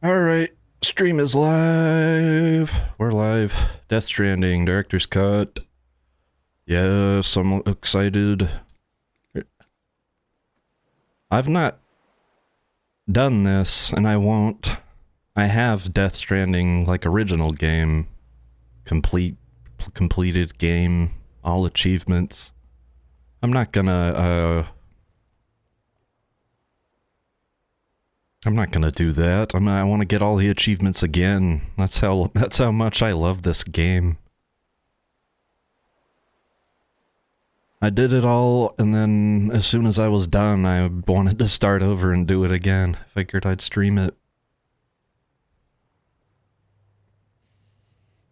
Alright, stream is live. We're live. Death Stranding, Director's Cut. Yes, I'm excited. I've not done this, and I won't. I have Death Stranding, like, original game. Completed game, all achievements. I'm not gonna do that. I want to get all the achievements again. That's how much I love this game. I did it all, and then as soon as I was done, I wanted to start over and do it again. I figured I'd stream it.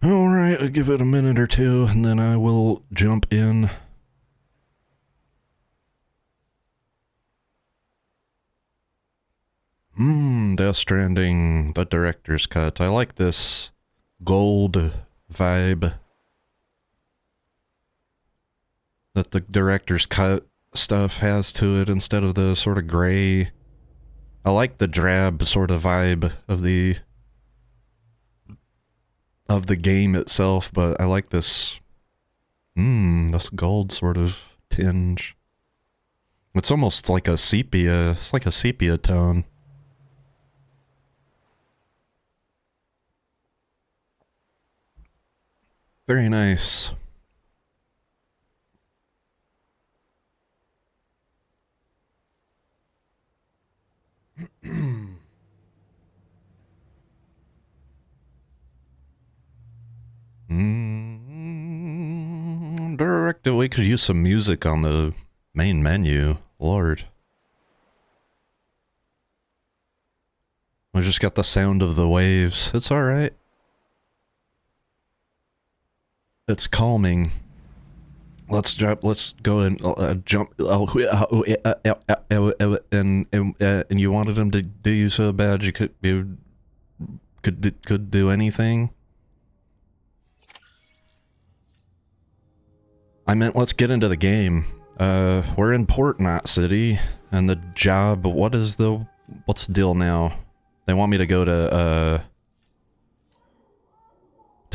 Alright, I'll give it a minute or two, and then I will jump in. Death Stranding, the director's cut. I like this gold vibe that the director's cut stuff has to it instead of the sort of gray. I like the drab sort of vibe of the game itself, but I like this this gold sort of tinge. It's almost like a sepia. It's like a sepia tone. Very nice. Director, we could use some music on the main menu. Lord. We just got the sound of the waves. It's alright. It's calming. Let's go and jump. And you wanted him to do you so bad you could do anything? I meant let's get into the game. We're in Port Knot City, and the job, what's the deal now? They want me to go to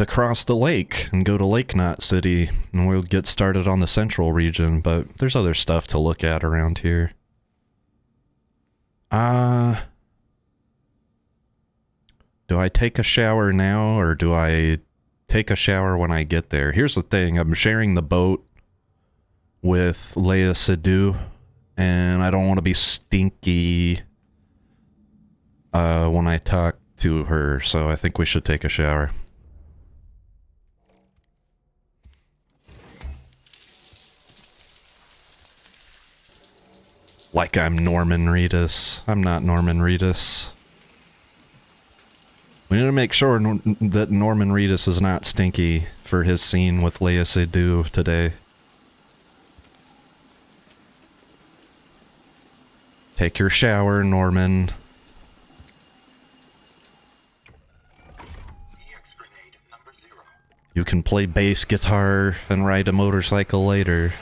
cross the lake and go to Lake Knot City, and we'll get started on the central region, but there's other stuff to look at around here. Do I take a shower now, or do I take a shower when I get there? Here's the thing, I'm sharing the boat with Leia Sadu, and I don't want to be stinky when I talk to her, so I think we should take a shower. Like I'm Norman Reedus. I'm not Norman Reedus. We need to make sure that Norman Reedus is not stinky for his scene with Leia Seydoux today. Take your shower, Norman. You can play bass guitar and ride a motorcycle later.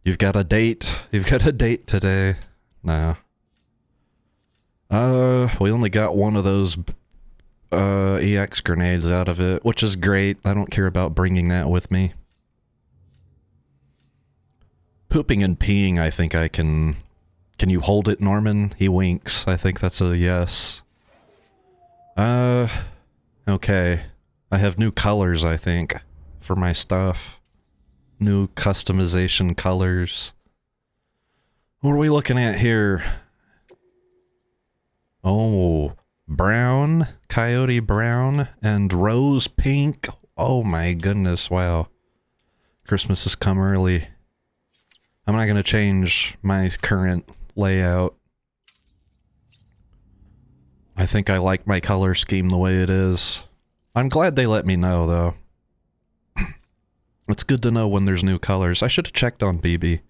You've got a date. You've got a date today. Nah. We only got one of those EX grenades out of it, which is great. I don't care about bringing that with me. Pooping and peeing, I think I can... Can you hold it, Norman? He winks. I think that's a yes. Okay. I have new colors, I think, for my stuff. New customization colors. What are we looking at here? Oh, brown, coyote brown, and rose pink. Oh my goodness, wow. Christmas has come early. I'm not going to change my current layout. I think I like my color scheme the way it is. I'm glad they let me know, though. It's good to know when there's new colors. I should have checked on BB.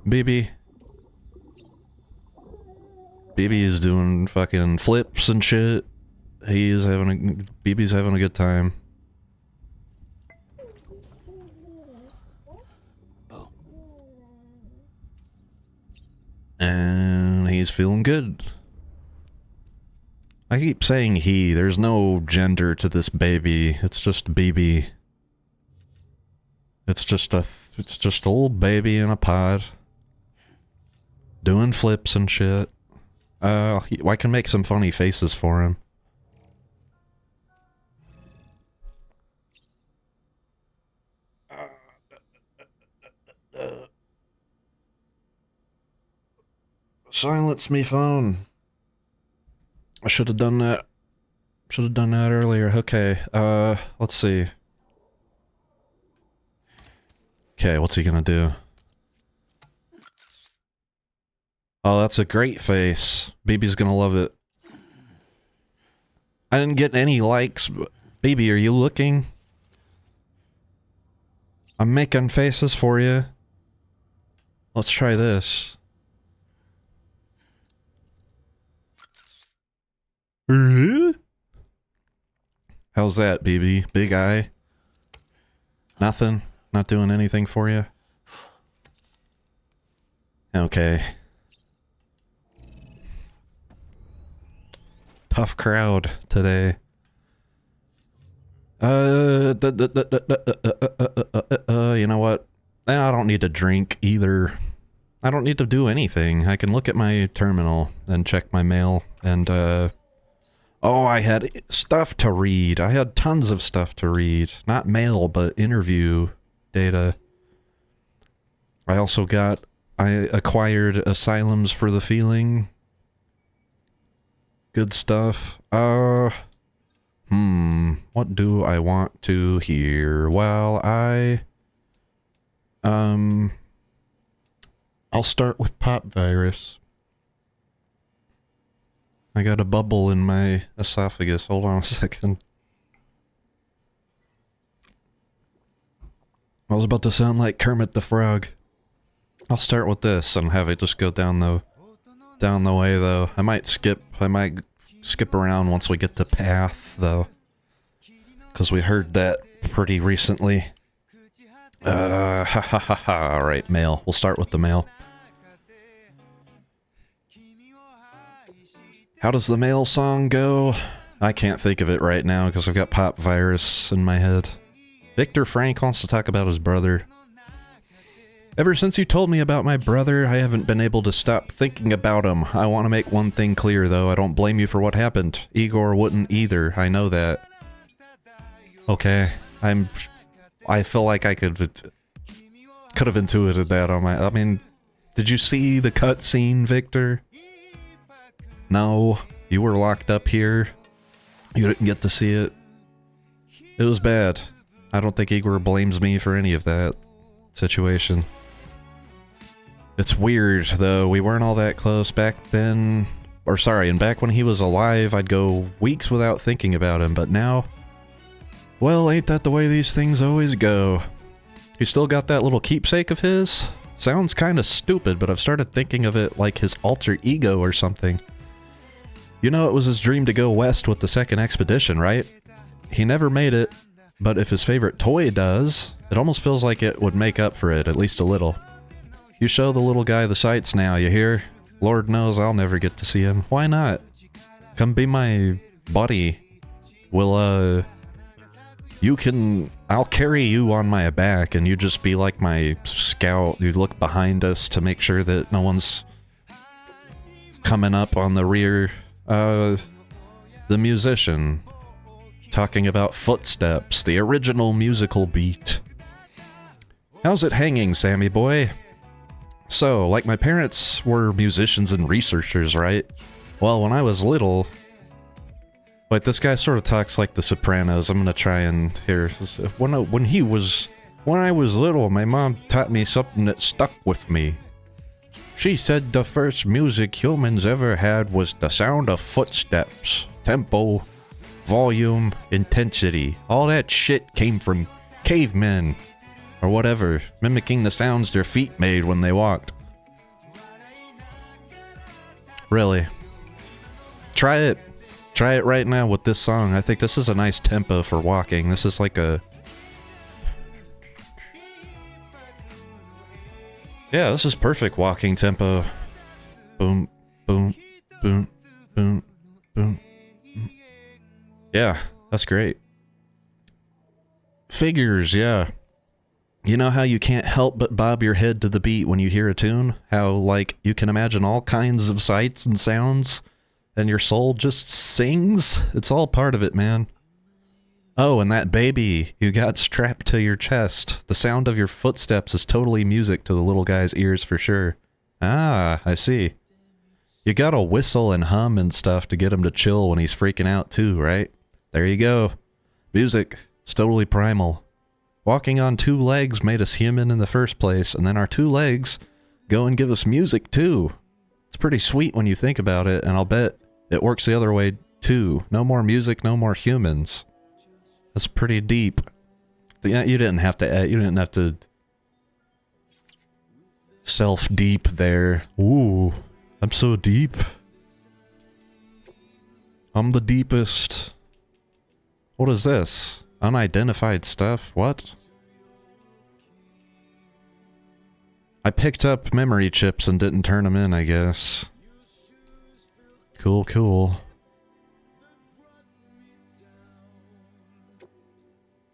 BB. BB is doing fucking flips and shit. BB's having a good time. And he's feeling good. I keep saying he. There's no gender to this baby. It's just BB. It's just a little baby in a pod. Doing flips and shit. I can make some funny faces for him. Silence me phone. I should have done that. Should have done that earlier. Okay, let's see. Okay, what's he gonna do? Oh, that's a great face. BB's gonna love it. I didn't get any likes. BB, are you looking? I'm making faces for you. Let's try this. How's that, BB? Big eye? Nothing? Not doing anything for you? Okay. Tough crowd today. You know what? I don't need to drink either. I don't need to do anything. I can look at my terminal and check my mail and, oh, I had stuff to read. I had tons of stuff to read. Not mail, but interview data. I also I acquired Asylums for the Feeling. Good stuff. What do I want to hear? Well, I'll start with Pop Virus. I got a bubble in my esophagus. Hold on a second. I was about to sound like Kermit the Frog. I'll start with this and have it just go down the way, though. I might skip around once we get to Path, though. Because we heard that pretty recently. Alright, mail. We'll start with the mail. How does the mail song go? I can't think of it right now because I've got Pop Virus in my head. Victor Frank wants to talk about his brother. Ever since you told me about my brother, I haven't been able to stop thinking about him. I want to make one thing clear, though. I don't blame you for what happened. Igor wouldn't either. I know that. Okay. I feel like I could have intuited that on my... I mean, did you see the cutscene, Victor? No. You were locked up here. You didn't get to see it. It was bad. I don't think Igor blames me for any of that situation. It's weird, though. We weren't all that close back then. Or sorry, and back when he was alive, I'd go weeks without thinking about him, but now... Well, ain't that the way these things always go? You still got that little keepsake of his? Sounds kinda stupid, but I've started thinking of it like his alter ego or something. You know it was his dream to go west with the second expedition, right? He never made it, but if his favorite toy does, it almost feels like it would make up for it, at least a little. You show the little guy the sights now, you hear? Lord knows I'll never get to see him. Why not? Come be my buddy. I'll carry you on my back and you just be like my scout. You look behind us to make sure that no one's coming up on the rear. The musician. Talking about Footsteps, the original musical beat. How's it hanging, Sammy boy? So, like my parents were musicians and researchers, right? Well, when I was little... Wait, this guy sort of talks like the Sopranos. I'm gonna try and hear... When I was little, my mom taught me something that stuck with me. She said the first music humans ever had was the sound of footsteps, tempo, volume, intensity. All that shit came from cavemen, or whatever, mimicking the sounds their feet made when they walked. Really. Try it. Try it right now with this song. I think this is a nice tempo for walking. This is like a... Yeah, this is perfect walking tempo. Boom, Boom, boom, boom, boom. Yeah, that's great. Figures, yeah. You know how you can't help but bob your head to the beat when you hear a tune? How, like, you can imagine all kinds of sights and sounds, and your soul just sings? It's all part of it, man. Oh, and that baby you got strapped to your chest. The sound of your footsteps is totally music to the little guy's ears for sure. Ah, I see. You gotta whistle and hum and stuff to get him to chill when he's freaking out too, right? There you go. Music. It's totally primal. Walking on two legs made us human in the first place, and then our two legs go and give us music too. It's pretty sweet when you think about it, and I'll bet it works the other way too. No more music, no more humans. That's pretty deep. Yeah, you didn't have to self-deep there. Ooh, I'm so deep. I'm the deepest. What is this? Unidentified stuff? What? I picked up memory chips and didn't turn them in, I guess. Cool, cool.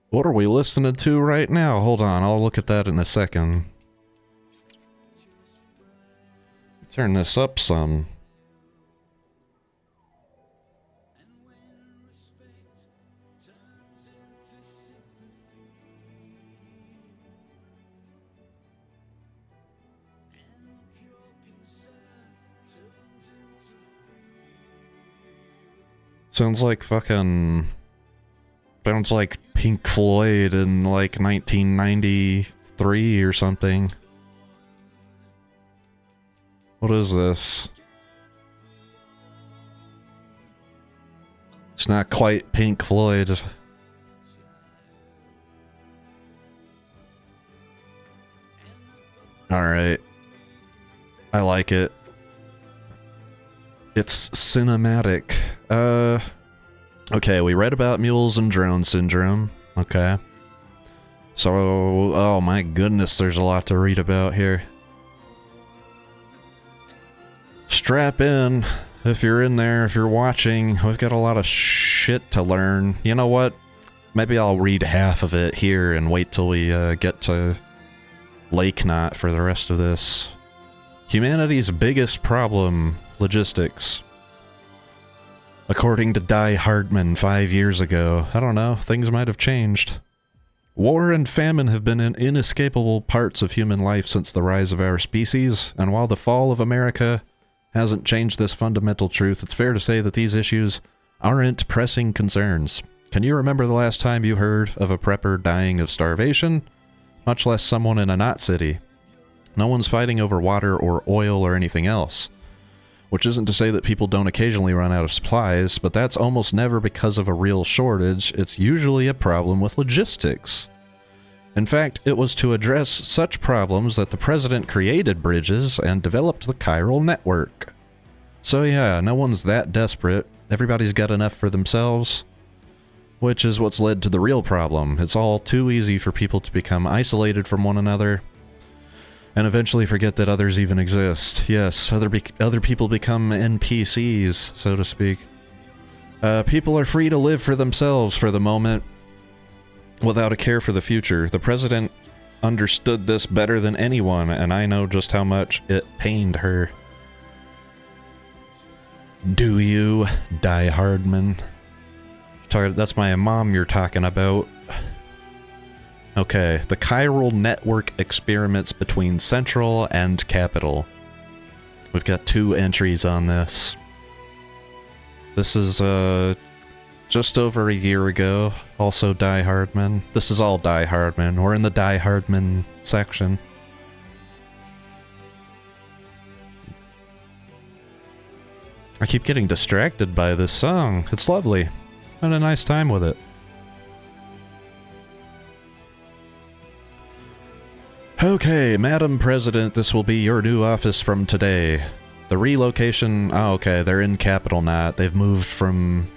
What are we listening to right now? Hold on, I'll look at that in a second. Turn this up some. Sounds like fucking... Sounds like Pink Floyd in like 1993 or something. What is this? It's not quite Pink Floyd. Alright. I like it. It's cinematic. Okay, we read about mules and drone syndrome. Okay. So, oh my goodness, there's a lot to read about here. Strap in if you're in there, if you're watching. We've got a lot of shit to learn. You know what? Maybe I'll read half of it here and wait till we get to Lake Knot for the rest of this. Humanity's biggest problem, logistics. According to Die Hardman 5 years ago, I don't know, things might have changed. War and famine have been inescapable parts of human life since the rise of our species, and while the fall of America hasn't changed this fundamental truth, it's fair to say that these issues aren't pressing concerns. Can you remember the last time you heard of a prepper dying of starvation? Much less someone in a not city. No one's fighting over water or oil or anything else. Which isn't to say that people don't occasionally run out of supplies, but that's almost never because of a real shortage. It's usually a problem with logistics. In fact, it was to address such problems that the president created bridges and developed the chiral network. So yeah, no one's that desperate. Everybody's got enough for themselves. Which is what's led to the real problem. It's all too easy for people to become isolated from one another. And eventually forget that others even exist. Yes, other people become NPCs, so to speak. People are free to live for themselves for the moment, without a care for the future. The president understood this better than anyone, and I know just how much it pained her. Do you, Die Hardman? That's my mom you're talking about. Okay, the chiral network experiments between Central and Capital. We've got 2 entries on this. This is, just over a year ago. Also Die Hardman. This is all Die Hardman. We're in the Die Hardman section. I keep getting distracted by this song. It's lovely. Had a nice time with it. Okay, Madam President, this will be your new office from today. The relocation... Oh, okay, they're in Capital Knot. They've moved from...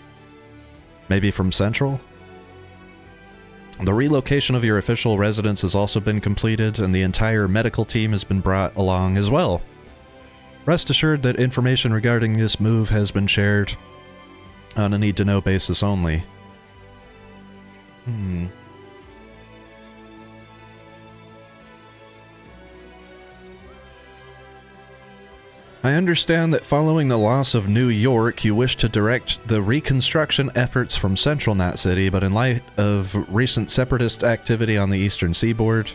Maybe from Central? The relocation of your official residence has also been completed, and the entire medical team has been brought along as well. Rest assured that information regarding this move has been shared on a need-to-know basis only. I understand that following the loss of New York, you wish to direct the reconstruction efforts from central Knot City, but in light of recent separatist activity on the eastern seaboard,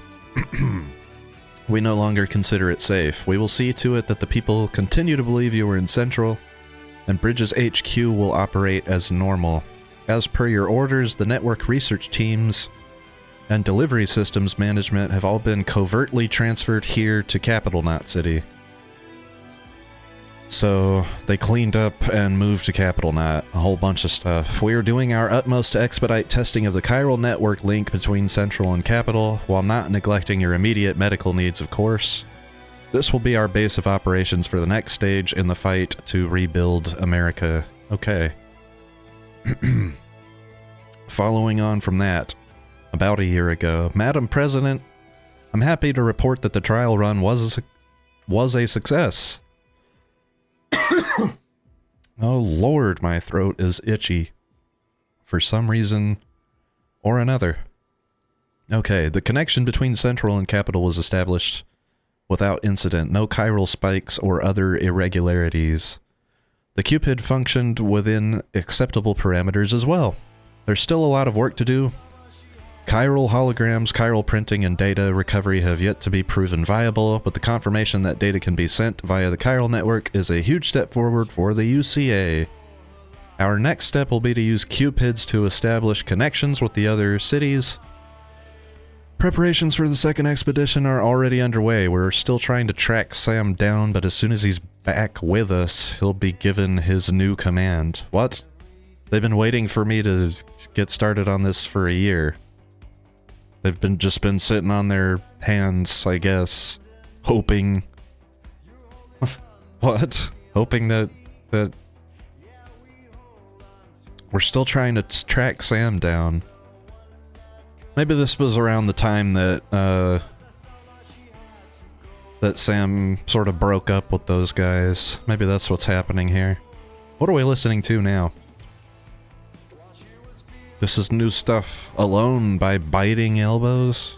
we no longer consider it safe. We will see to it that the people continue to believe you are in Central, and Bridges HQ will operate as normal. As per your orders, the network research teams and delivery systems management have all been covertly transferred here to Capital Knot City. So, they cleaned up and moved to Capital Knot, a whole bunch of stuff. We are doing our utmost to expedite testing of the chiral network link between Central and Capital, while not neglecting your immediate medical needs, of course. This will be our base of operations for the next stage in the fight to rebuild America. Okay. Following on from that, about a year ago, Madam President, I'm happy to report that the trial run was a success. Oh lord, my throat is itchy. For some reason or another. Okay, the connection between Central and Capital was established without incident. No chiral spikes or other irregularities. The Cupid functioned within acceptable parameters as well. There's still a lot of work to do. Chiral holograms, chiral printing, and data recovery have yet to be proven viable, but the confirmation that data can be sent via the chiral network is a huge step forward for the UCA. Our next step will be to use Cupids to establish connections with the other cities. Preparations for the second expedition are already underway. We're still trying to track Sam down, but as soon as he's back with us, he'll be given his new command. What? They've been waiting for me to get started on this for a year. They've just been sitting on their hands, I guess, hoping... What? Hoping that... We're still trying to track Sam down. Maybe this was around the time that, that Sam sort of broke up with those guys. Maybe that's what's happening here. What are we listening to now? This is new stuff. Alone by Biting Elbows.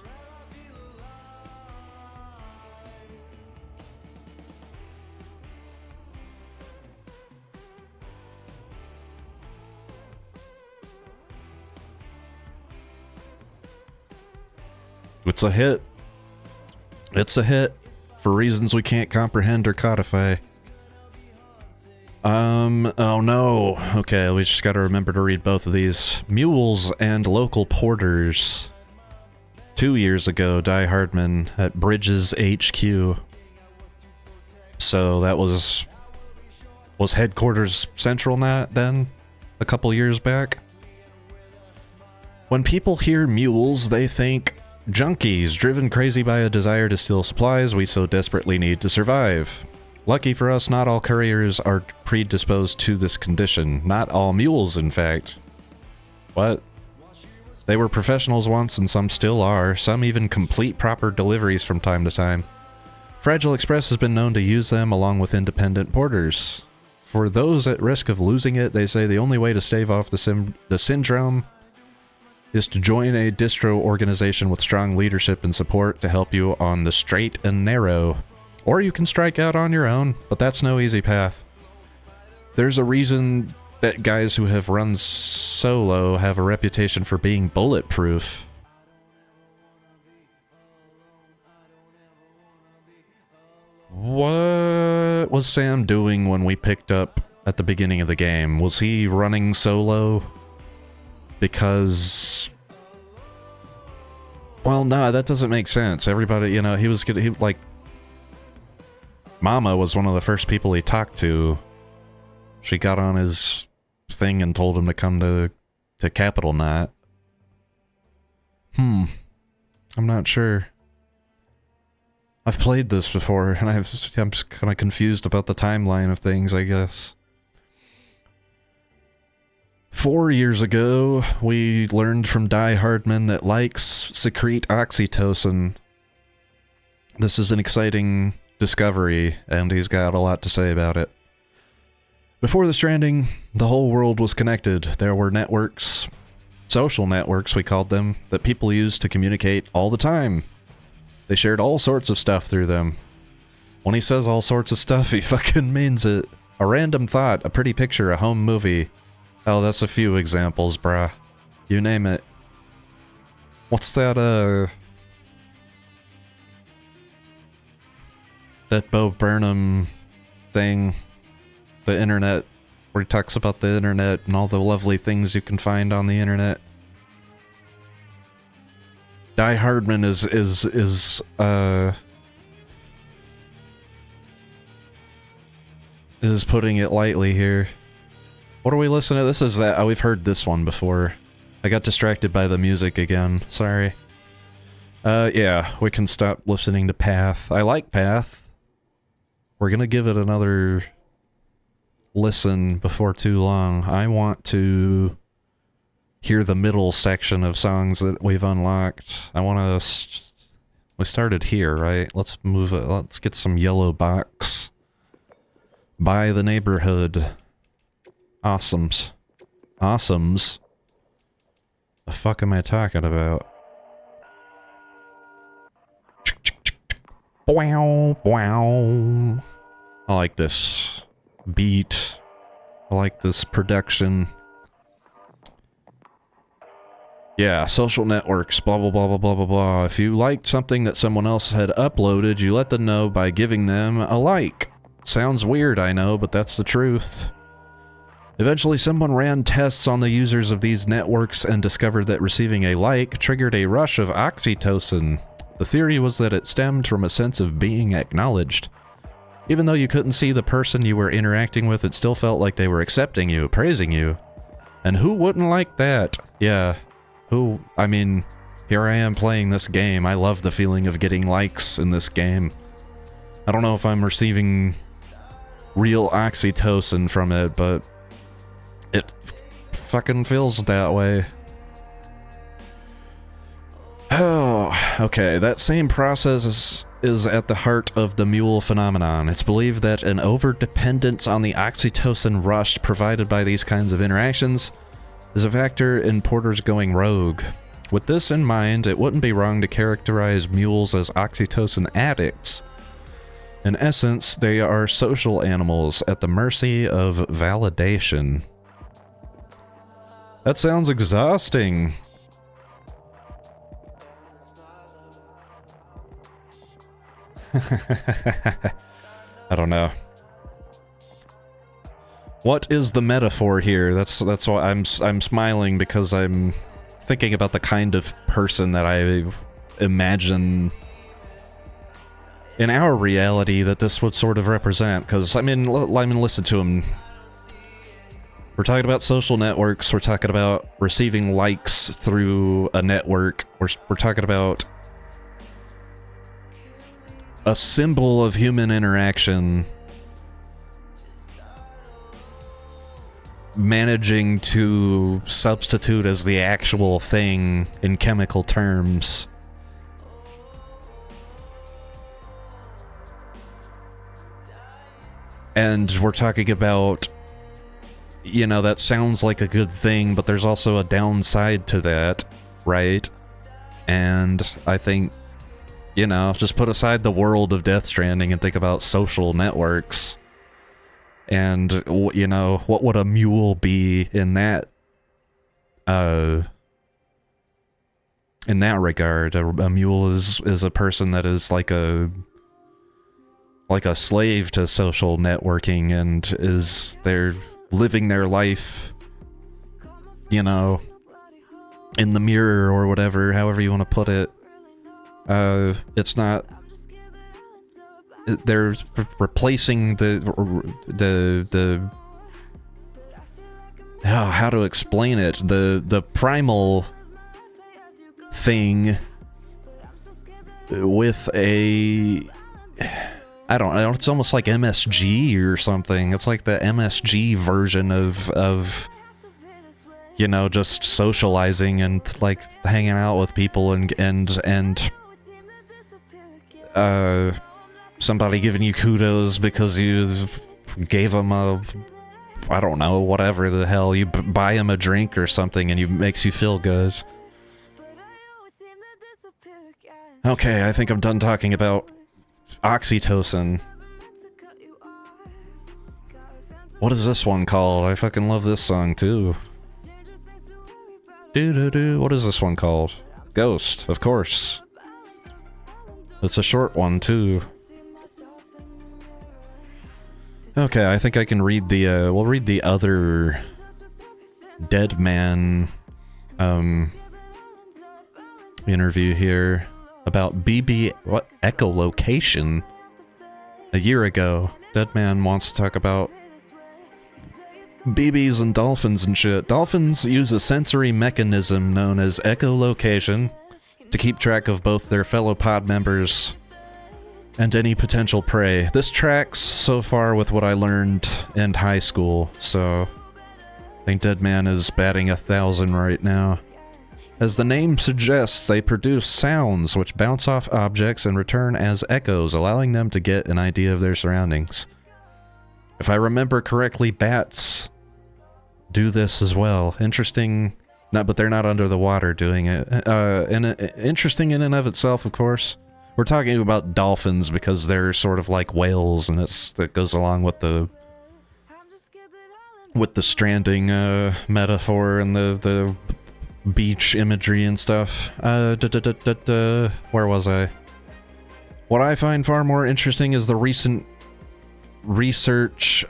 It's a hit. It's a hit for reasons we can't comprehend or codify. Oh no. Okay, we just gotta remember to read both of these. Mules and local porters. 2 years ago, Die Hardman at Bridges HQ. So that was headquarters central then? A couple years back? When people hear mules, they think junkies driven crazy by a desire to steal supplies we so desperately need to survive. Lucky for us, not all couriers are predisposed to this condition. Not all mules, in fact. What? They were professionals once, and some still are. Some even complete proper deliveries from time to time. Fragile Express has been known to use them along with independent porters. For those at risk of losing it, they say the only way to stave off the syndrome is to join a distro organization with strong leadership and support to help you on the straight and narrow. Or you can strike out on your own, but that's no easy path. There's a reason that guys who have run solo have a reputation for being bulletproof. What was Sam doing when we picked up at the beginning of the game? Was he running solo? Because... Well, no, that doesn't make sense. Everybody, you know, like... Mama was one of the first people he talked to. She got on his thing and told him to come to Capital Knot. I'm not sure. I've played this before, and I'm just kind of confused about the timeline of things, I guess. 4 years ago, we learned from Die Hardman that likes secrete oxytocin. This is an exciting discovery, and he's got a lot to say about it. Before the Stranding, the whole world was connected. There were networks, social networks we called them, that people used to communicate all the time. They shared all sorts of stuff through them. When he says all sorts of stuff, he fucking means it. A random thought, a pretty picture, a home movie. Oh, that's a few examples, bruh. You name it. What's that, that Bo Burnham thing? The internet, where he talks about the internet and all the lovely things you can find on the internet. Die Hardman is putting it lightly here. What are we listening to? This is that. Oh, we've heard this one before. I got distracted by the music again. Sorry. Yeah, we can stop listening to Path. I like Path. We're gonna give it another listen before too long. I want to hear the middle section of songs that we've unlocked. I want to... We started here, right? Let's move it. Let's get some Yellow Box. By the Neighborhood. Awesomes. Awesomes? The fuck am I talking about? Wow, wow. I like this beat. I like this production. Yeah, social networks, blah, blah, blah, blah, blah, blah, blah. If you liked something that someone else had uploaded, you let them know by giving them a like. Sounds weird, I know, but that's the truth. Eventually, someone ran tests on the users of these networks and discovered that receiving a like triggered a rush of oxytocin. The theory was that it stemmed from a sense of being acknowledged. Even though you couldn't see the person you were interacting with, it still felt like they were accepting you, praising you. And who wouldn't like that? Yeah. Who? I mean, here I am playing this game. I love the feeling of getting likes in this game. I don't know if I'm receiving real oxytocin from it, but it fucking feels that way. Oh, okay. That same process is at the heart of the mule phenomenon. It's believed that an overdependence on the oxytocin rush provided by these kinds of interactions is a factor in porters going rogue. With this in mind, it wouldn't be wrong to characterize mules as oxytocin addicts. In essence, they are social animals at the mercy of validation. That sounds exhausting. I don't know. What is the metaphor here? That's why I'm smiling, because I'm thinking about the kind of person that I imagine in our reality that this would sort of represent. Because I mean, listen to him. We're talking about social networks. We're talking about receiving likes through a network. We're talking about a symbol of human interaction managing to substitute as the actual thing in chemical terms. And we're talking about, you know, that sounds like a good thing, but there's also a downside to that, right? And I think, you know, just put aside the world of Death Stranding and think about social networks. And, you know, what would a mule be in that regard? A mule is a person that is like a slave to social networking, and they're living their life, you know, in the mirror or whatever, however you want to put it. It's not... They're replacing the how to explain it? The primal thing with a... I don't know, it's almost like MSG or something. It's like the MSG version of you know, just socializing and like hanging out with people and somebody giving you kudos because you gave them a, I don't know, whatever the hell, you buy them a drink or something and it makes you feel good. Okay, I think I'm done talking about oxytocin. What is this one called? I fucking love this song too. Doo-doo-doo. What is this one called? Ghost, of course. It's a short one too. Okay, I think I can read the, we'll read the other Dead Man, interview here about BB, what, echolocation? A year ago, Dead Man wants to talk about BBs and dolphins and shit. Dolphins use a sensory mechanism known as echolocation to keep track of both their fellow pod members and any potential prey. This tracks so far with what I learned in high school, so I think Dead Man is batting 1,000 right now. As the name suggests, they produce sounds which bounce off objects and return as echoes, allowing them to get an idea of their surroundings. If I remember correctly, bats do this as well. Interesting, but they're not under the water doing it. Interesting in and of itself, of course. We're talking about dolphins because they're sort of like whales, and that goes along with the stranding metaphor and the beach imagery and stuff. Where was I? What I find far more interesting is the recent research,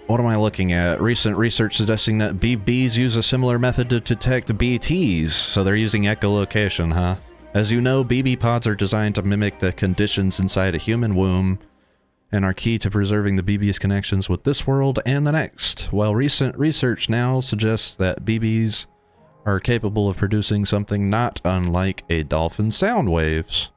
what am I looking at? Recent research suggesting that BBs use a similar method to detect BTs, so they're using echolocation, huh? As you know, BB pods are designed to mimic the conditions inside a human womb and are key to preserving the BB's connections with this world and the next. While recent research now suggests that BBs are capable of producing something not unlike a dolphin's sound waves.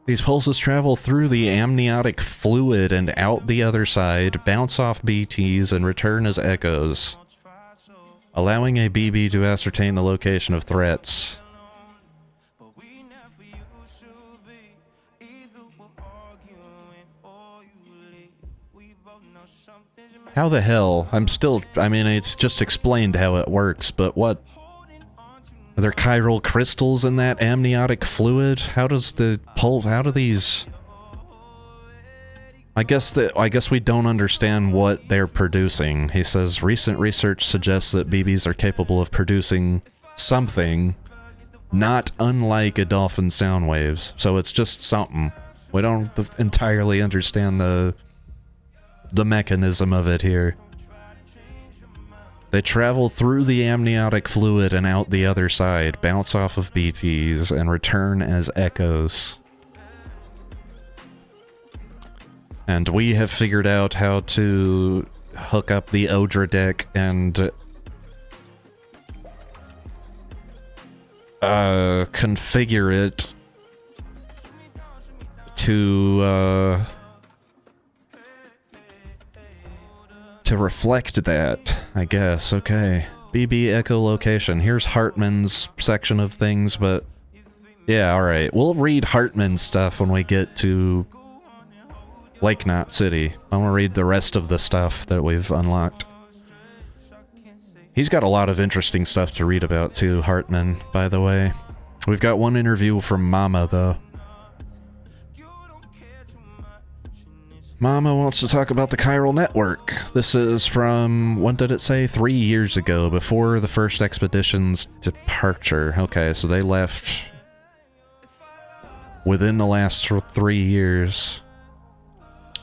These pulses travel through the amniotic fluid and out the other side, bounce off BTs, and return as echoes, allowing a BB to ascertain the location of threats. How the hell? I mean, it's just explained how it works, but what? Are there chiral crystals in that amniotic fluid? How do these... I guess we don't understand what they're producing. He says, recent research suggests that BBs are capable of producing something not unlike a dolphin's sound waves. So it's just something. We don't entirely understand the mechanism of it here. They travel through the amniotic fluid and out the other side, bounce off of BTs, and return as echoes. And we have figured out how to hook up the Odra deck and configure it to reflect that, I guess. Okay. BB echolocation. Here's Hartman's section of things, but yeah, alright. We'll read Hartman's stuff when we get to Lake Knot City. I'm gonna read the rest of the stuff that we've unlocked. He's got a lot of interesting stuff to read about too, Hartman, by the way. We've got one interview from Mama, though. Mama wants to talk about the chiral network. This is from, when did it say? 3 years ago, before the first expedition's departure. Okay, so they left within the last 3 years.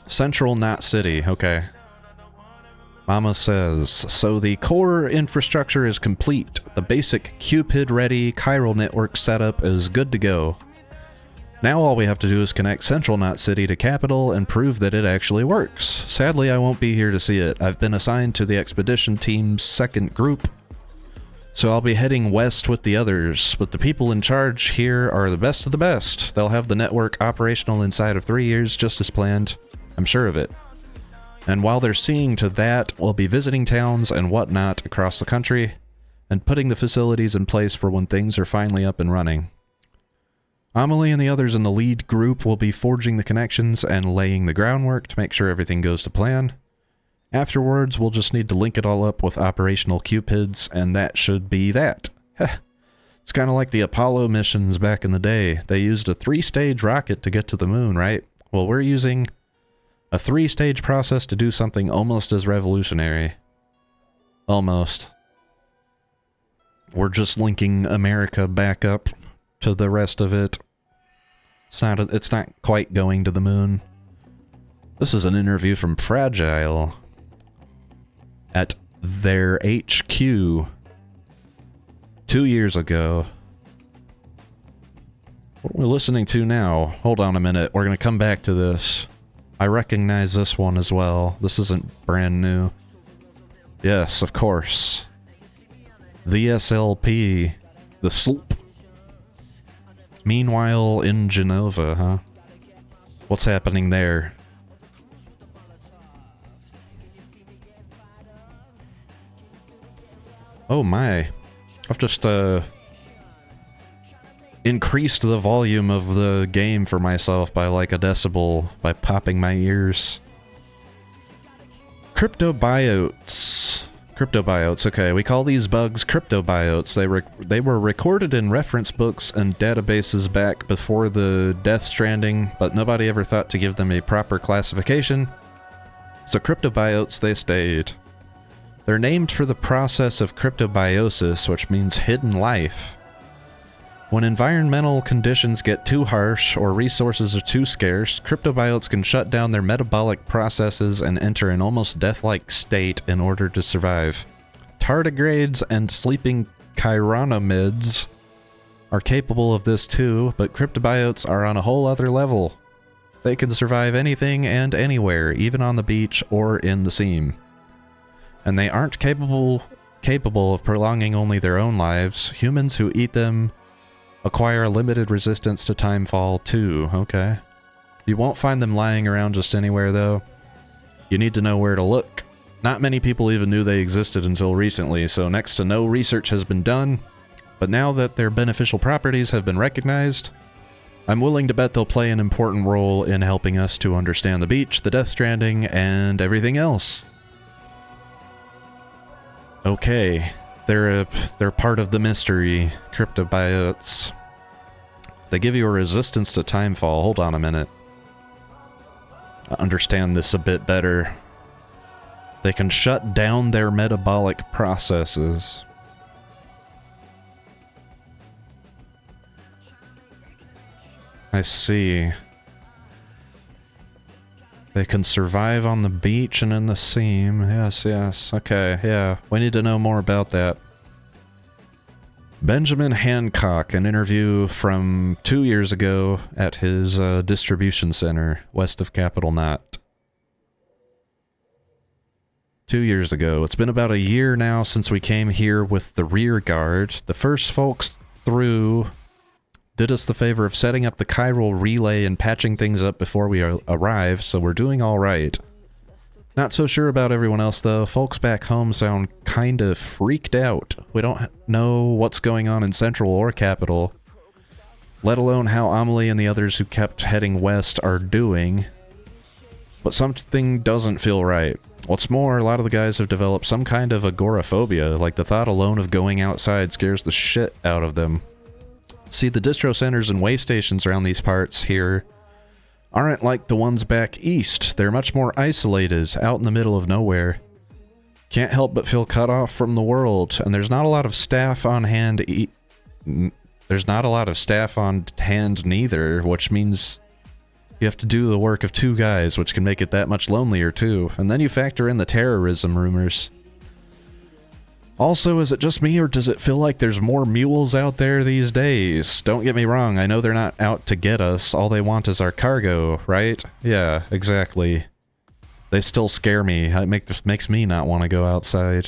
Central Knot City, okay. Mama says, so the core infrastructure is complete. The basic Cupid-ready chiral network setup is good to go. Now all we have to do is connect Central Knot City to Capital and prove that it actually works. Sadly, I won't be here to see it. I've been assigned to the expedition team's second group, so I'll be heading west with the others. But the people in charge here are the best of the best. They'll have the network operational inside of 3 years, just as planned. I'm sure of it. And while they're seeing to that, we'll be visiting towns and whatnot across the country, and putting the facilities in place for when things are finally up and running. Amelie and the others in the lead group will be forging the connections and laying the groundwork to make sure everything goes to plan. Afterwards, we'll just need to link it all up with operational cupids, and that should be that. It's kind of like the Apollo missions back in the day. They used a 3-stage rocket to get to the moon, right? Well, we're using a 3-stage process to do something almost as revolutionary. Almost. We're just linking America back up to the rest of it. It's not quite going to the moon. This is an interview from Fragile at their HQ 2 years ago. What are we listening to now? Hold on a minute. We're going to come back to this. I recognize this one as well. This isn't brand new. Yes, of course. The SLP. The SLP. Meanwhile, in Genova, huh? What's happening there? Oh my. I've just, increased the volume of the game for myself by like a decibel by popping my ears. Cryptobiotes. Cryptobiotes, okay. We call these bugs cryptobiotes. They were recorded in reference books and databases back before the Death Stranding, but nobody ever thought to give them a proper classification. So cryptobiotes, they stayed. They're named for the process of cryptobiosis, which means hidden life. When environmental conditions get too harsh or resources are too scarce, cryptobiotes can shut down their metabolic processes and enter an almost death-like state in order to survive. Tardigrades and sleeping chironomids are capable of this too, but cryptobiotes are on a whole other level. They can survive anything and anywhere, even on the beach or in the seam. And they aren't capable of prolonging only their own lives. Humans who eat them acquire a limited resistance to timefall too. Okay. You won't find them lying around just anywhere though. You need to know where to look. Not many people even knew they existed until recently, so next to no research has been done. But now that their beneficial properties have been recognized, I'm willing to bet they'll play an important role in helping us to understand the beach, the Death Stranding, and everything else. Okay. They're part of the mystery, cryptobiotes. They give you a resistance to timefall. Hold on a minute. I understand this a bit better. They can shut down their metabolic processes. I see. They can survive on the beach and in the seam. Yes, yes. Okay, yeah. We need to know more about that. Benjamin Hancock, an interview from 2 years ago at his distribution center west of Capitol Knot. 2 years ago. It's been about a year now since we came here with the rear guard. The first folks through did us the favor of setting up the chiral relay and patching things up before we arrived, so we're doing all right. Not so sure about everyone else, though. Folks back home sound kinda freaked out. We don't know what's going on in Central or Capital, let alone how Amelie and the others who kept heading west are doing. But something doesn't feel right. What's more, a lot of the guys have developed some kind of agoraphobia, like the thought alone of going outside scares the shit out of them. See, the distro centers and way stations around these parts here aren't like the ones back east. They're much more isolated, out in the middle of nowhere. Can't help but feel cut off from the world, and there's not a lot of staff on hand. There's not a lot of staff on hand neither, which means you have to do the work of 2 guys, which can make it that much lonelier too. And then you factor in the terrorism rumors. Also, is it just me, or does it feel like there's more mules out there these days? Don't get me wrong, I know they're not out to get us. All they want is our cargo, right? Yeah, exactly. They still scare me. This makes me not want to go outside.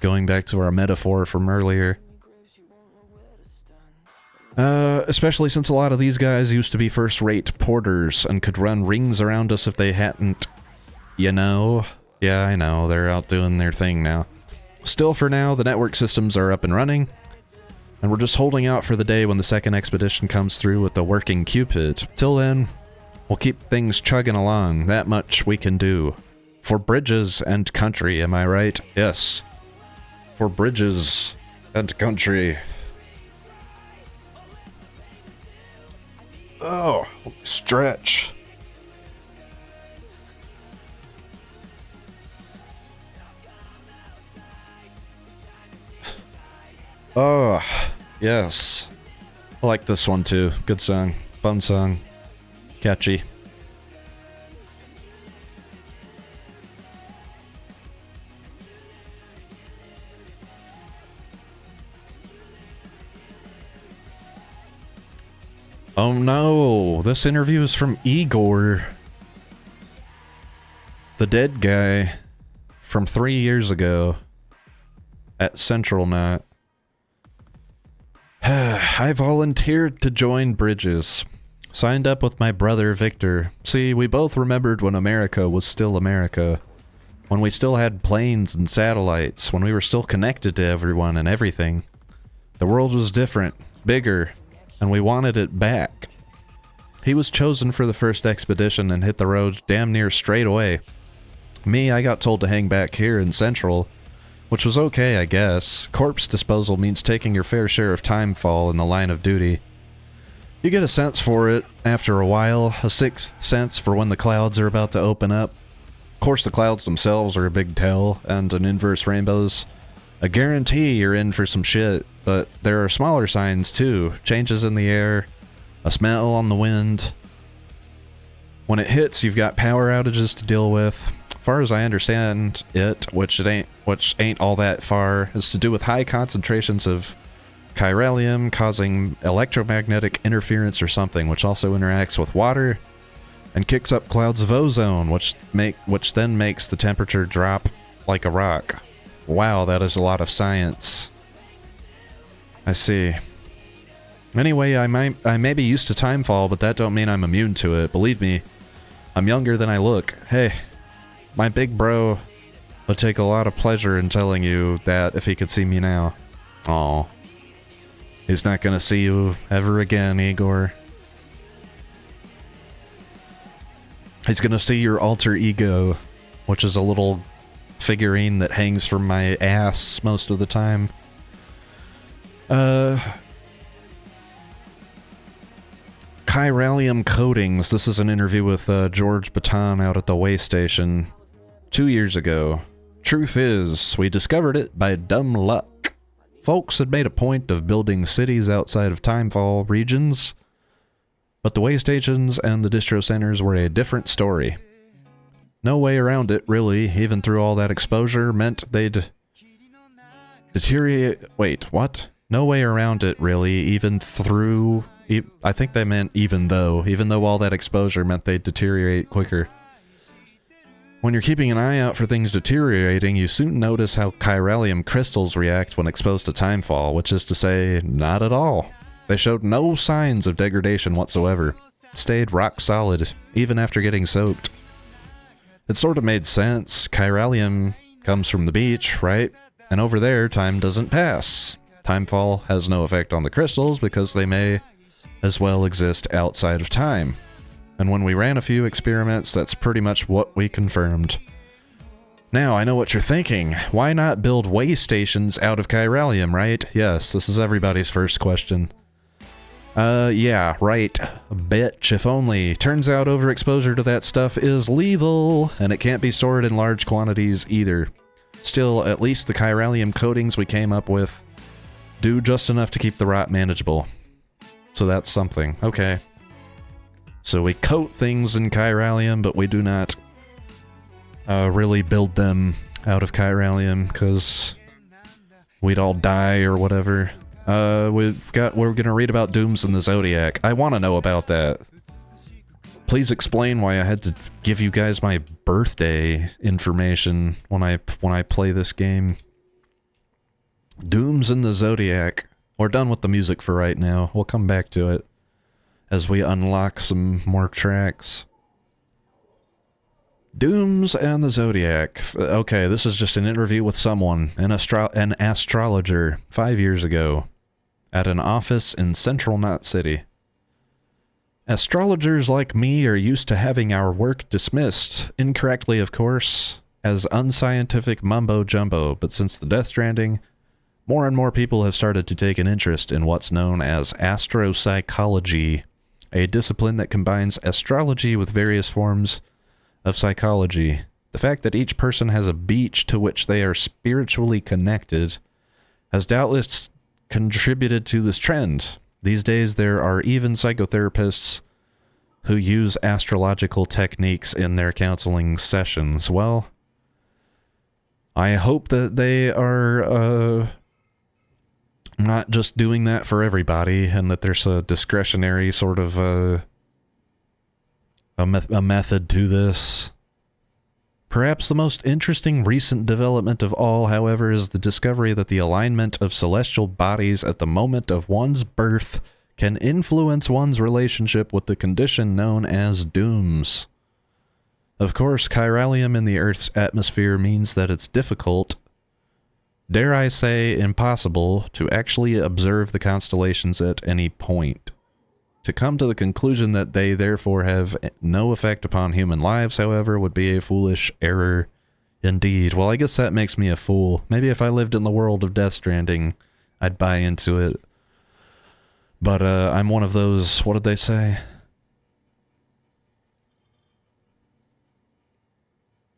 Going back to our metaphor from earlier. Especially since a lot of these guys used to be first-rate porters and could run rings around us if they hadn't, you know? Yeah, I know, they're out doing their thing now. Still, for now, the network systems are up and running. And we're just holding out for the day when the second expedition comes through with the working Cupid. Till then, we'll keep things chugging along. That much we can do. For bridges and country, am I right? Yes. For bridges and country. Oh, stretch. Oh, yes. I like this one too. Good song. Fun song. Catchy. Oh no, this interview is from Igor. The dead guy from 3 years ago at Central Knot. I volunteered to join Bridges. Signed up with my brother Victor. See, we both remembered when America was still America. When we still had planes and satellites. When we were still connected to everyone and everything. The world was different, bigger, and we wanted it back. He was chosen for the first expedition and hit the road damn near straight away. Me, I got told to hang back here in Central, which was okay, I guess. Corpse disposal means taking your fair share of timefall in the line of duty. You get a sense for it after a while, a sixth sense for when the clouds are about to open up. Of course, the clouds themselves are a big tell, and an inverse rainbow's a guarantee you're in for some shit, but there are smaller signs too. Changes in the air, a smell on the wind. When it hits, you've got power outages to deal with. As far as I understand it, which ain't all that far, is to do with high concentrations of chiralium causing electromagnetic interference or something, which also interacts with water and kicks up clouds of ozone, which then makes the temperature drop like a rock. Wow, that is a lot of science. I see. Anyway, I may be used to timefall, but that don't mean I'm immune to it. Believe me, I'm younger than I look. Hey, my big bro would take a lot of pleasure in telling you that if he could see me now. Aw. He's not gonna see you ever again, Igor. He's gonna see your alter ego, which is a little figurine that hangs from my ass most of the time. Chiralium coatings. This is an interview with George Baton out at the way station 2 years ago. Truth is, we discovered it by dumb luck. Folks had made a point of building cities outside of timefall regions, but the way stations and the distro centers were a different story. No way around it, really. Even through all that exposure meant they'd deteriorate. Wait, what? No way around it, really. Even through... I think they meant even though. Even though all that exposure meant they'd deteriorate quicker. When you're keeping an eye out for things deteriorating, you soon notice how chiralium crystals react when exposed to timefall, which is to say, not at all. They showed no signs of degradation whatsoever. It stayed rock solid, even after getting soaked. It sort of made sense. Chiralium comes from the beach, right? And over there, time doesn't pass. Timefall has no effect on the crystals because they may as well exist outside of time. And when we ran a few experiments, that's pretty much what we confirmed. Now, I know what you're thinking. Why not build way stations out of chiralium, right? Yes, this is everybody's first question. Yeah, right. Bitch, if only. Turns out overexposure to that stuff is lethal, and it can't be stored in large quantities either. Still, at least the chiralium coatings we came up with do just enough to keep the rot manageable. So that's something. Okay. So we coat things in chiralium, but we do not really build them out of chiralium, because we'd all die or whatever. We're gonna read about dooms in the Zodiac. I want to know about that. Please explain why I had to give you guys my birthday information when I play this game. Dooms in the Zodiac. We're done with the music for right now. We'll come back to it as we unlock some more tracks. Dooms and the Zodiac. Okay, this is just an interview with someone, an astrologer, 5 years ago. at an office in central Knot City. Astrologers like me are used to having our work dismissed, incorrectly of course, as unscientific mumbo-jumbo, but since the Death Stranding, more and more people have started to take an interest in what's known as astropsychology, a discipline that combines astrology with various forms of psychology. The fact that each person has a beach to which they are spiritually connected has doubtless contributed to this trend. These days, there are even psychotherapists who use astrological techniques in their counseling sessions. Well, I hope that they are not just doing that for everybody, and that there's a discretionary sort of a method to this. Perhaps the most interesting recent development of all, however, is the discovery that the alignment of celestial bodies at the moment of one's birth can influence one's relationship with the condition known as dooms. Of course, chiralium in the Earth's atmosphere means that it's difficult, dare I say impossible, to actually observe the constellations at any point. To come to the conclusion that they therefore have no effect upon human lives, however, would be a foolish error indeed. Well, I guess that makes me a fool. Maybe if I lived in the world of Death Stranding, I'd buy into it. But I'm one of those, what did they say?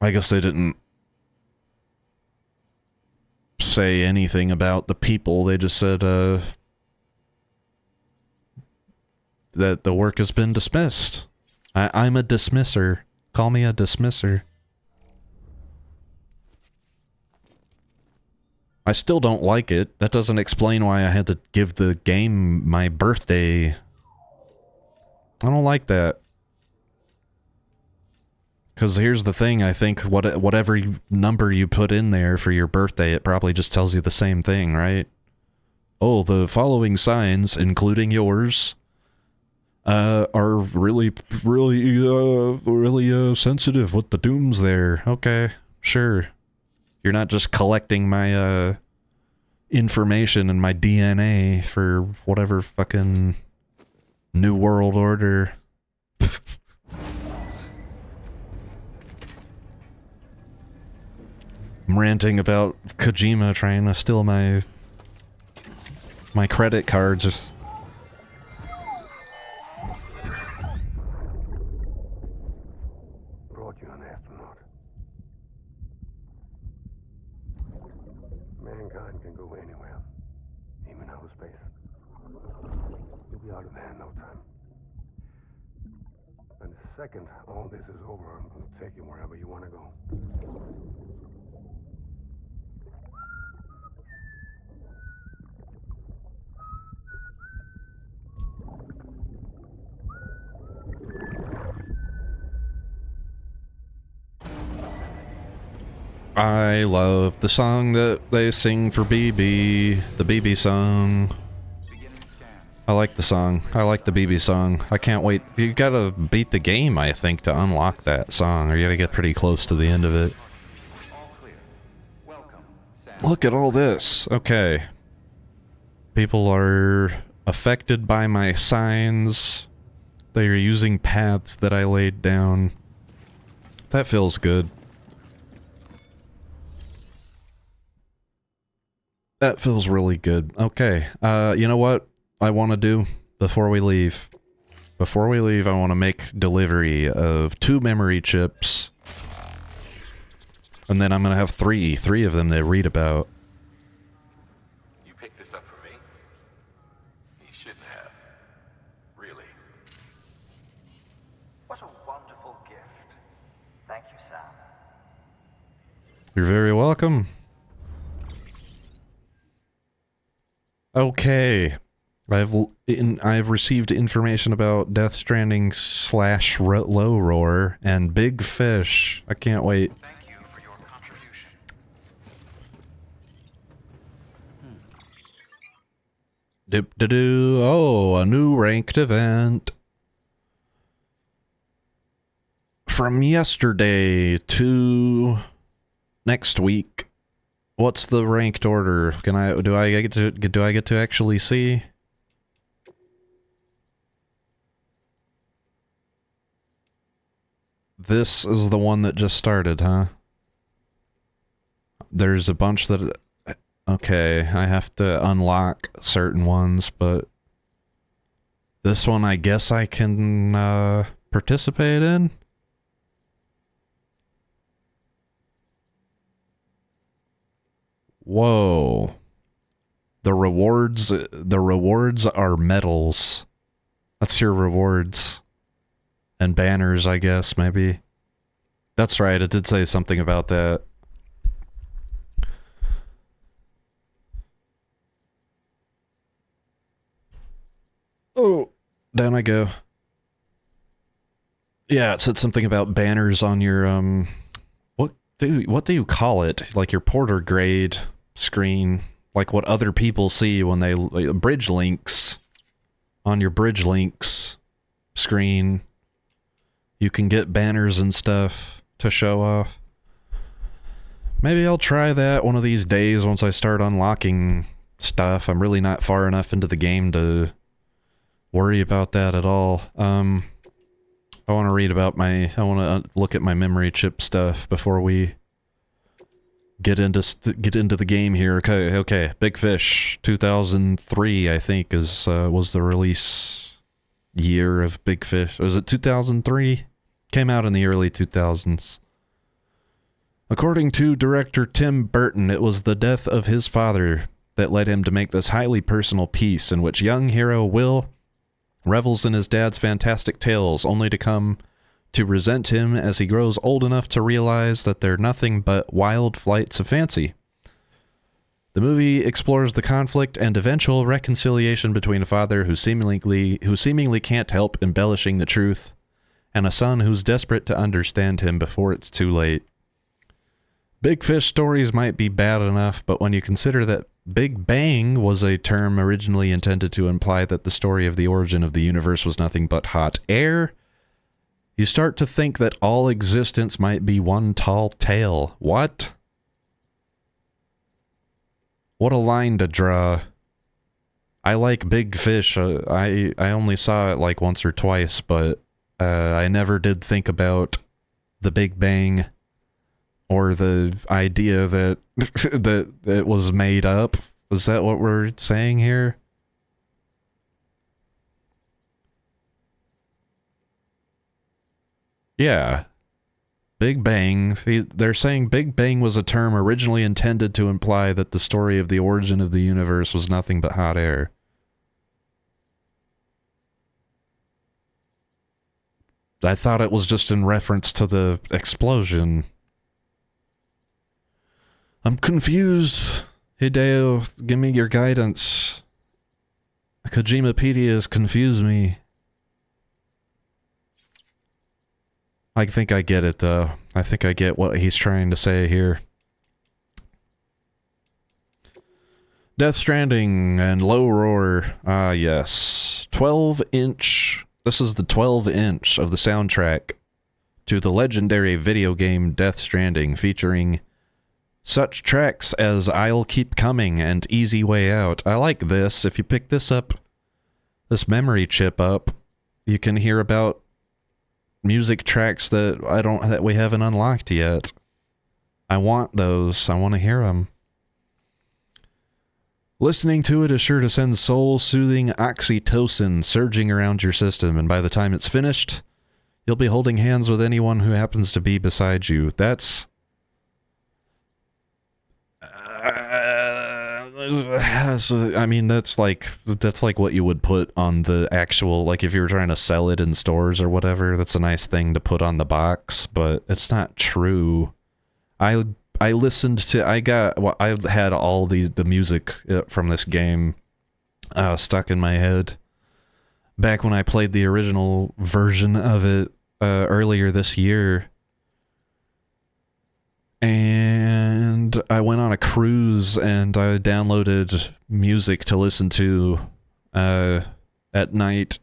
I guess they didn't say anything about the people. They just said, that the work has been dismissed. I'm a dismisser. Call me a dismisser. I still don't like it. That doesn't explain why I had to give the game my birthday. I don't like that. Because here's the thing, I think whatever number you put in there for your birthday, it probably just tells you the same thing, right? Oh, the following signs, including yours, are really sensitive with the dooms there. Okay, sure. You're not just collecting my, information and my DNA for whatever fucking New World Order. I'm ranting about Kojima trying to steal my credit card. Just brought you an astronaut. Mankind can go anywhere, even outer space. You'll be out of there in no time. And the second all this is over, I'm going to take you wherever you want to go. I love the song that they sing for BB, the BB song. I like the song. I like the BB song. I can't wait. You gotta beat the game, I think, to unlock that song, or you gotta get pretty close to the end of it. Look at all this. Okay. People are affected by my signs. They are using paths that I laid down. That feels good. That feels really good. Okay, you know what I want to do before we leave? Before we leave, I want to make delivery of 2 memory chips. And then I'm going to have three of them to read about. You picked this up for me? You shouldn't have. Really. What a wonderful gift. Thank you, Sam. You're very welcome. Okay, I've received information about Death Stranding / Low Roar and Big Fish. I can't wait. Thank you for your contribution. Dip-de-doo. Oh, a new ranked event. From yesterday to next week. What's the ranked order? Do I get to actually see? This is the one that just started, huh? There's a bunch that... Okay, I have to unlock certain ones, but... This one I guess I can, participate in? Whoa. The rewards are medals. That's your rewards. And banners, I guess, maybe. That's right, it did say something about that. Oh, down I go. Yeah, it said something about banners on your, what do you call it? Like your porter grade screen. Like what other people see when they... bridge links. On your bridge links screen. You can get banners and stuff to show off. Maybe I'll try that one of these days once I start unlocking stuff. I'm really not far enough into the game to worry about that at all. I want to read about I want to look at my memory chip stuff before we get into the game here. Okay. Big Fish 2003, I think, was the release year of Big Fish. Was it 2003? Came out in the early 2000s. According to director Tim Burton, it was the death of his father that led him to make this highly personal piece in which young hero Will revels in his dad's fantastic tales, only to come to resent him as he grows old enough to realize that they're nothing but wild flights of fancy. The movie explores the conflict and eventual reconciliation between a father who seemingly can't help embellishing the truth, and a son who's desperate to understand him before it's too late. Big Fish stories might be bad enough, but when you consider that Big Bang was a term originally intended to imply that the story of the origin of the universe was nothing but hot air, you start to think that all existence might be one tall tale. What? What a line to draw. I like Big Fish. I only saw it like once or twice, but I never did think about the Big Bang or the idea that that it was made up. Is that what we're saying here? Yeah. Big Bang. They're saying Big Bang was a term originally intended to imply that the story of the origin of the universe was nothing but hot air. I thought it was just in reference to the explosion. I'm confused. Hideo, give me your guidance. Kojimapedia has confused me. I think I get it, though. I think I get what he's trying to say here. Death Stranding and Low Roar. Ah, yes. 12-inch. This is the 12-inch of the soundtrack to the legendary video game Death Stranding, featuring such tracks as I'll Keep Coming and Easy Way Out. I like this. If you pick this up, this memory chip up, you can hear about music tracks that we haven't unlocked yet. I want those. I want to hear them. Listening to it is sure to send soul-soothing oxytocin surging around your system, and by the time it's finished, you'll be holding hands with anyone who happens to be beside you. That's... I mean, that's like what you would put on the actual, like if you were trying to sell it in stores or whatever, that's a nice thing to put on the box, but it's not true. I listened to, I had all the music from this game stuck in my head back when I played the original version of it earlier this year. And I went on a cruise and I downloaded music to listen to at night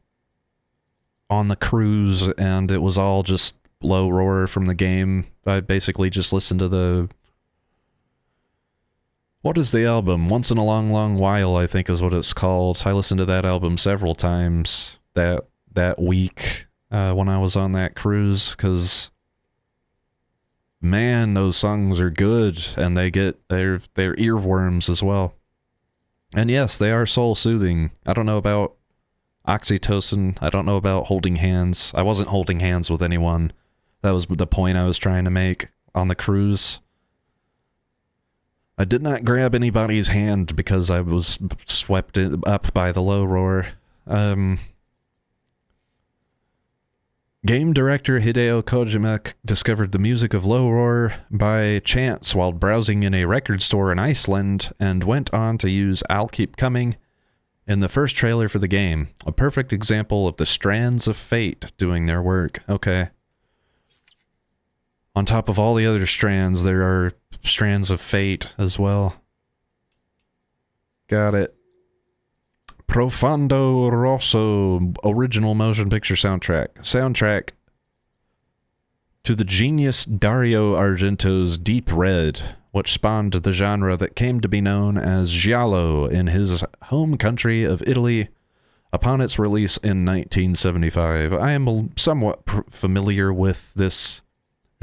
on the cruise, and it was all just Low Roar from the game. I basically just listened to What is the album? Once in a Long, Long While, I think is what it's called. I listened to that album several times that week when I was on that cruise, because man, those songs are good, and they're earworms as well. And yes, they are soul soothing. I don't know about oxytocin. I don't know about holding hands. I wasn't holding hands with anyone. That was the point I was trying to make on the cruise. I did not grab anybody's hand because I was swept up by the low roar. Game director Hideo Kojima discovered the music of Low Roar by chance while browsing in a record store in Iceland and went on to use I'll Keep Coming in the first trailer for the game. A perfect example of the strands of fate doing their work. Okay. On top of all the other strands, there are strands of fate as well. Got it. Profondo Rosso original motion picture soundtrack. Soundtrack to the genius Dario Argento's Deep Red, which spawned the genre that came to be known as giallo in his home country of Italy upon its release in 1975. I am somewhat familiar with this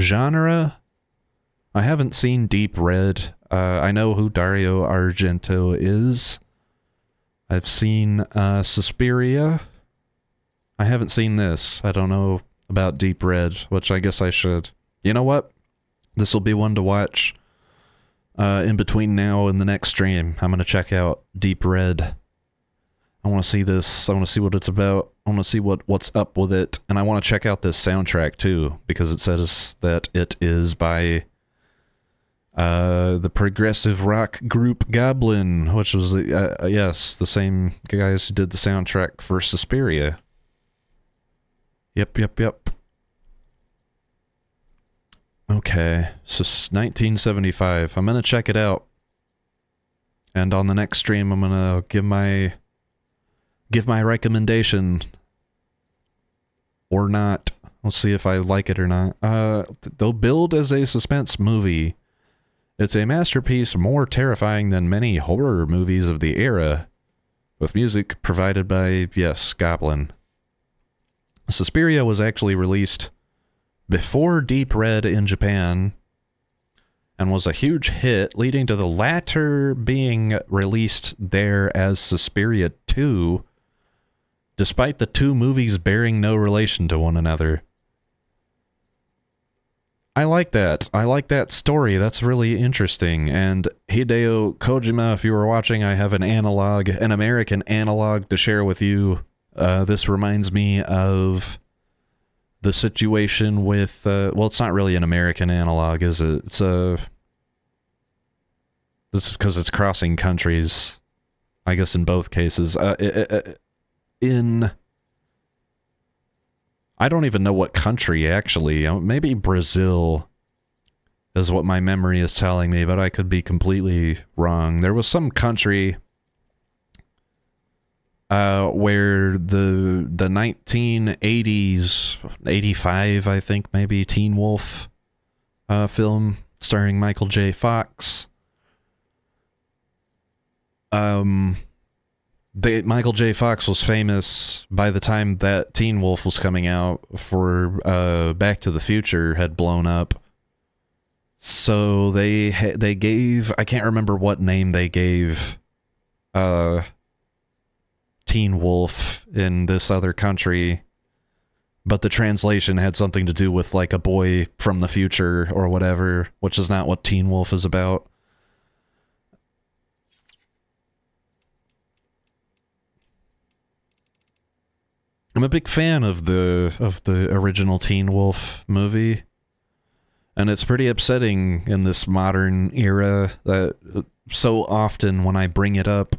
genre. I haven't seen Deep Red. I know who Dario Argento is. I've seen Suspiria. I haven't seen this. I don't know about Deep Red, which I guess I should. You know what? This will be one to watch in between now and the next stream. I'm going to check out Deep Red. I want to see this. I want to see what it's about. I want to see what's up with it. And I want to check out this soundtrack too, because it says that it is by the progressive rock group Goblin, which was the same guys who did the soundtrack for Suspiria. Yep. Okay, so 1975. I'm gonna check it out, and on the next stream, I'm gonna give my recommendation or not. We'll see if I like it or not. Though billed as a suspense movie, it's a masterpiece more terrifying than many horror movies of the era, with music provided by, yes, Goblin. Suspiria was actually released before Deep Red in Japan and was a huge hit, leading to the latter being released there as Suspiria 2, despite the two movies bearing no relation to one another. I like that. I like that story. That's really interesting. And Hideo Kojima, if you were watching, I have an American analog to share with you. This reminds me of the situation with, well, it's not really an American analog, is it? This is because it's crossing countries, I guess in both cases. I don't even know what country, actually. Maybe Brazil is what my memory is telling me, but I could be completely wrong. There was some country where the 1980s, 85, I think, maybe, Teen Wolf film starring Michael J. Fox. Michael J. Fox was famous by the time that Teen Wolf was coming out for Back to the Future had blown up. So they gave, I can't remember what name they gave Teen Wolf in this other country, but the translation had something to do with like a boy from the future or whatever, which is not what Teen Wolf is about. I'm a big fan of the original Teen Wolf movie, and it's pretty upsetting in this modern era that so often when I bring it up,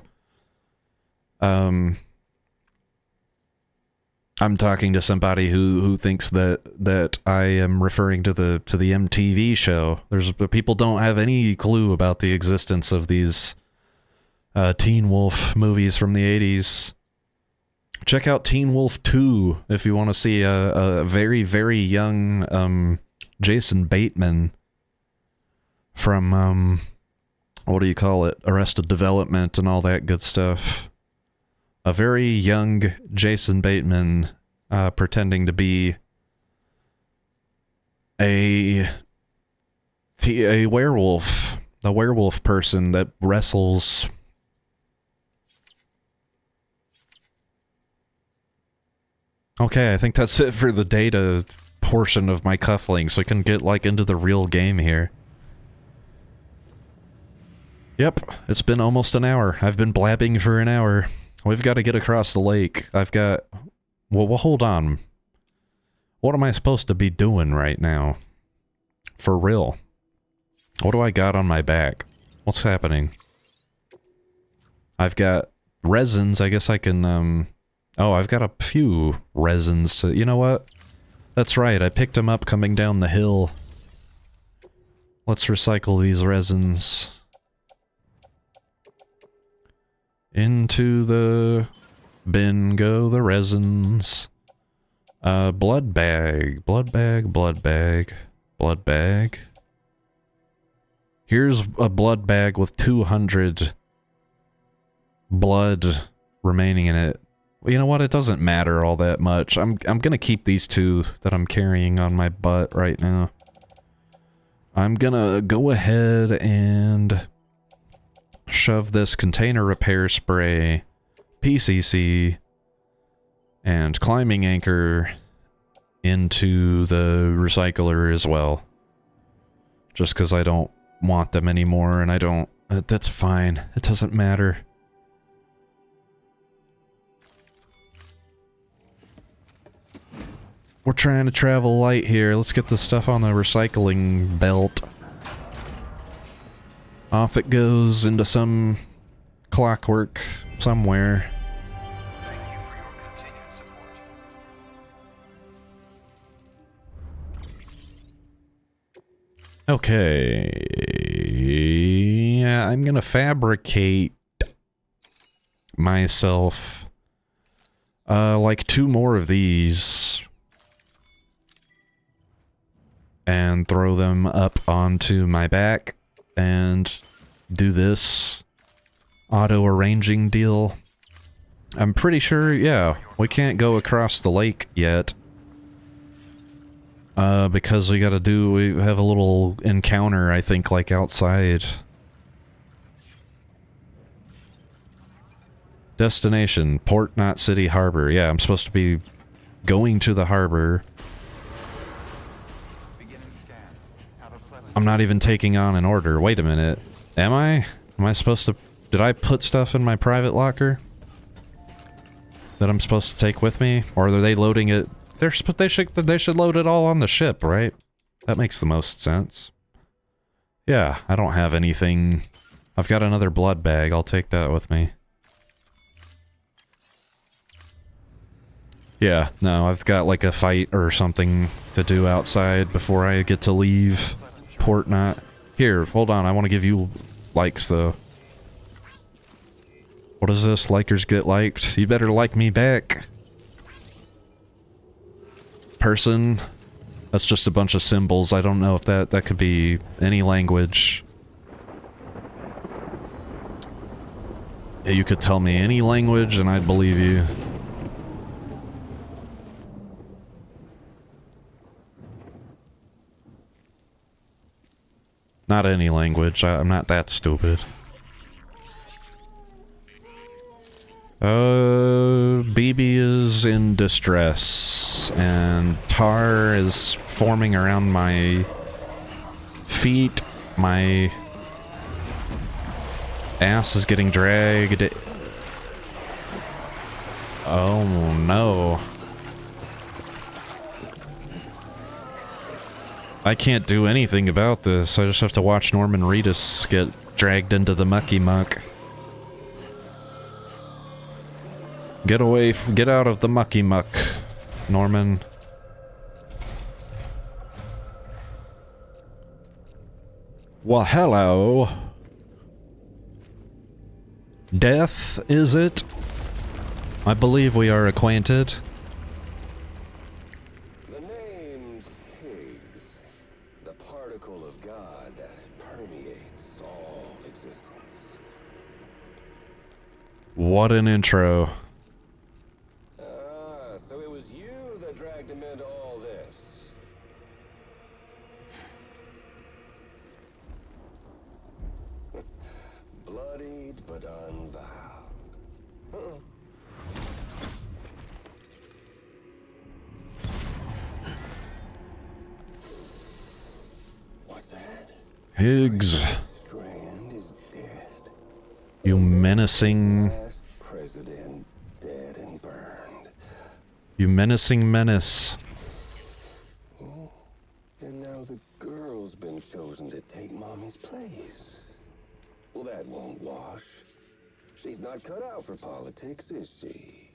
I'm talking to somebody who thinks that I am referring to the MTV show. People don't have any clue about the existence of these Teen Wolf movies from the 80s. Check out Teen Wolf 2 if you want to see a very, very young Jason Bateman from what do you call it? Arrested Development and all that good stuff. A very young Jason Bateman pretending to be a werewolf. A werewolf person that wrestles. Okay, I think that's it for the data portion of my cufflinks, so I can get, like, into the real game here. Yep, it's been almost an hour. I've been blabbing for an hour. We've got to get across the lake. I've got... Well, hold on. What am I supposed to be doing right now? For real. What do I got on my back? What's happening? I've got resins. I guess I can, Oh, I've got a few resins. You know what? That's right. I picked them up coming down the hill. Let's recycle these resins. Into the bin go the resins. Blood bag. Blood bag. Blood bag. Blood bag. Here's a blood bag with 200 blood remaining in it. You know what? It doesn't matter all that much. I'm gonna keep these two that I'm carrying on my butt right now. I'm gonna go ahead and shove this container repair spray, PCC, and climbing anchor into the recycler as well. Just because I don't want them anymore, and I don't... that's fine. It doesn't matter. We're trying to travel light here. Let's get the stuff on the recycling belt. Off it goes into some clockwork somewhere. Thank you for your continued support. Okay. Yeah, I'm gonna fabricate myself like 2 more of these and throw them up onto my back and do this auto arranging deal. I'm pretty sure, yeah, we can't go across the lake yet. Because we have a little encounter, I think, like outside. Destination, Port Knot City Harbor. Yeah, I'm supposed to be going to the harbor. I'm not even taking on an order. Wait a minute. Am I? Am I supposed to... Did I put stuff in my private locker that I'm supposed to take with me? Or are they loading it... They should load it all on the ship, right? That makes the most sense. Yeah, I don't have anything... I've got another blood bag. I'll take that with me. Yeah, no, I've got like a fight or something to do outside before I get to leave Port Knot. Here, hold on, I want to give you likes though. What is this? Likers get liked? You better like me back. Person. That's just a bunch of symbols. I don't know if that could be any language. Yeah, you could tell me any language and I'd believe you. Not any language. I'm not that stupid. BB is in distress, and tar is forming around my feet. My ass is getting dragged. Oh no. I can't do anything about this. I just have to watch Norman Reedus get dragged into the mucky muck. Get away, get out of the mucky muck, Norman. Well, hello. Death, is it? I believe we are acquainted. The name's Higgs. The particle of God that permeates all existence. What an intro. Ah, so it was you that dragged him into all this. Bloodied but unvowed. What's that? Higgs, Strand is dead. you menacing, Last president dead and burned. you menacing menace. And now the girl's been chosen to take Mommy's place. Well, that won't wash. She's not cut out for politics, is she?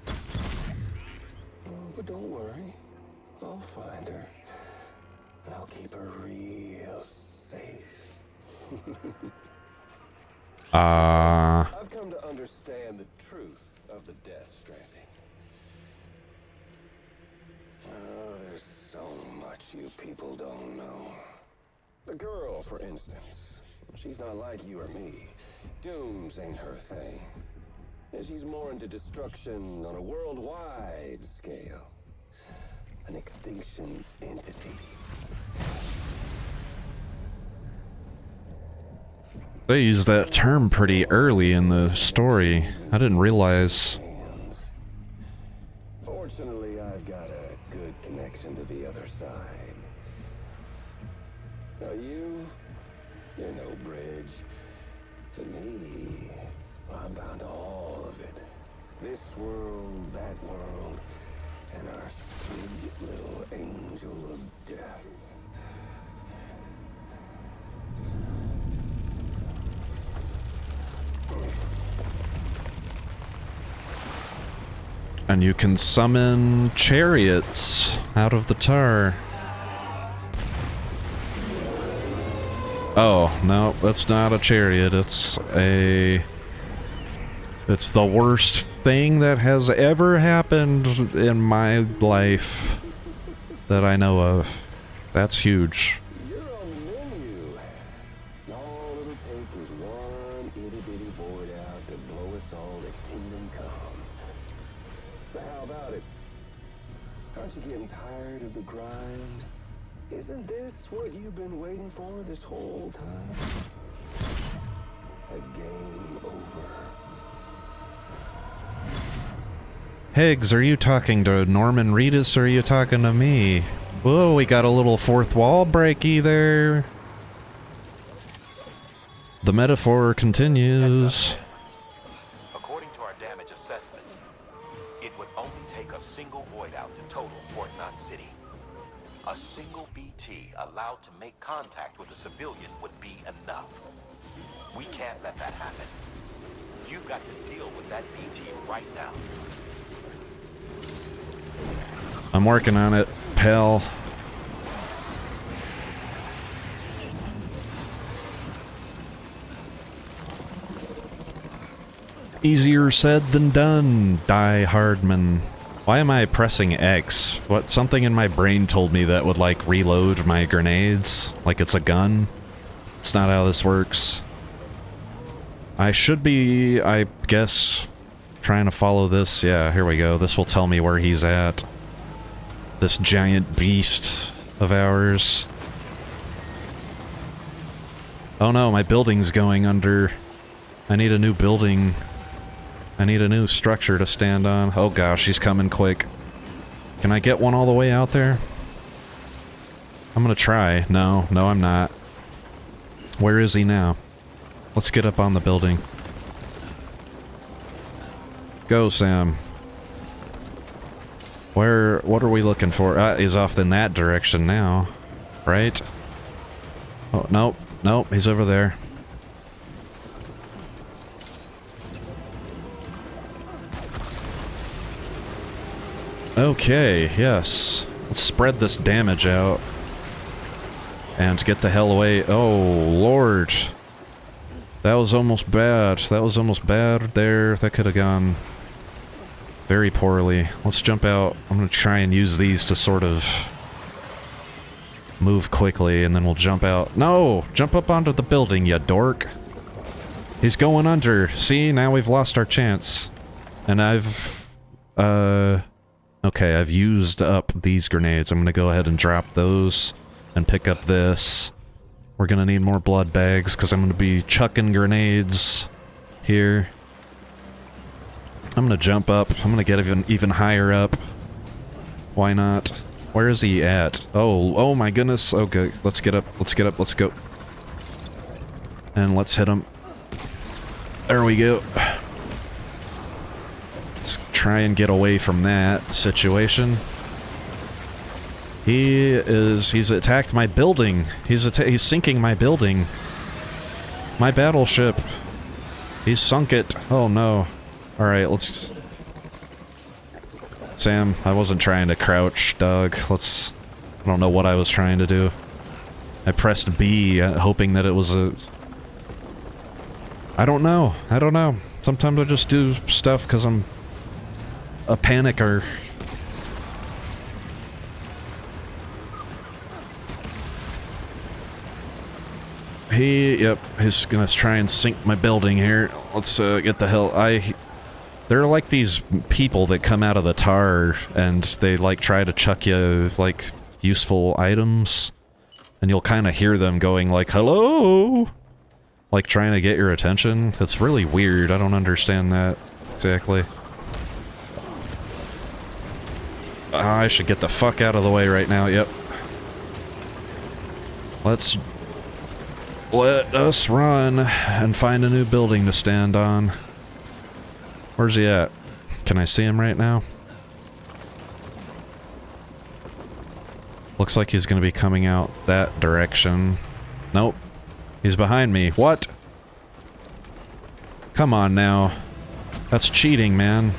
Oh, but don't worry. I'll find her. And I'll keep her real safe. I've come to understand the truth of the Death Stranding. Oh, there's so much you people don't know. The girl, for instance. She's not like you or me. Dooms ain't her thing. And she's more into destruction on a worldwide scale. An extinction entity. They used that term pretty early in the story. I didn't realize. Fortunately, I've got a good connection to the other side. Now you're no bridge. To me, I'm bound to all of it. This world, that world, and our sweet little angel of death. And you can summon chariots out of the tar. Oh, no, that's not a chariot. It's the worst thing that has ever happened in my life that I know of. That's huge. You're on the menu. All it'll take is one itty-bitty void out to blow us all to kingdom come. So how about it? Aren't you getting tired of the grind? Isn't this what you've been waiting for this whole time? A game over. Higgs, are you talking to Norman Reedus or are you talking to me? Whoa, we got a little fourth wall breaky there. The metaphor continues. According to our damage assessments, it would only take a single void out to total Port Knot City. A single BT allowed to make contact with a civilian would be enough. We can't let that happen. You've got to deal with that BT right now. I'm working on it, pal. Easier said than done, Die Hardman. Why am I pressing X? What? Something in my brain told me that would, like, reload my grenades, like it's a gun. It's not how this works. I should be, I guess, trying to follow this. Yeah, here we go. This will tell me where he's at. This giant beast of ours. Oh no, my building's going under. I need a new building. I need a new structure to stand on. Oh gosh, he's coming quick. Can I get one all the way out there? I'm gonna try. No, I'm not. Where is he now? Let's get up on the building. Go, Sam. What are we looking for? He's off in that direction now. Right? Oh, nope, he's over there. Okay, yes. Let's spread this damage out. And get the hell away. Oh, Lord. That was almost bad. That was almost bad there. That could have gone very poorly. Let's jump out. I'm going to try and use these to sort of move quickly, and then we'll jump out. No! Jump up onto the building, you dork! He's going under. See? Now we've lost our chance. And I've... Okay, I've used up these grenades. I'm gonna go ahead and drop those and pick up this. We're gonna need more blood bags, because I'm gonna be chucking grenades here. I'm gonna jump up. I'm gonna get even higher up. Why not? Where is he at? Oh my goodness. Okay, let's get up. Let's get up. Let's go. And let's hit him. There we go. Let's try and get away from that situation. He's attacked my building. He's sinking my building. My battleship. He's sunk it. Oh no. Alright, let's... Sam, I wasn't trying to crouch, dog. I don't know what I was trying to do. I pressed B, hoping that it was a... I don't know. Sometimes I just do stuff because I'm a panicker. He's gonna try and sink my building here. Let's get the hell... There are like these people that come out of the tar and they like try to chuck you like useful items, and you'll kind of hear them going like, hello? Like trying to get your attention. It's really weird. I don't understand that exactly. I should get the fuck out of the way right now. Yep. Let us run and find a new building to stand on. Where's he at? Can I see him right now? Looks like he's gonna be coming out that direction. Nope. He's behind me. What? Come on now. That's cheating, man.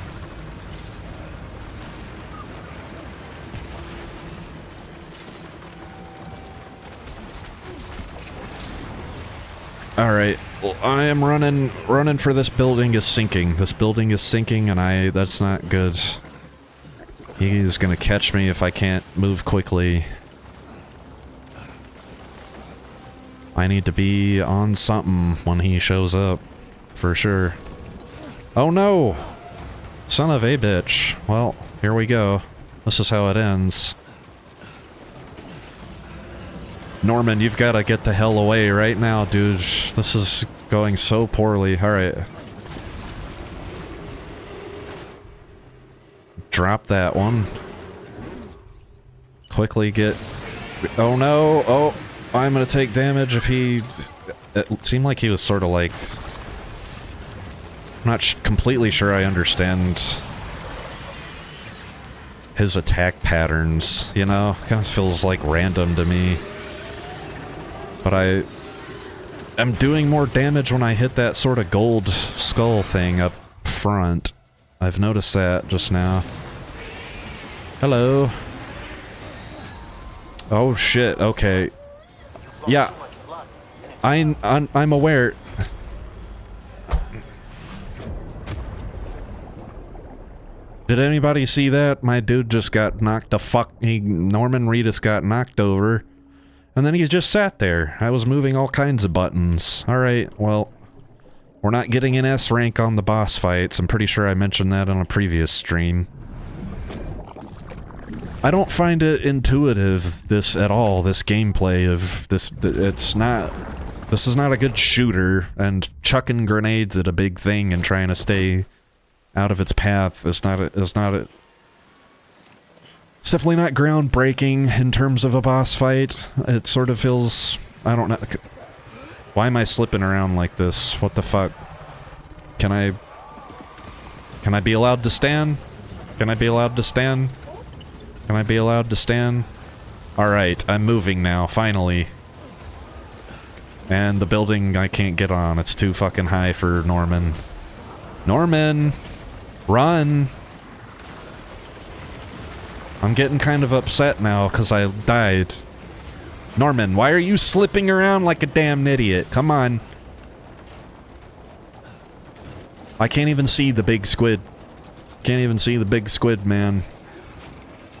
Alright. Well, I am running for this building is sinking. This building is sinking and that's not good. He's gonna catch me if I can't move quickly. I need to be on something when he shows up. For sure. Oh no! Son of a bitch. Well, here we go. This is how it ends. Norman, you've got to get the hell away right now, dude. This is going so poorly. Alright. Drop that one. Quickly get... Oh no! Oh! I'm gonna take damage if he... It seemed like he was sort of like... I'm not completely sure I understand his attack patterns, you know? Kind of feels like random to me. But I'm doing more damage when I hit that sort of gold skull thing up front. I've noticed that just now. Hello. Oh shit, okay. Yeah. I'm aware. Did anybody see that? My dude just got knocked the fuck... Norman Reedus got knocked over. And then he just sat there. I was moving all kinds of buttons. Alright, well... We're not getting an S rank on the boss fights. I'm pretty sure I mentioned that on a previous stream. I don't find it intuitive, this at all, this gameplay of this... It's not... This is not a good shooter, and chucking grenades at a big thing and trying to stay out of its path is not a... It's definitely not groundbreaking in terms of a boss fight. It sort of feels... I don't know... Why am I slipping around like this? What the fuck? Can I be allowed to stand? Can I be allowed to stand? Can I be allowed to stand? Alright, I'm moving now, finally. And the building I can't get on. It's too fucking high for Norman. Norman! Run! I'm getting kind of upset now because I died. Norman, why are you slipping around like a damn idiot? Come on. I can't even see the big squid. Can't even see the big squid, man.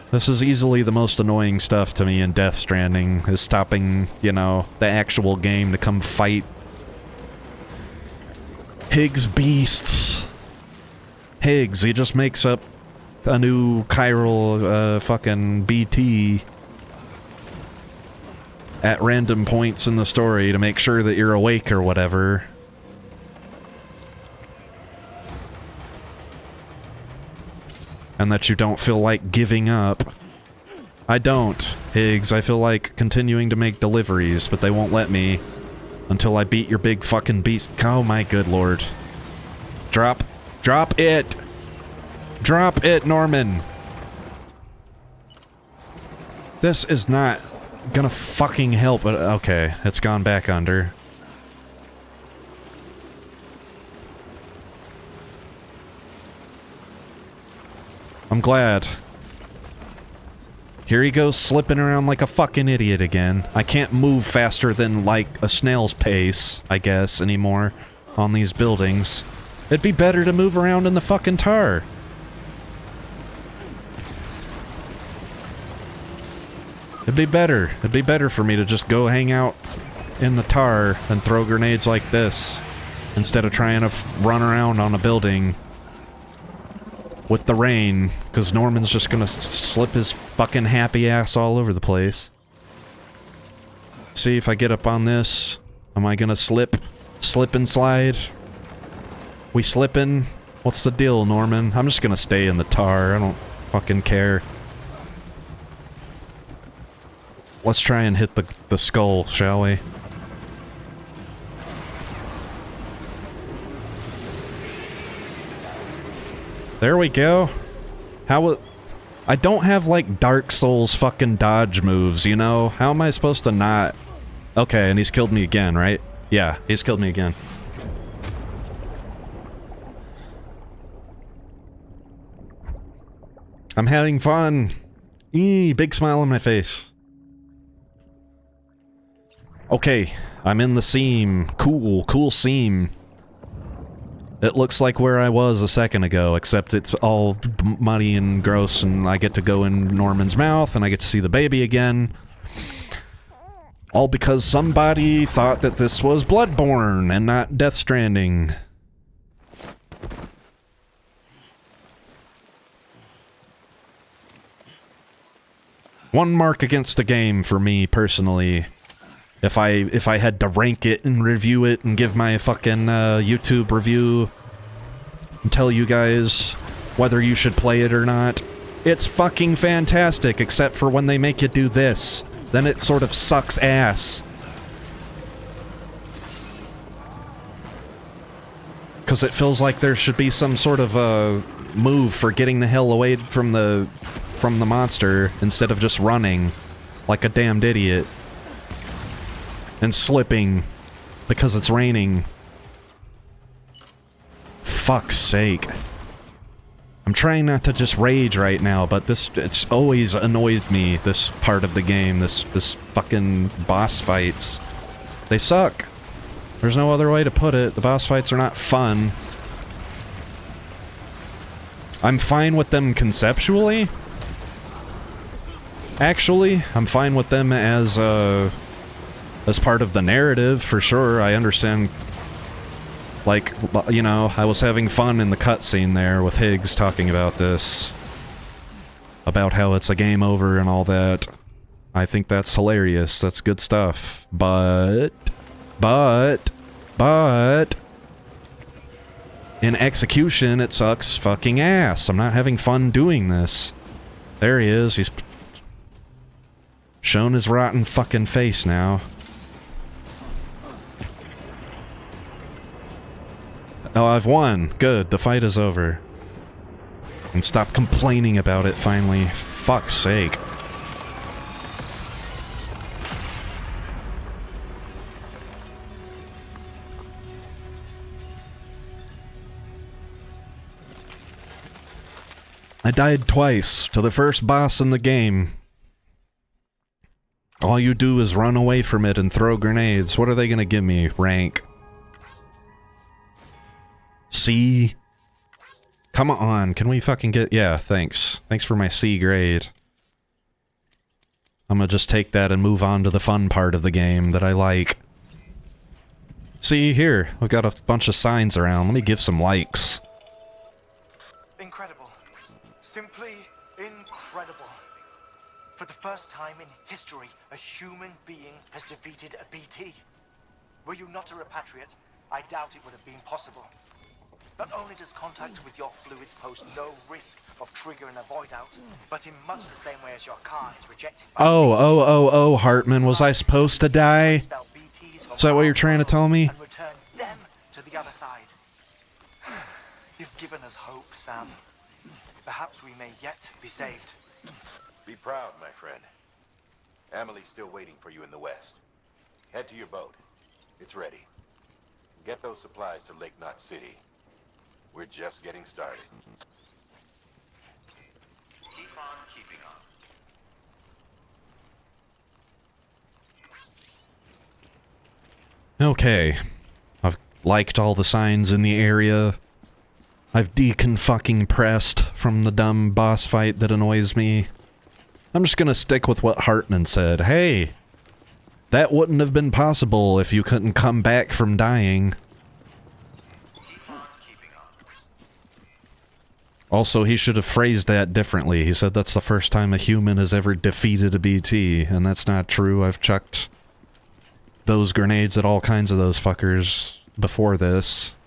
This is easily the most annoying stuff to me in Death Stranding, is stopping, you know, the actual game to come fight Higgs beasts. Higgs, he just makes up a new chiral fucking BT at random points in the story to make sure that you're awake or whatever. And that you don't feel like giving up. I don't, Higgs. I feel like continuing to make deliveries, but they won't let me until I beat your big fucking beast. Oh my good lord. Drop. Drop it! Drop it, Norman! This is not gonna fucking help, but okay, it's gone back under. I'm glad. Here he goes slipping around like a fucking idiot again. I can't move faster than, like, a snail's pace, I guess, anymore on these buildings. It'd be better to move around in the fucking tar. It'd be better. It'd be better for me to just go hang out in the tar and throw grenades like this instead of trying to run around on a building with the rain, because Norman's just gonna slip his fucking happy ass all over the place. See if I get up on this. Am I gonna slip and slide? We slipping? What's the deal, Norman? I'm just gonna stay in the tar. I don't fucking care. Let's try and hit the skull, shall we? There we go. I don't have, like, Dark Souls fucking dodge moves, you know? How am I supposed to not... Okay, and he's killed me again, right? Yeah, he's killed me again. I'm having fun. Big smile on my face. Okay, I'm in the seam. Cool seam. It looks like where I was a second ago, except it's all muddy and gross, and I get to go in Norman's mouth, and I get to see the baby again. All because somebody thought that this was Bloodborne and not Death Stranding. One mark against the game for me, personally. If I had to rank it and review it and give my fucking YouTube review and tell you guys whether you should play it or not, it's fucking fantastic, except for when they make you do this. Then it sort of sucks ass. Because it feels like there should be some sort of a move for getting the hell away from the monster instead of just running like a damned idiot. And slipping because it's raining. Fuck's sake. I'm trying not to just rage right now, but it's always annoyed me, this part of the game, this fucking boss fights. They suck. There's no other way to put it. The boss fights are not fun. I'm fine with them conceptually. Actually, I'm fine with them as part of the narrative, for sure. I understand, like, you know, I was having fun in the cutscene there with Higgs talking about this. About how it's a game over and all that. I think that's hilarious. That's good stuff. But... in execution, it sucks fucking ass. I'm not having fun doing this. There he is. He's shown his rotten fucking face now. Oh, I've won. Good. The fight is over. And stop complaining about it, finally. Fuck's sake. I died twice to the first boss in the game. All you do is run away from it and throw grenades. What are they gonna give me? Rank. C? Come on, can we fucking get... Yeah, thanks. Thanks for my C grade. I'm gonna just take that and move on to the fun part of the game that I like. See, here, I've got a bunch of signs around. Let me give some likes. Incredible. Simply incredible. For the first time in history, a human being has defeated a BT. Were you not a repatriate, I doubt it would have been possible. Not only does contact with your fluids pose no risk of triggering a void out, but in much the same way as your car is rejected by Oh, Hartman, was I supposed to die? Is that what you're trying to tell me? and return them to the other side. You've given us hope, Sam. Perhaps we may yet be saved. Be proud, my friend. Amelie's still waiting for you in the west. Head to your boat. It's ready. Get those supplies to Lake Knot City. We're just getting started. Keep on keeping on. Okay. I've liked all the signs in the area. I've fucking-pressed from the dumb boss fight that annoys me. I'm just gonna stick with what Hartman said. Hey, that wouldn't have been possible if you couldn't come back from dying. Also, he should have phrased that differently. He said that's the first time a human has ever defeated a BT, and that's not true. I've chucked those grenades at all kinds of those fuckers before this.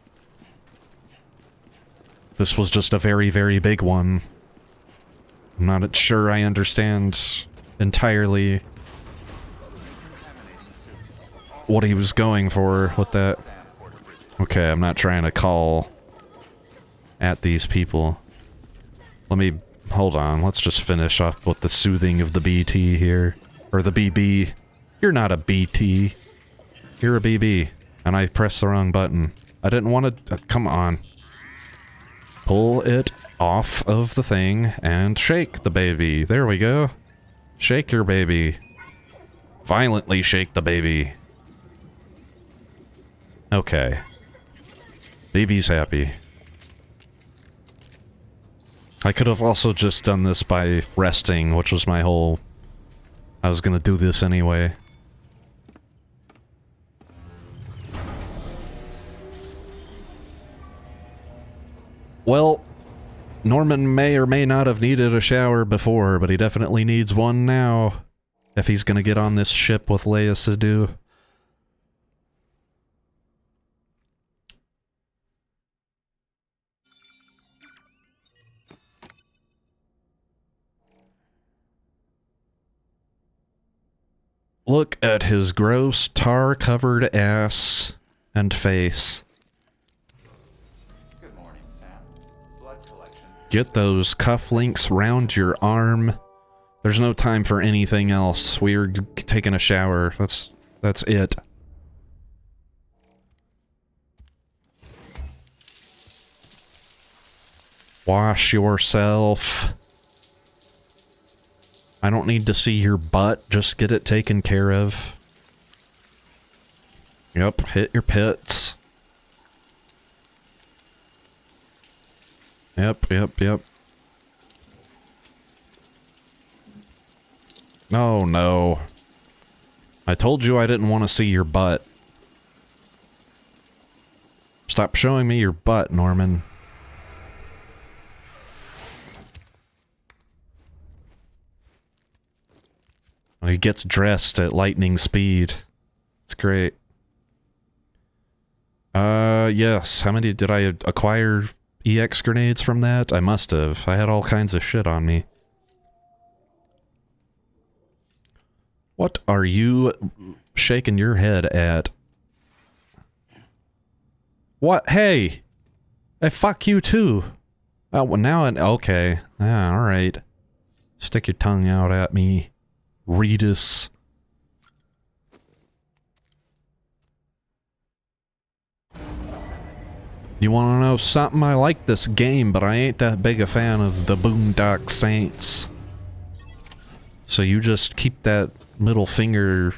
This was just a very, very big one. I'm not sure I understand entirely what he was going for with that. Okay, I'm not trying to call at these people. Let me... hold on, let's just finish off with the soothing of the BT here. Or the BB. You're not a BT. You're a BB. And I pressed the wrong button. I didn't want to... come on. Pull it off of the thing and shake the baby. There we go. Shake your baby. Violently shake the baby. Okay. Baby's happy. I could have also just done this by resting, which was my whole... I was gonna do this anyway. Well, Norman may or may not have needed a shower before, but he definitely needs one now. If he's gonna get on this ship with Leia Sadu. Look at his gross, tar-covered ass and face. Good morning, Sam. Blood collection. Get those cufflinks round your arm. There's no time for anything else. We're taking a shower. That's it. Wash yourself. I don't need to see your butt, just get it taken care of. Yep, hit your pits. Yep. Oh no. I told you I didn't want to see your butt. Stop showing me your butt, Norman. He gets dressed at lightning speed. It's great. Yes. How many did I acquire EX grenades from that? I must have. I had all kinds of shit on me. What are you shaking your head at? What? Hey! Hey, fuck you too! Oh, well now okay. Ah, alright. Stick your tongue out at me. Reedus. You wanna know something? I like this game, but I ain't that big a fan of the Boondock Saints. So you just keep that middle finger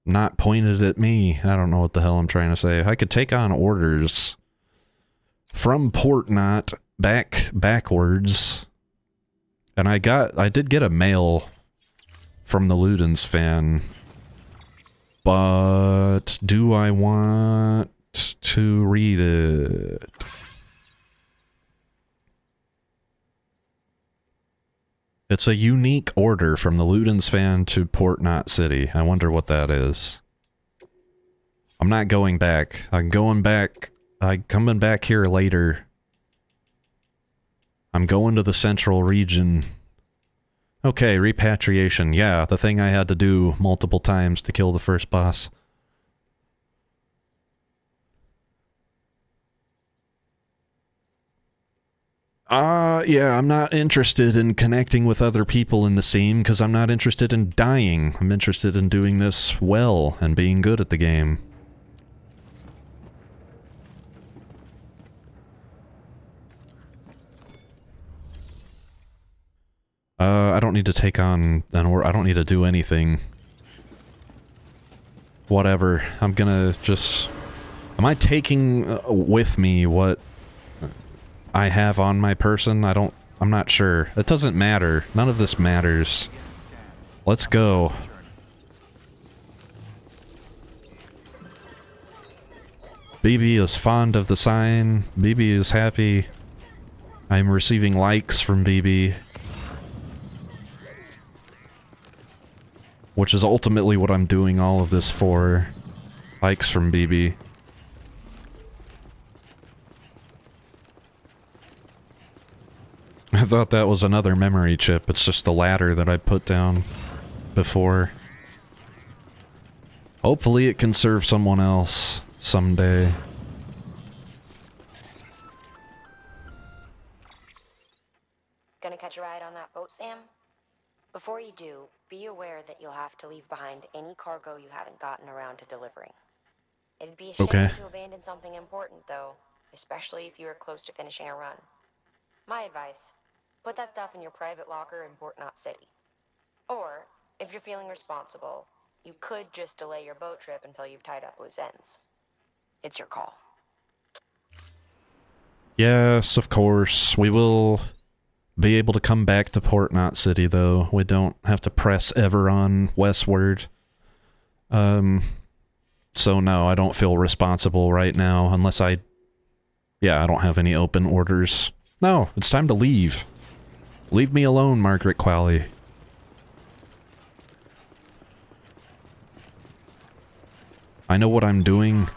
not pointed at me. I don't know what the hell I'm trying to say. I could take on orders from Port Knot backwards. And I did get a mail from the Ludens fan. But do I want to read it? It's a unique order from the Ludens fan to Port Knot City. I wonder what that is. I'm not going back. I'm going back. I'm coming back here later. I'm going to the central region. Okay, repatriation. Yeah, the thing I had to do multiple times to kill the first boss. Yeah, I'm not interested in connecting with other people in the scene because I'm not interested in dying. I'm interested in doing this well and being good at the game. I don't need to take on I don't need to do anything. Whatever. I'm gonna just... Am I taking with me what I have on my person? I'm not sure. It doesn't matter. None of this matters. Let's go. BB is fond of the sign. BB is happy. I'm receiving likes from BB. Which is ultimately what I'm doing all of this for. Likes from BB. I thought that was another memory chip. It's just the ladder that I put down before. Hopefully it can serve someone else someday. Gonna catch a ride on that boat, Sam? Before you do, be aware that you'll have to leave behind any cargo you haven't gotten around to delivering. It'd be a shame to abandon something important, though, especially if you are close to finishing a run. My advice, put that stuff in your private locker in Port Knot City. Or, if you're feeling responsible, you could just delay your boat trip until you've tied up loose ends. It's your call. Yes, of course. We will be able to come back to Port Knot City, though. We don't have to press ever on westward. So no, I don't feel responsible right now, unless I don't have any open orders. No, it's time to leave. Leave me alone, Margaret Qualley. I know what I'm doing.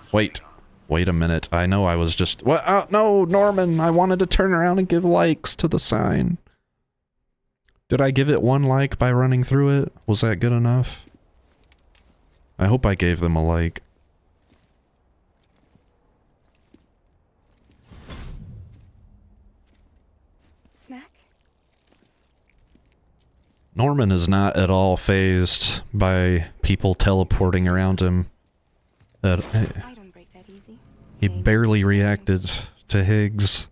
Wait a minute. I know I was just... What? No, Norman! I wanted to turn around and give likes to the sign. Did I give it one like by running through it? Was that good enough? I hope I gave them a like. Snack? Norman is not at all fazed by people teleporting around him. I don't break that easy. He barely reacted to Higgs.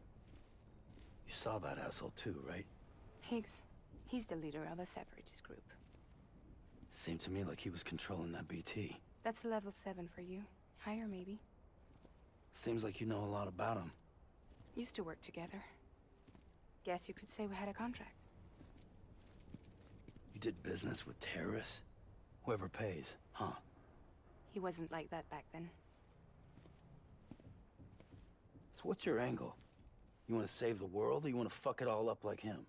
You saw that asshole too, right? Higgs, he's the leader of a separatist group. Seemed to me like he was controlling that BT. That's level 7 for you. Higher, maybe. Seems like you know a lot about him. Used to work together. Guess you could say we had a contract. You did business with terrorists? Whoever pays, huh? He wasn't like that back then. So what's your angle? You want to save the world, or you want to fuck it all up like him?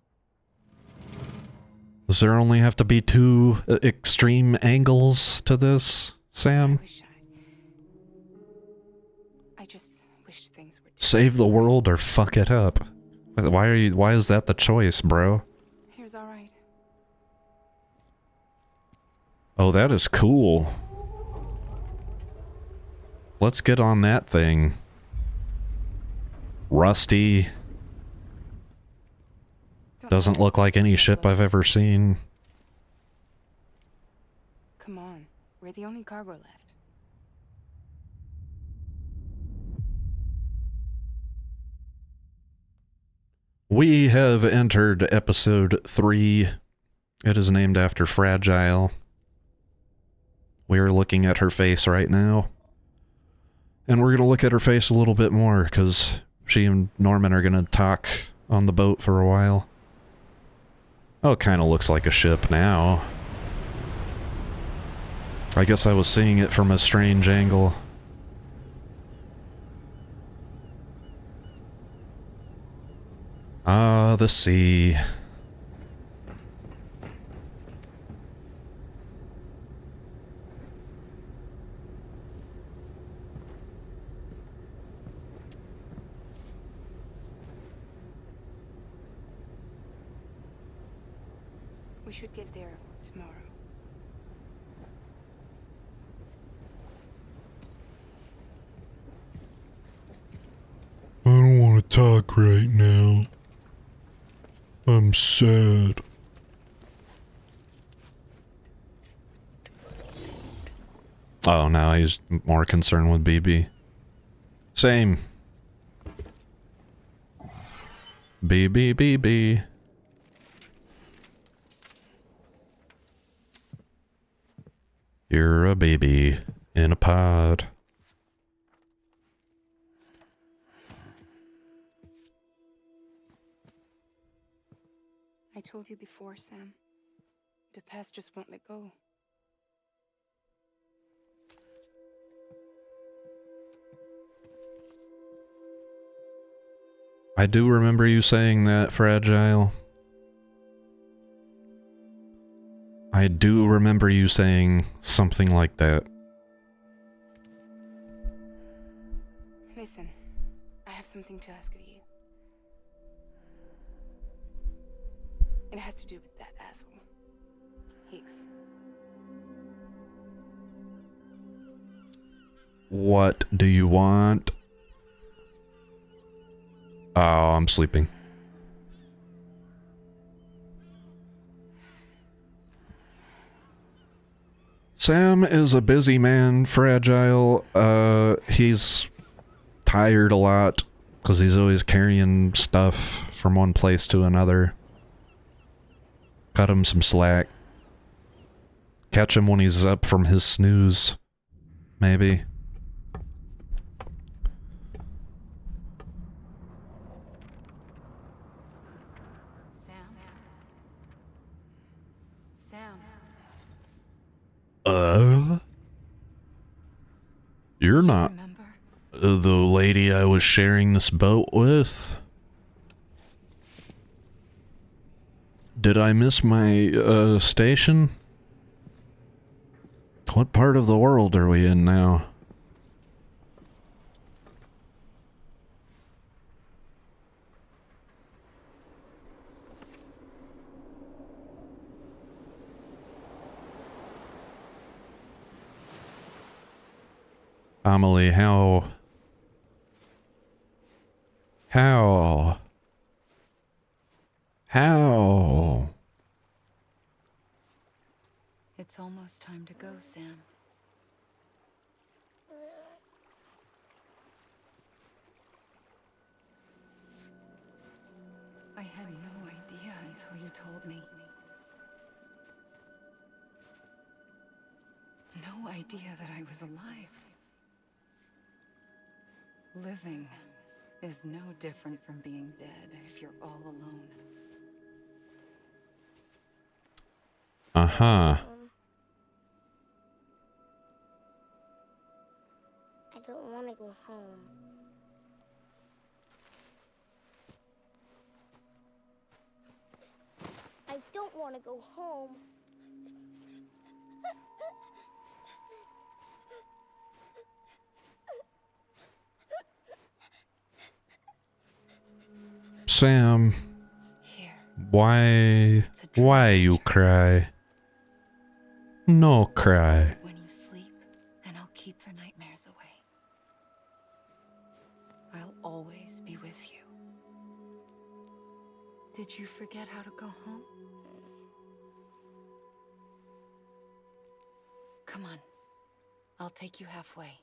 Does there only have to be two extreme angles to this, Sam? I just wish things were... Save the world or fuck it up? Why is that the choice, bro? Here's all right. Oh, that is cool. Let's get on that thing. Rusty. Doesn't look like any ship I've ever seen. Come on, we're the only cargo left. We have entered episode 3. It is named after Fragile. We are looking at her face right now. And we're going to look at her face a little bit more, because she and Norman are going to talk on the boat for a while. Oh, it kind of looks like a ship now. I guess I was seeing it from a strange angle. Ah, the sea. We should get there tomorrow. I don't want to talk right now. I'm sad. Oh, now he's more concerned with BB. Same. BB. You're a baby in a pod. I told you before, Sam. The past just won't let go. I do remember you saying that, Fragile. I do remember you saying something like that. Listen, I have something to ask of you. It has to do with that asshole, Higgs. What do you want? Oh, I'm sleeping. Sam is a busy man, Fragile. He's tired a lot because he's always carrying stuff from one place to another. Cut him some slack. Catch him when he's up from his snooze. Maybe. Sam. You're not the lady I was sharing this boat with? Did I miss my, station? What part of the world are we in now? Amelie, how? It's almost time to go, Sam. I had no idea until you told me. No idea that I was alive. Living is no different from being dead if you're all alone. Uh-huh. I don't want to go home. I don't want to go home. Sam, why you cry? No cry. When you sleep, and I'll keep the nightmares away. I'll always be with you. Did you forget how to go home? Come on. I'll take you halfway.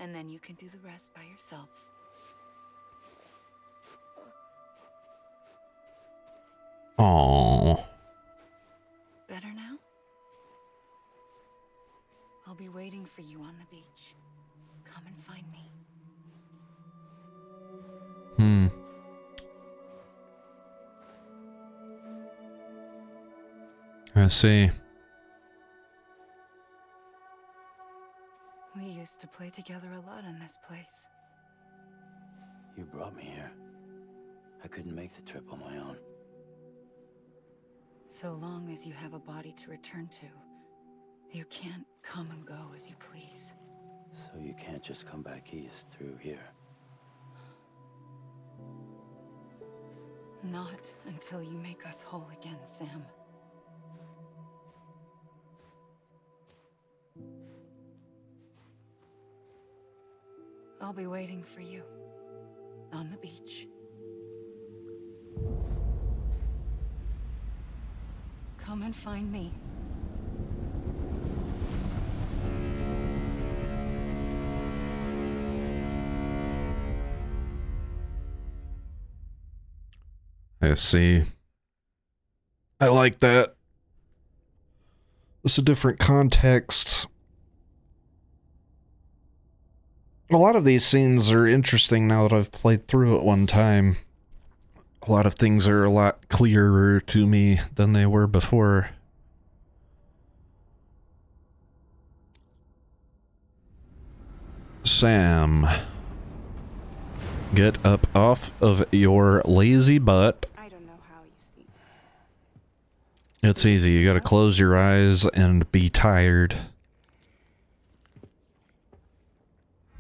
And then you can do the rest by yourself. Aww. Better now? I'll be waiting for you on the beach. Come and find me. I see. We used to play together a lot in this place. You brought me here. I couldn't make the trip on my own. So long as you have a body to return to, you can't come and go as you please. So you can't just come back east through here. Not until you make us whole again, Sam. I'll be waiting for you on the beach. Come and find me. I see. I like that. It's a different context. A lot of these scenes are interesting now that I've played through it one time. A lot of things are a lot clearer to me than they were before. Sam, get up off of your lazy butt. I don't know how you sleep. It's easy. You gotta close your eyes and be tired.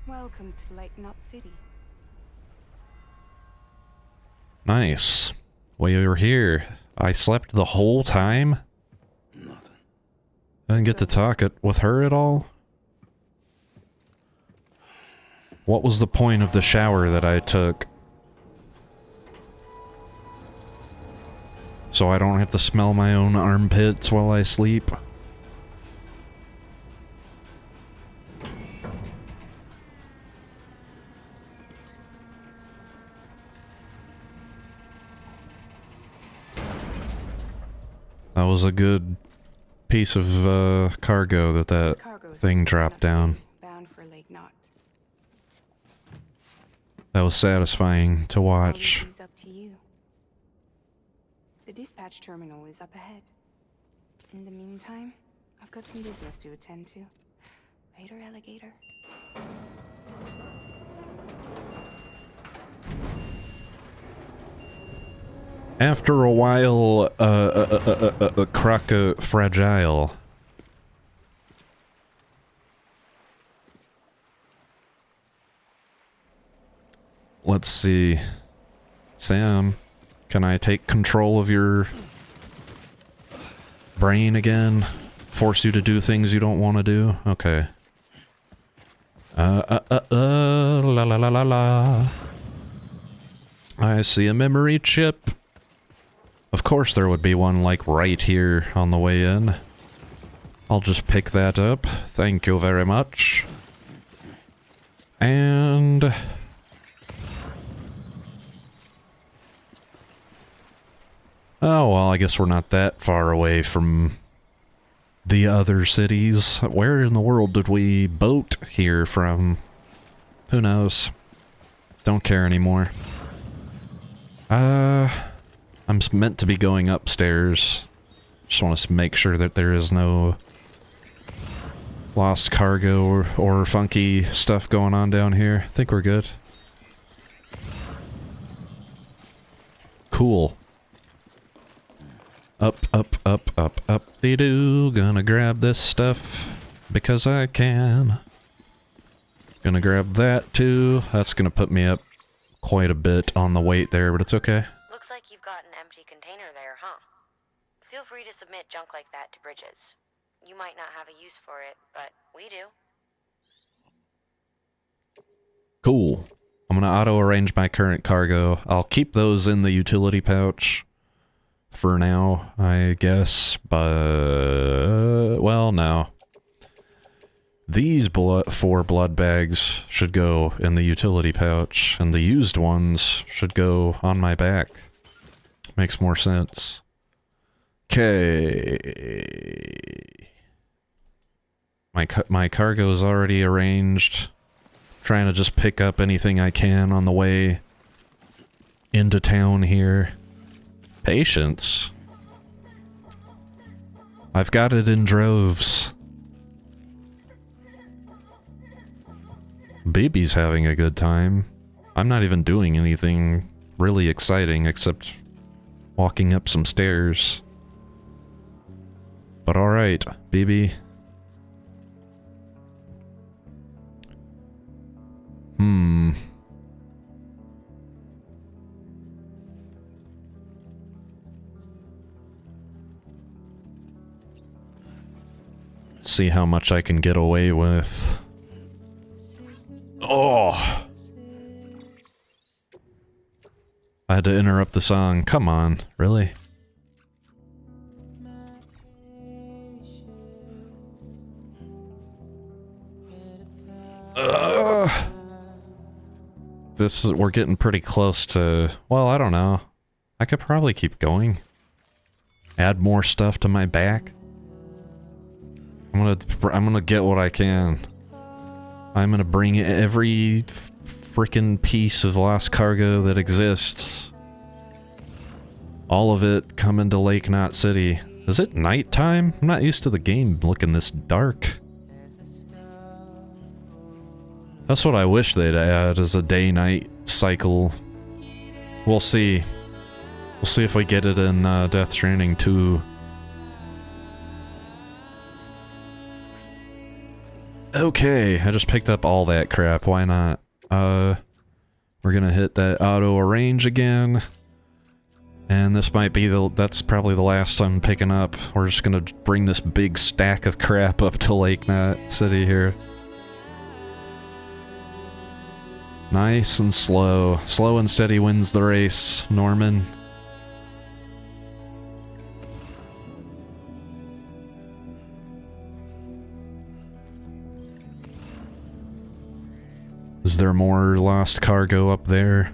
Welcome to Lake Knot City. Nice. We were here. I slept the whole time? Nothing. I didn't get to talk with her at all? What was the point of the shower that I took? So I don't have to smell my own armpits while I sleep? That was a good piece of cargo that thing dropped down. Bound for Lake Knot. That was satisfying to watch. All this is up to you. The dispatch terminal is up ahead. In the meantime, I've got some business to attend to. Later, alligator. After a while, fragile. Let's see. Sam, can I take control of your brain again? Force you to do things you don't want to do? Okay. La la la la la. I see a memory chip. Of course there would be one, like, right here on the way in. I'll just pick that up. Thank you very much. And... oh, well, I guess we're not that far away from the other cities. Where in the world did we boat here from? Who knows? Don't care anymore. I'm meant to be going upstairs. Just want to make sure that there is no lost cargo or funky stuff going on down here. I think we're good. Cool. Up, up, up, up, up, de doo. Gonna grab this stuff because I can. Gonna grab that too. That's gonna put me up quite a bit on the weight there, but it's okay. Looks like you've got an empty container there, huh? Feel free to submit junk like that to Bridges. You might not have a use for it, but we do. Cool. I'm gonna auto-arrange my current cargo. I'll keep those in the utility pouch for now, I guess, but... well, no. These 4 blood bags should go in the utility pouch, and the used ones should go on my back. Makes more sense. Okay. My cargo is already arranged. Trying to just pick up anything I can on the way into town here. Patience. I've got it in droves. Baby's having a good time. I'm not even doing anything really exciting except walking up some stairs. But alright, baby. See how much I can get away with. Oh! I had to interrupt the song. Come on, really? We're getting pretty close to, well, I don't know. I could probably keep going. Add more stuff to my back. I'm gonna get what I can. I'm gonna bring every frickin' piece of lost cargo that exists. All of it coming to Lake Knot City. Is it nighttime? I'm not used to the game looking this dark. That's what I wish they'd add, is a day-night cycle. We'll see. We'll see if we get it in Death Stranding 2. Okay, I just picked up all that crap, why not? We're gonna hit that auto arrange again. And this might be that's probably the last I'm picking up. We're just gonna bring this big stack of crap up to Lake Knot City here. Nice and slow. Slow and steady wins the race, Norman. Is there more lost cargo up there?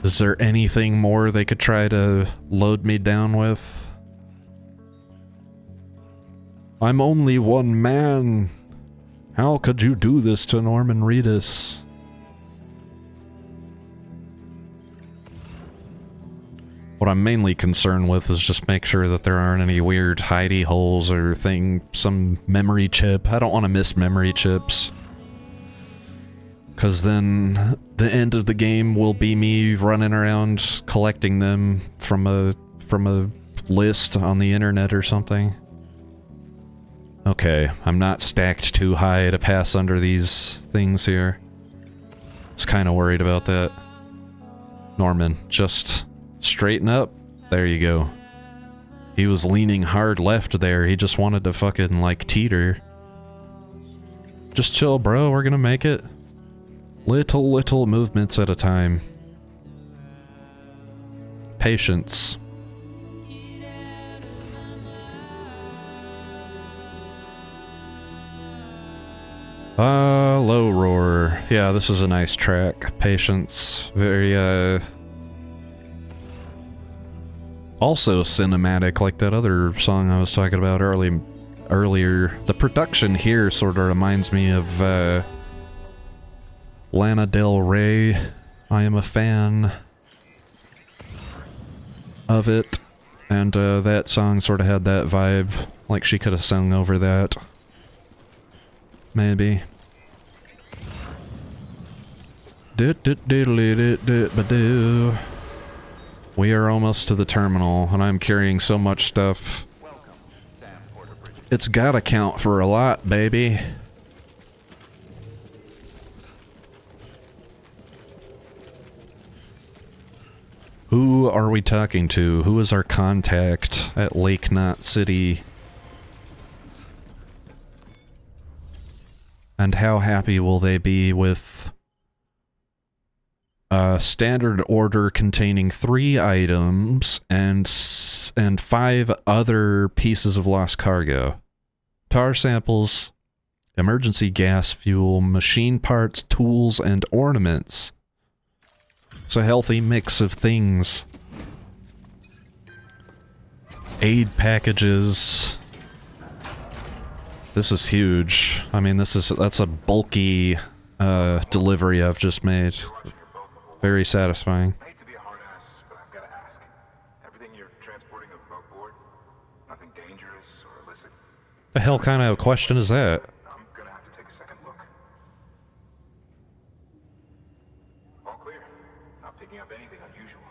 Is there anything more they could try to load me down with? I'm only one man. How could you do this to Norman Reedus? What I'm mainly concerned with is just make sure that there aren't any weird hidey holes or some memory chip. I don't want to miss memory chips. Because then the end of the game will be me running around collecting them from a list on the internet or something. Okay, I'm not stacked too high to pass under these things here. I was kind of worried about that. Norman, just straighten up. There you go. He was leaning hard left there. He just wanted to fucking, like, teeter. Just chill, bro. We're gonna make it. Little movements at a time. Patience. Low roar. Yeah, this is a nice track. Patience. Very, also cinematic, like that other song I was talking about earlier. The production here sort of reminds me of, Lana Del Rey. I am a fan of it. And, that song sort of had that vibe. Like she could have sung over that. Maybe. We are almost to the terminal, and I'm carrying so much stuff. It's gotta count for a lot, baby. Who are we talking to? Who is our contact at Lake Knot City? And how happy will they be with a standard order containing 3 items and 5 other pieces of lost cargo? Tar samples, emergency gas fuel, machine parts, tools, and ornaments. It's a healthy mix of things. Aid packages. This is huge. I mean, that's a bulky delivery I've just made. Very satisfying. I hate to be a hard ass, but I've got to ask. Everything you're transporting aboard? Nothing dangerous or illicit. The hell kind of question is that? I'm gonna have to take a second look. All clear. Not picking up anything unusual.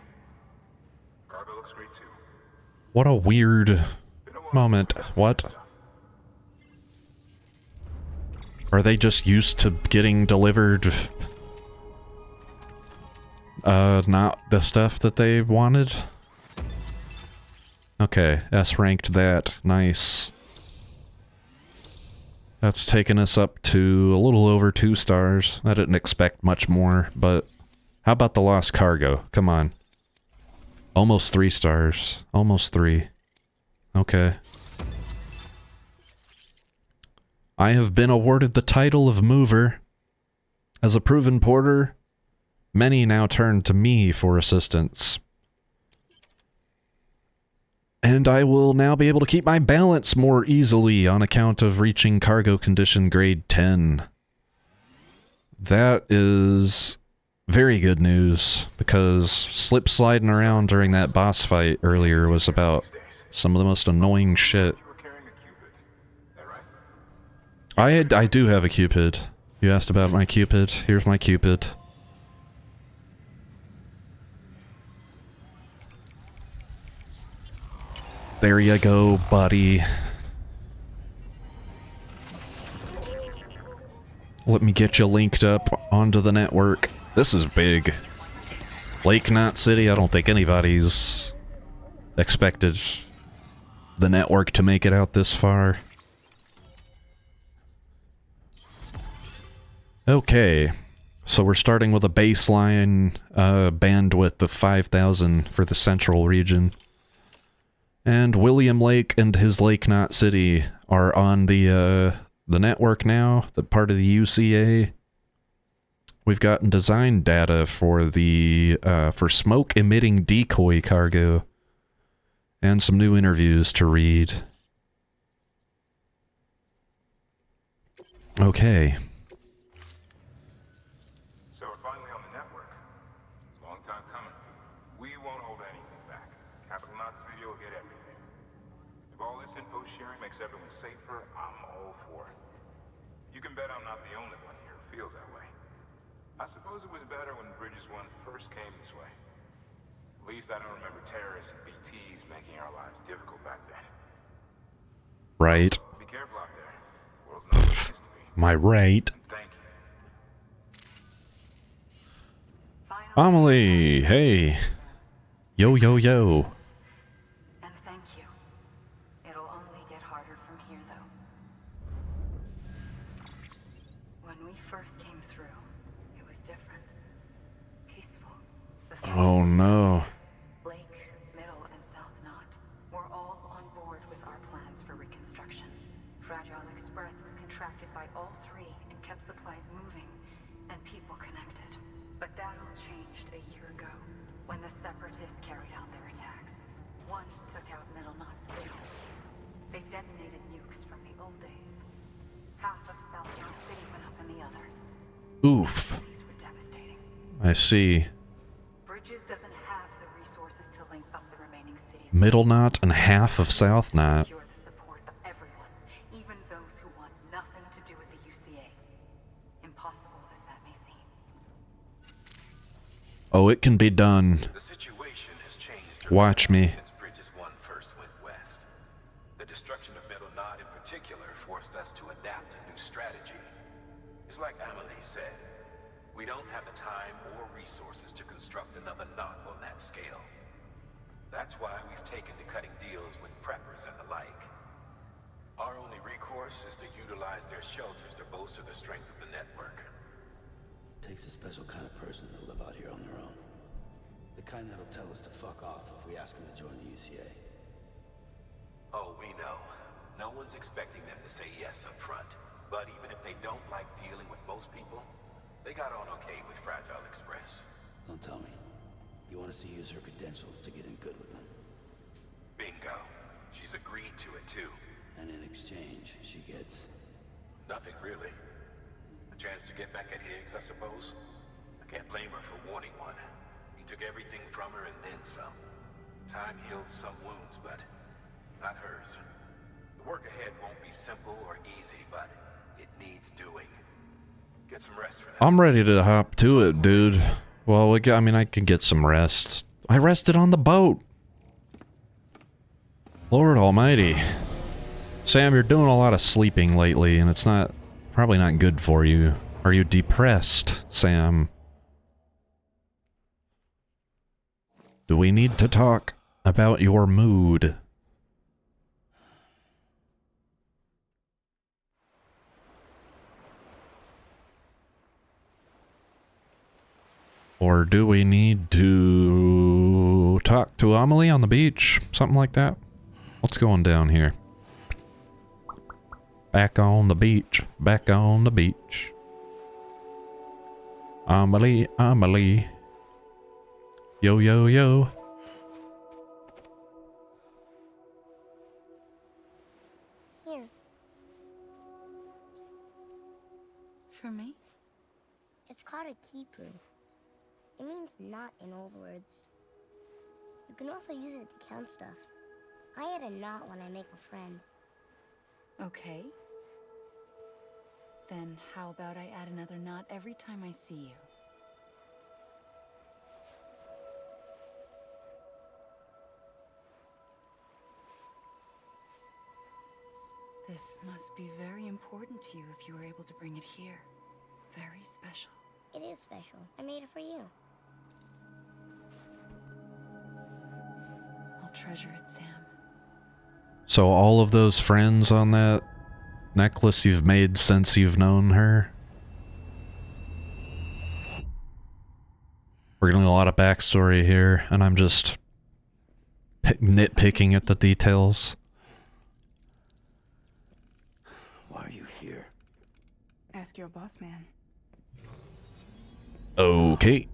Cargo looks great too. What a weird moment. What? Are they just used to getting delivered not the stuff that they wanted? Okay, S ranked that. Nice. That's taken us up to a little over 2 stars. I didn't expect much more, but how about the lost cargo? Come on. Almost 3 stars. Almost 3. Okay. I have been awarded the title of mover. As a proven porter, many now turn to me for assistance. And I will now be able to keep my balance more easily on account of reaching cargo condition grade 10. That is very good news, because slip sliding around during that boss fight earlier was about some of the most annoying shit. I do have a Cupid. You asked about my Cupid. Here's my Cupid. There you go, buddy. Let me get you linked up onto the network. This is big. Lake Knot City, I don't think anybody's expected the network to make it out this far. Okay, so we're starting with a baseline bandwidth of 5,000 for the central region. And William Lake and his Lake Knot City are on the network now, the part of the UCA. We've gotten design data for the for smoke-emitting decoy cargo, and some new interviews to read. Okay. So we're finally on the network. It's a long time coming. We won't hold anything back. Capital Knot City will get everything. If all this info sharing makes everyone safer, I'm all for it. You can bet I'm not the only one here who feels that way. I suppose it was better when Bridges 1 first came this way. At least I don't remember terrorists and BTs making our lives difficult back then. Right. Be careful out there. The world's not what it used to be. My right. Thank you. Amelie, hey. Yo, yo, yo. And thank you. It'll only get harder from here, though. When we first came through, it was different. Peaceful. Oh no. Lake, Middle, and South Knot were all on board with our plans for reconstruction. Fragile Express was contracted by all three and kept supplies moving and people connected. But that all changed a year ago, when the Separatists carried out their attacks. One took out Middle Knot City. They detonated nukes from the old days. Half of South Knot City went up in the other. Oof. These were devastating. I see. Bridges doesn't have the resources to link up the remaining cities. Middle Knot and half of South Knot. Secure the support of everyone, even those who want nothing to do with the UCA. Impossible as that may seem. Oh, it can be done. The situation has changed. Watch me. Since Bridges 1 first went west. The destruction of Middle Knot in particular forced us to adapt a new strategy. It's like Amelie said. We don't have the time or resources to construct another knot on that scale. That's why we've taken to cutting deals with preppers and the like. Our only recourse is to utilize their shelters to bolster the strength of the network. Takes a special kind of person to live out here on their own. The kind that'll tell us to fuck off if we ask them to join the UCA. Oh, we know. No one's expecting them to say yes up front. But even if they don't like dealing with most people, they got on okay with Fragile Express. Don't tell me. You want us to use her credentials to get in good with them. Bingo. She's agreed to it too. And in exchange, she gets... Nothing really. A chance to get back at Higgs, I suppose. I can't blame her for wanting one. He took everything from her and then some. Time heals some wounds, but not hers. The work ahead won't be simple or easy, but it needs doing. Get some rest for now. I'm ready to hop to it, dude. Well, I mean, I can get some rest. I rested on the boat. Lord almighty. Sam, you're doing a lot of sleeping lately, and it's probably not good for you. Are you depressed, Sam? Do we need to talk about your mood? Or do we need to talk to Amelie on the beach? Something like that? What's going down here? Back on the beach. Back on the beach. Amelie, Amelie. Yo, yo, yo. Here. For me? It's called a keeper. It means knot in old words. You can also use it to count stuff. I add a knot when I make a friend. Okay. Then how about I add another knot every time I see you? This must be very important to you if you were able to bring it here. Very special. It is special. I made it for you. I'll treasure it, Sam. So all of those friends on that necklace you've made since you've known her? We're getting a lot of backstory here, and I'm just nitpicking at the details. Why are you here? Ask your boss man. Okay.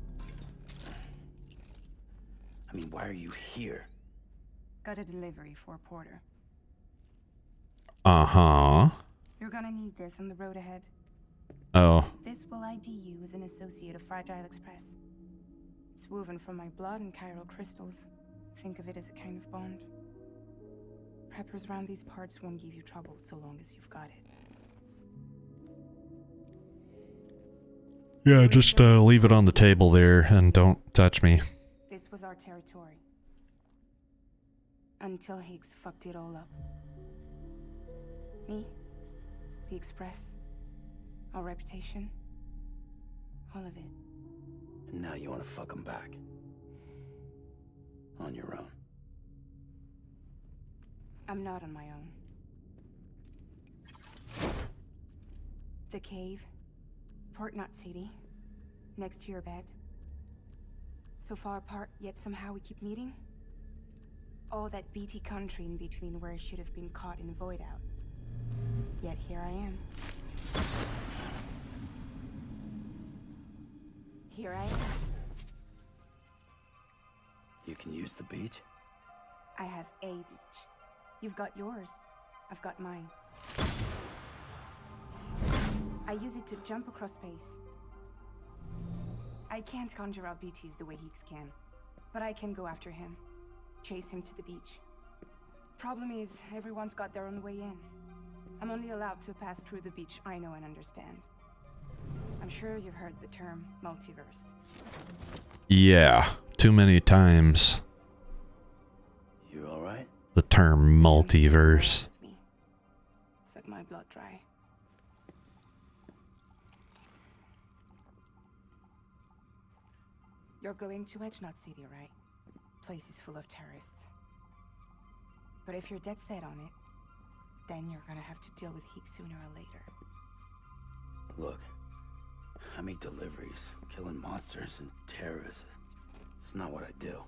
I mean, why are you here? Got a delivery for Porter. Uh-huh. You're gonna need this on the road ahead. Oh. This will ID you as an associate of Fragile Express. It's woven from my blood and chiral crystals. Think of it as a kind of bond. Preppers around these parts won't give you trouble so long as you've got it. Yeah, just leave it on the table there and don't touch me. This was our territory. Until Higgs fucked it all up. Me, the Express, our reputation, all of it. And now you want to fuck them back. On your own. I'm not on my own. The cave, Port Knot City, next to your bed. So far apart, yet somehow we keep meeting. All that BT country in between where I should have been caught in void out. Yet here I am. Here I am. You can use the beach? I have a beach. You've got yours. I've got mine. I use it to jump across space. I can't conjure out BTs the way Higgs can, but I can go after him. Chase him to the beach. Problem is, everyone's got their own way in. I'm only allowed to pass through the beach I know and understand. I'm sure you've heard the term multiverse. Yeah, too many times. You alright? The term multiverse. Suck my blood dry. You're going to Edge Knot City, right? Place is full of terrorists. But if you're dead set on it, then you're gonna have to deal with Higgs sooner or later. Look, I make deliveries, killing monsters and terrorists. It's not what I do.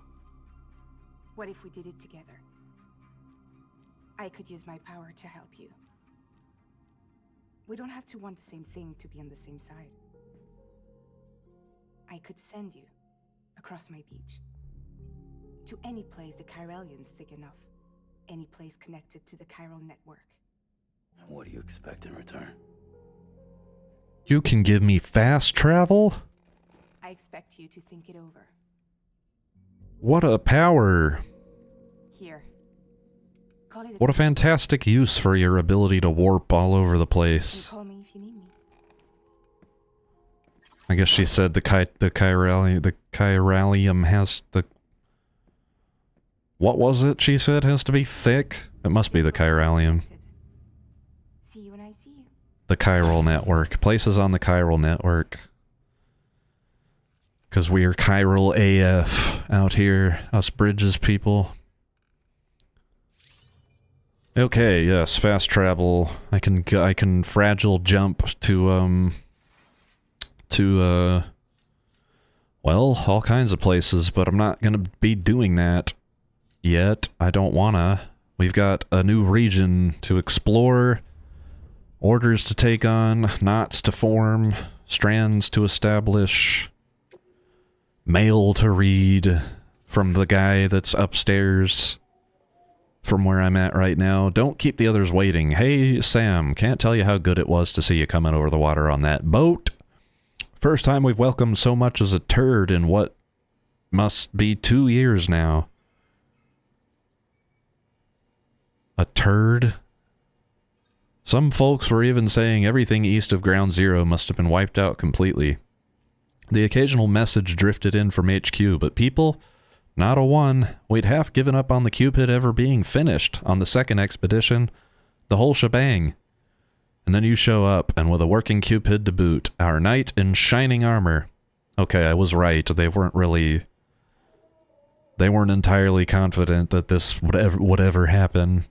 What if we did it together? I could use my power to help you. We don't have to want the same thing to be on the same side. I could send you across my beach. To any place the Chiralian's thick enough. Any place connected to the chiral network. What do you expect in return? You can give me fast travel? I expect you to think it over. What a power. Here. call it a What a fantastic use for your ability to warp all over the You can place. call me if you need me. I guess she said the chiralium has the... What was it she said has to be thick? It must be the chiralium. See you when I see you. The chiral network. Places on the chiral network. Because we are chiral AF out here. Us Bridges people. Okay, yes, fast travel. I can fragile jump to well, all kinds of places, but I'm not gonna be doing that yet. I don't wanna. We've got a new region to explore, orders to take on, knots to form, strands to establish, mail to read from the guy that's upstairs from where I'm at right now. Don't keep the others waiting. Hey, Sam, can't tell you how good it was to see you coming over the water on that boat. First time we've welcomed so much as a turd in what must be 2 years now. A turd? Some folks were even saying everything east of Ground Zero must have been wiped out completely. The occasional message drifted in from HQ, but people, not a one. We'd half given up on the Cupid ever being finished on the second expedition. The whole shebang. And then you show up, and with a working Cupid to boot, our knight in shining armor. Okay, I was right. They weren't entirely confident that this would ever happen.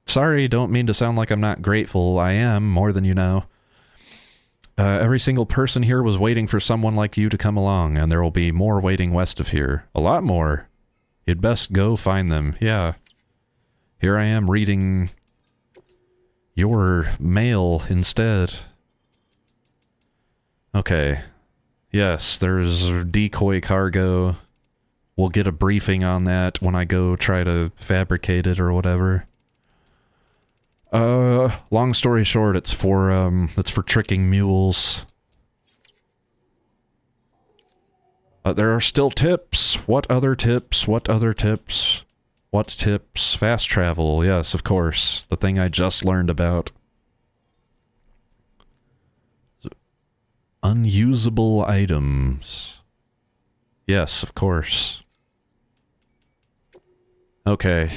Sorry, don't mean to sound like I'm not grateful. I am, more than you know. Every single person here was waiting for someone like you to come along, and there will be more waiting west of here. A lot more. You'd best go find them. Yeah. Here I am reading your mail instead. Okay. Yes, there's decoy cargo. We'll get a briefing on that when I go try to fabricate it or whatever. Long story short, it's for tricking mules. There are still tips. What other tips? What other tips? What tips? Fast travel. Yes, of course. The thing I just learned about. Unusable items. Yes, of course. Okay.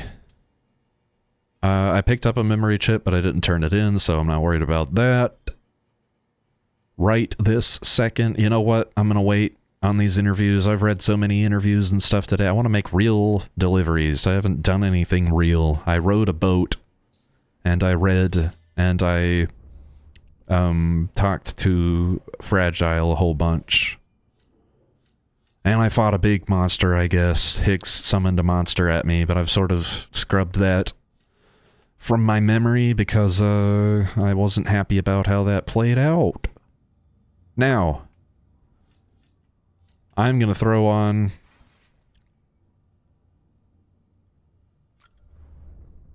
I picked up a memory chip, but I didn't turn it in, so I'm not worried about that. Right this second. You know what? I'm gonna wait on these interviews. I've read so many interviews and stuff today. I want to make real deliveries. I haven't done anything real. I rode a boat, and I read, and I talked to Fragile a whole bunch. And I fought a big monster, I guess. Higgs summoned a monster at me, but I've sort of scrubbed that from my memory because I wasn't happy about how that played out. Now, I'm going to throw on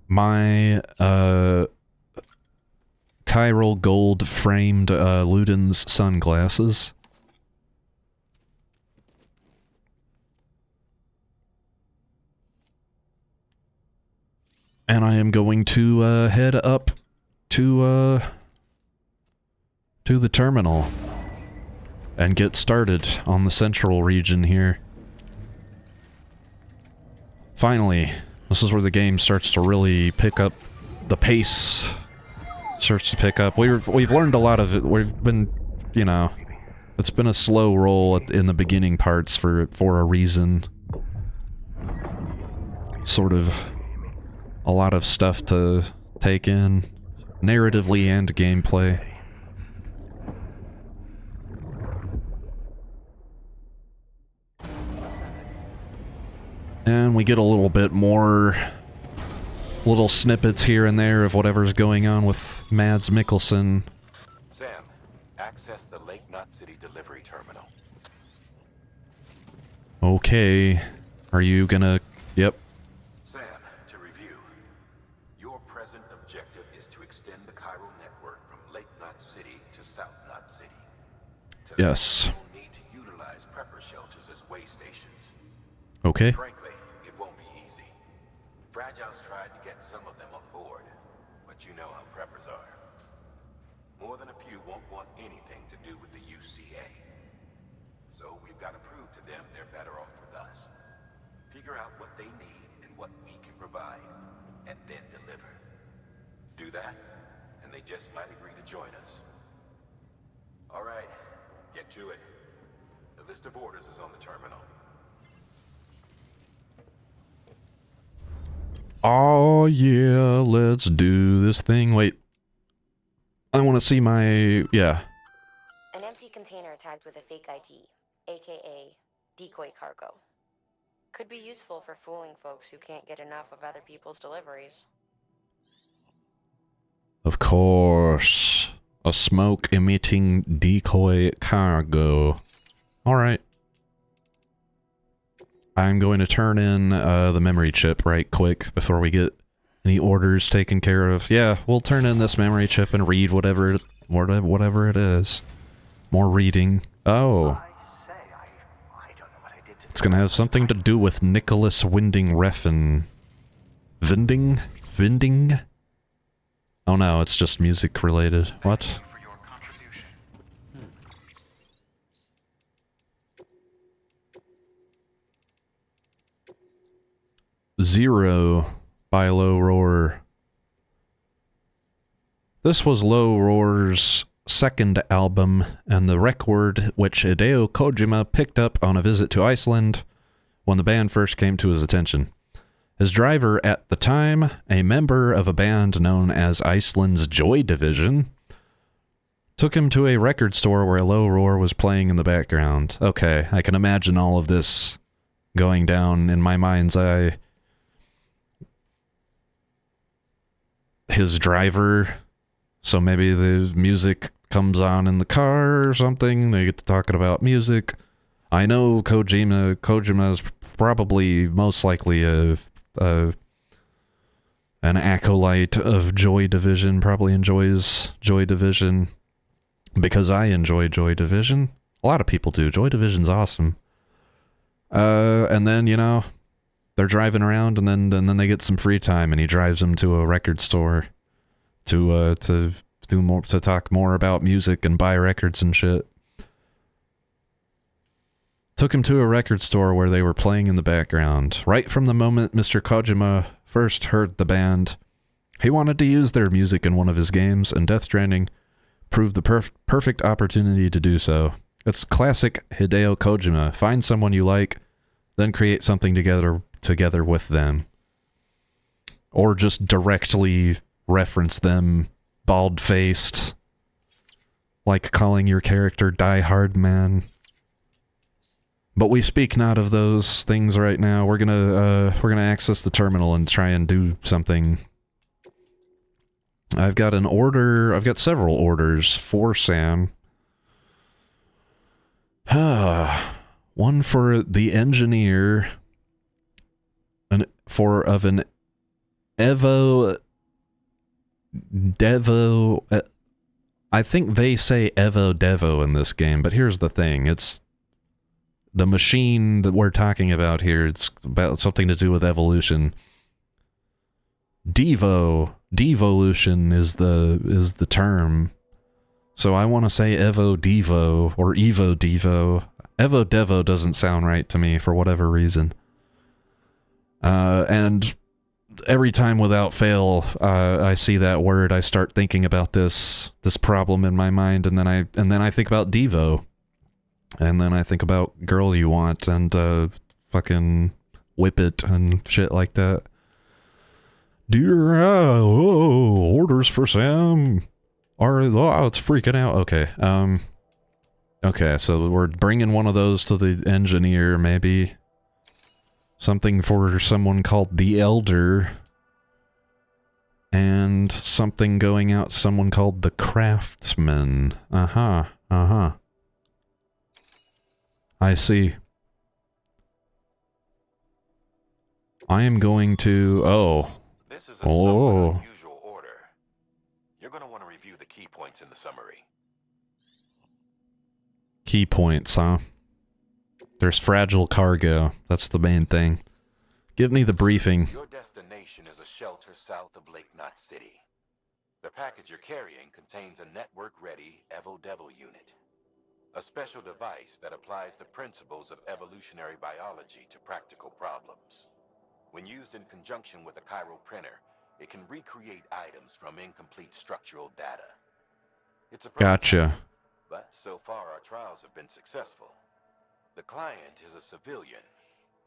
my chiral gold framed Luden's sunglasses. And I am going to head up to the terminal and get started on the central region here. Finally, this is where the game starts to really pick up the pace. Starts to pick up. We've learned a lot of it. We've been, you know, it's been a slow roll in the beginning parts for a reason. Sort of a lot of stuff to take in, narratively and gameplay. And we get a little bit more little snippets here and there of whatever's going on with Mads Mikkelsen. Sam, access the Lake Knot City delivery terminal. Okay. Are you gonna... Yep. Sam, to review, your present objective is to extend the chiral network from Lake Knot City to South Knot City. Yes. You'll need to utilize prepper shelters as way stations. Okay. Frankly, it won't be easy. Fragile's tried to get some of them on board, but you know how preppers are. More than a few won't want anything to do with the UCA. So we've got to prove to them they're better off with us. Figure out what they need and what we can provide, and then deliver. Do that, and they just might agree to join us. All right, get to it. The list of orders is on the terminal. Oh yeah, let's do this thing. Wait. I want to see my... yeah. An empty container tagged with a fake ID, aka decoy cargo. Could be useful for fooling folks who can't get enough of other people's deliveries. Of course. A smoke-emitting decoy cargo. Alright. I'm going to turn in the memory chip right quick before we get any orders taken care of. Yeah, we'll turn in this memory chip and read whatever it is. More reading. Oh. It's gonna have something to do with Nicholas Winding Refn. Vinding? Oh no, it's just music related. What? Zero by Low Roar. This was Low Roar's second album, and the record which Hideo Kojima picked up on a visit to Iceland when the band first came to his attention. His driver at the time, a member of a band known as Iceland's Joy Division, took him to a record store where Low Roar was playing in the background. Okay, I can imagine all of this going down in my mind's eye. His driver, so maybe the music comes on in the car or something, they get to talking about music. I know Kojima is probably most likely an acolyte of Joy Division, probably enjoys Joy Division because I enjoy Joy Division. A lot of people do. Joy Division's awesome. And then, you know, they're driving around, and then they get some free time, and he drives them to a record store to talk more about music and buy records and shit. Took him to a record store where they were playing in the background. Right from the moment Mr. Kojima first heard the band, he wanted to use their music in one of his games, and Death Stranding proved the perfect opportunity to do so. It's classic Hideo Kojima. Find someone you like, then create something together with them. Or just directly reference them, bald-faced, like calling your character Die Hard Man. But we speak not of those things right now. We're gonna access the terminal and try and do something. I've got several orders for Sam. One for the engineer, an Evo Devo. I think they say Evo Devo in this game, but here's the thing: it's the machine that we're talking about here. It's about something to do with evolution. Devolution is the term. So I want to say Evo Devo or Evo Devo. Evo Devo doesn't sound right to me for whatever reason. And every time without fail, I see that word, I start thinking about this problem in my mind, and then I think about Devo, and then I think about Girl You Want and fucking Whip It and shit like that. Dear, orders for Sam. It's freaking out. Okay. Okay, so we're bringing one of those to the engineer, maybe. Something for someone called the Elder. And something going out to someone called the Craftsman. I see. I am going to... This is a somewhat unusual order. You're going to want to review the key points in the summary. Key points, huh? There's fragile cargo. That's the main thing. Give me the briefing. Your destination is a shelter south of Lake Knot City. The package you're carrying contains a network-ready Evo-Devo unit. A special device that applies the principles of evolutionary biology to practical problems. When used in conjunction with a chiral printer, it can recreate items from incomplete structural data. It's a prototype, Gotcha. but so far our trials have been successful. The client is a civilian.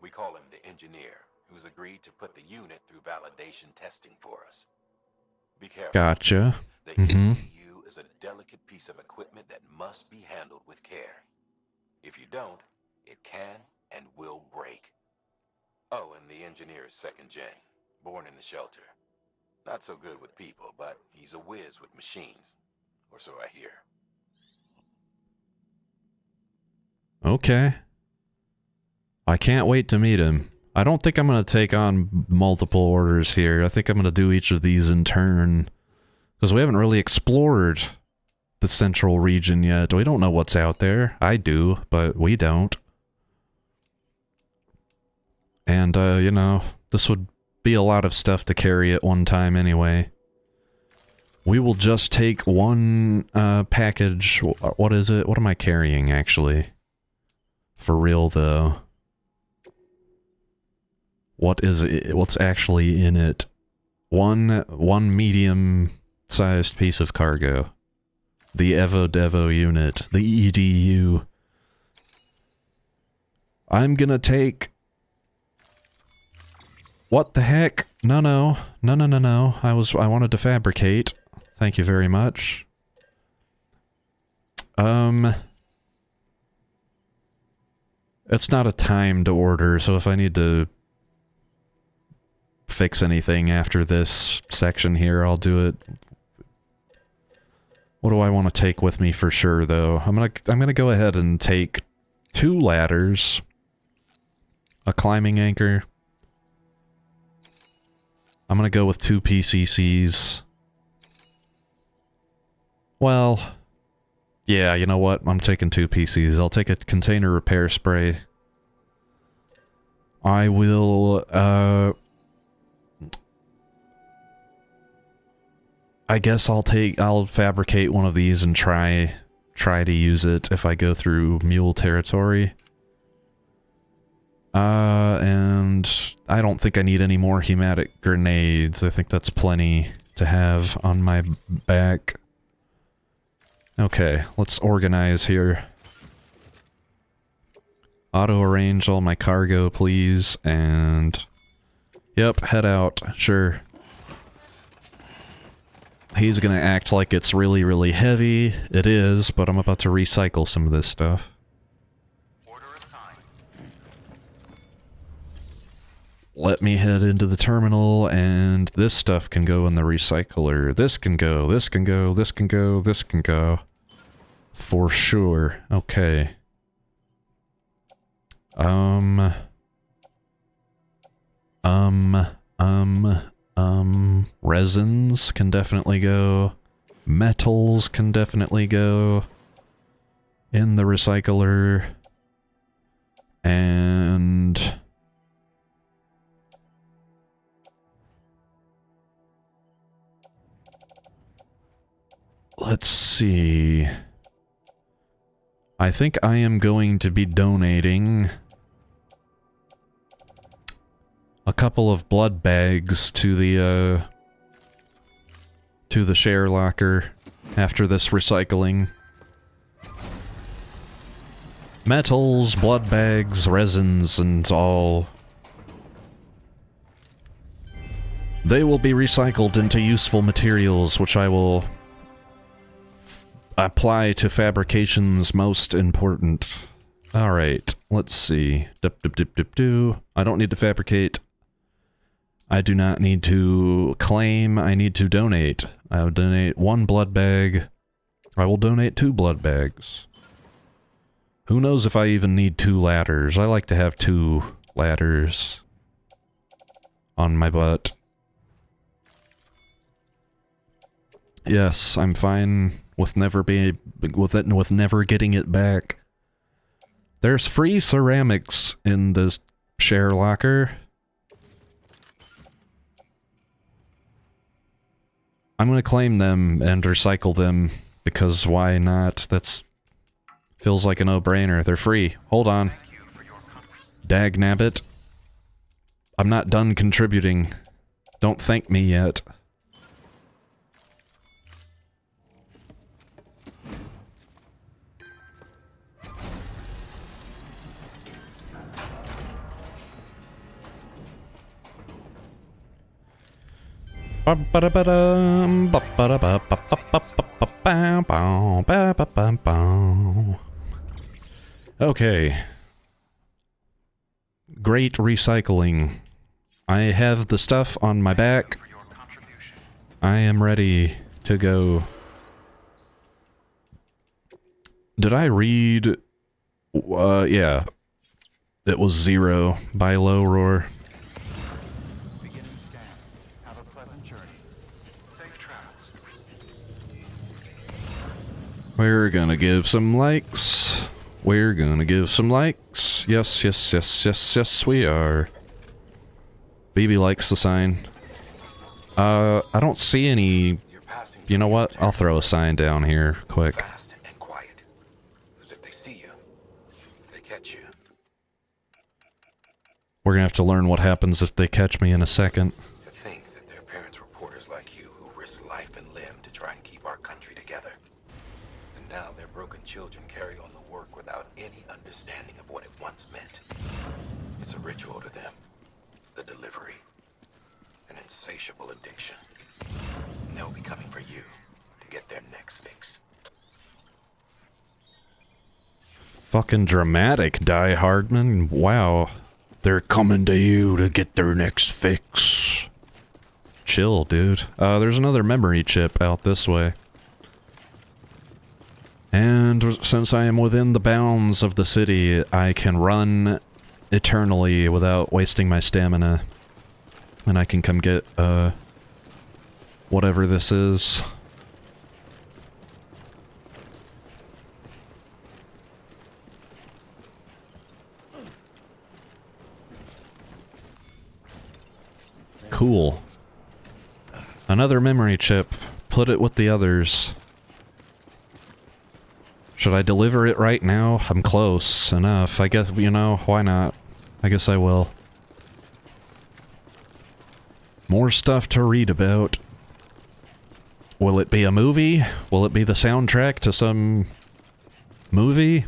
We call him the engineer, who's agreed to put the unit through validation testing for us. Be careful. Gotcha. The Mm-hmm. EDU is a delicate piece of equipment that must be handled with care. If you don't, it can and will break. Oh, and the engineer is second gen, born in the shelter. Not so good with people, but he's a whiz with machines. Or so I hear. Okay. I can't wait to meet him. I don't think I'm going to take on multiple orders here. I think I'm going to do each of these in turn. Because we haven't really explored the central region yet. We don't know what's out there. I do, but we don't. And, you know, this would be a lot of stuff to carry at one time anyway. We will just take one package. What is it? What am I carrying, actually? For real, though. What is it? What's actually in it? One medium-sized piece of cargo. The Evo-Devo unit. The EDU. I'm gonna take... What the heck? No. I wanted to fabricate. Thank you very much. It's not a timed order, so if I need to fix anything after this section here, I'll do it. What do I want to take with me for sure, though? I'm gonna go ahead and take 2 ladders, a climbing anchor. I'm gonna go with 2 PCCs. Well, yeah, you know what? I'm taking 2 PCs. I'll take a container repair spray. I will, I guess I'll fabricate one of these and try to use it if I go through mule territory. And I don't think I need any more hematic grenades. I think that's plenty to have on my back. Okay, let's organize here. Auto-arrange all my cargo, please, and... Yep, head out, sure. He's gonna act like it's really, really heavy. It is, but I'm about to recycle some of this stuff. Let me head into the terminal, and this stuff can go in the recycler. This can go, this can go, this can go, this can go. For sure. Okay. Resins can definitely go. Metals can definitely go in the recycler. And... let's see. I think I am going to be donating a couple of blood bags to the share locker after this recycling. Metals, blood bags, resins, and all. They will be recycled into useful materials, which I will apply to fabrications most important. Alright, let's see. I don't need to fabricate. I do not need to claim. I need to donate. I will donate 1 blood bag. I will donate 2 blood bags. Who knows if I even need 2 ladders. I like to have 2 ladders on my butt. Yes, I'm fine with never getting it back. There's free ceramics in the share locker. I'm gonna claim them and recycle them, because why not? That's... feels like a no-brainer. They're free. Hold on. Dag nabbit. I'm not done contributing. Don't thank me yet. Okay. Great recycling. I have the stuff on my back. I am ready to go. Did I read... yeah. It was 0 by Low Roar. Beginning scan. Have a pleasant journey. Safe travels. We're gonna give some likes. We're gonna give some likes. Yes, yes, yes, yes, yes, we are. BB likes the sign. I don't see any... You know what? I'll throw a sign down here, quick. Fast and quiet. As if they see you. If they catch you. We're gonna have to learn what happens if they catch me in a second. To think that their parents reporters like you who risk life and limb to try and keep our country together. And now their broken children carry on the work without any understanding of what it once meant. It's a ritual to them. The delivery. An insatiable addiction. And they'll be coming for you to get their next fix. Fucking dramatic, Die Hardman. Wow. They're coming to you to get their next fix. Chill, dude. There's another memory chip out this way. And since I am within the bounds of the city, I can run eternally without wasting my stamina. And I can come get, whatever this is. Cool. Another memory chip. Put it with the others. Should I deliver it right now? I'm close enough. I guess, you know, why not? I guess I will. More stuff to read about. Will it be a movie? Will it be the soundtrack to some movie?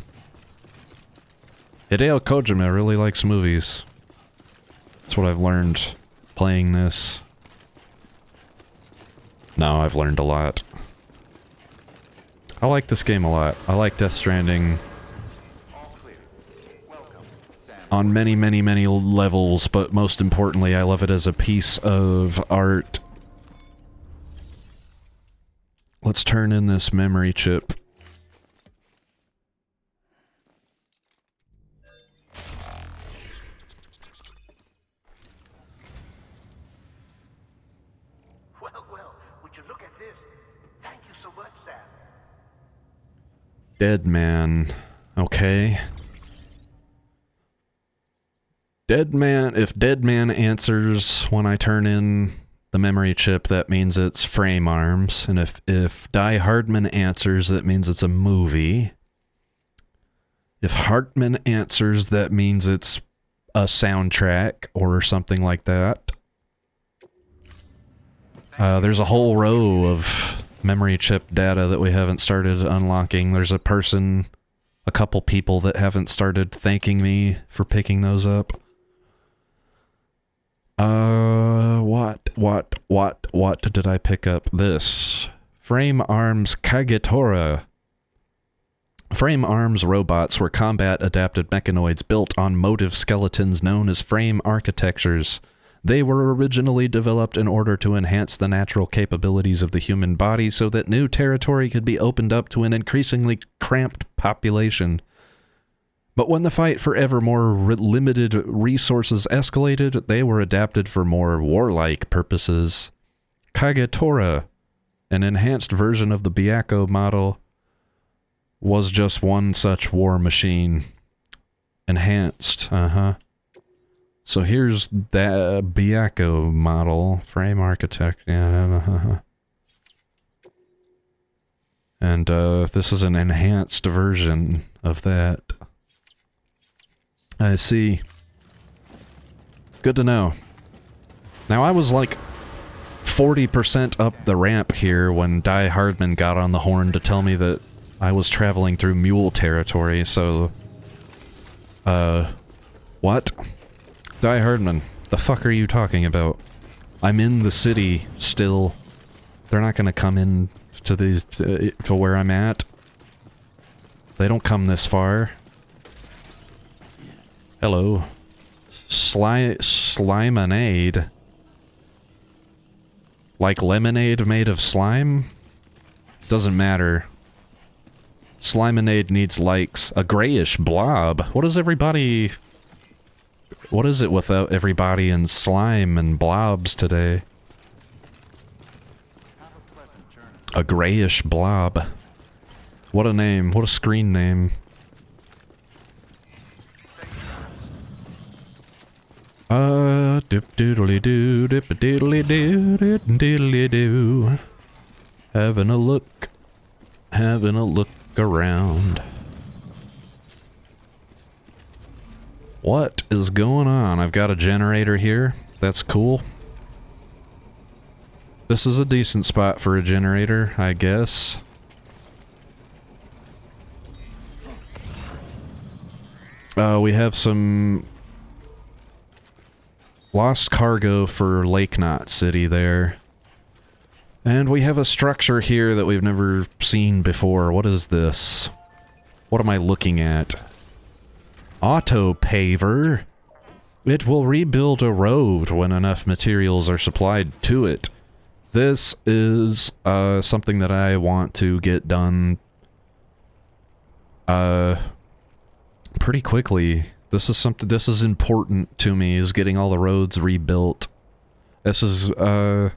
Hideo Kojima really likes movies. That's what I've learned playing this. No, I've learned a lot. I like this game a lot. I like Death Stranding on many, many, many levels, but most importantly, I love it as a piece of art. Let's turn in this memory chip. Well, would you look at this? Thank you so much, Sam. Dead man. Okay. Dead man, if Dead Man answers when I turn in the memory chip, that means it's Frame Arms. And if Die Hardman answers, that means it's a movie. If Hartman answers, that means it's a soundtrack or something like that. There's a whole row of memory chip data that we haven't started unlocking. There's a couple people that haven't started thanking me for picking those up. What did I pick up? This. Frame Arms Kagetora. Frame Arms robots were combat-adapted mechanoids built on motive skeletons known as frame architectures. They were originally developed in order to enhance the natural capabilities of the human body so that new territory could be opened up to an increasingly cramped population. But when the fight for ever more limited resources escalated, they were adapted for more warlike purposes. Kagetora, an enhanced version of the Byakko model, was just one such war machine. Enhanced, So here's the Byakko model, frame architect, yeah, And this is an enhanced version of that. I see. Good to know. Now I was like 40% up the ramp here when Die Hardman got on the horn to tell me that I was traveling through mule territory, so... what? Die Hardman, the fuck are you talking about? I'm in the city still. They're not gonna come in to these, to where I'm at. They don't come this far. Hello. Slimonade. Like lemonade made of slime? Doesn't matter. Slimonade needs likes. A grayish blob. What is everybody... What is it without everybody in slime and blobs today? A grayish blob. What a name. What a screen name. Dip doodly doo, dip a doodly doo, dip doodly doo. Having a look around. What is going on? I've got a generator here. That's cool. This is a decent spot for a generator, I guess. We have some lost cargo for Lake Knot City there. And we have a structure here that we've never seen before. What is this? What am I looking at? Auto paver. It will rebuild a road when enough materials are supplied to it. This is something that I want to get done pretty quickly. This is something, this is important to me, is getting all the roads rebuilt. This is gonna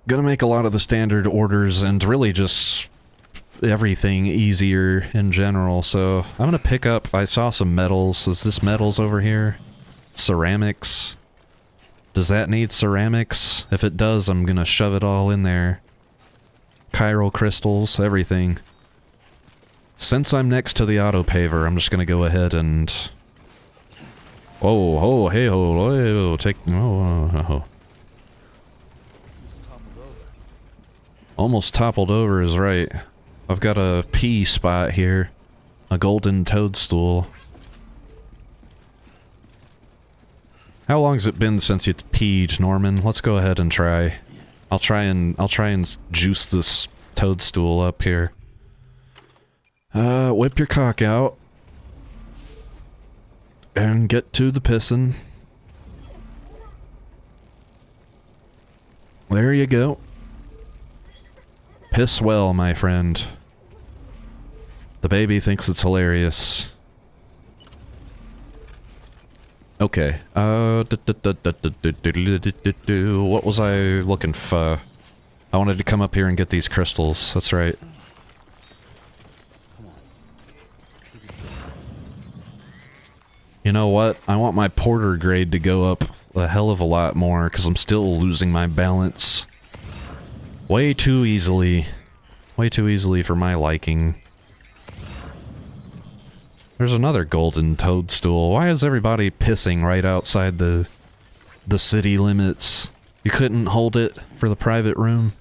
make a lot of the standard orders and really just everything easier in general. So I'm gonna pick up, I saw some metals. Is this metals over here? Ceramics. Does that need ceramics? If it does, I'm gonna shove it all in there. Chiral crystals, everything. Since I'm next to the auto paver, I'm just gonna go ahead and... Oh, hey, oh, take... Oh. Almost toppled over is right. I've got a pee spot here. A golden toadstool. How long's it been since you peed, Norman? Let's go ahead and try. I'll try and juice this toadstool up here. Whip your cock out. And get to the pissin'. There you go. Piss well, my friend. The baby thinks it's hilarious. Okay. What was I looking for? I wanted to come up here and get these crystals. That's right. You know what? I want my porter grade to go up a hell of a lot more, because I'm still losing my balance. Way too easily. Way too easily for my liking. There's another golden toadstool. Why is everybody pissing right outside the city limits? You couldn't hold it for the private room?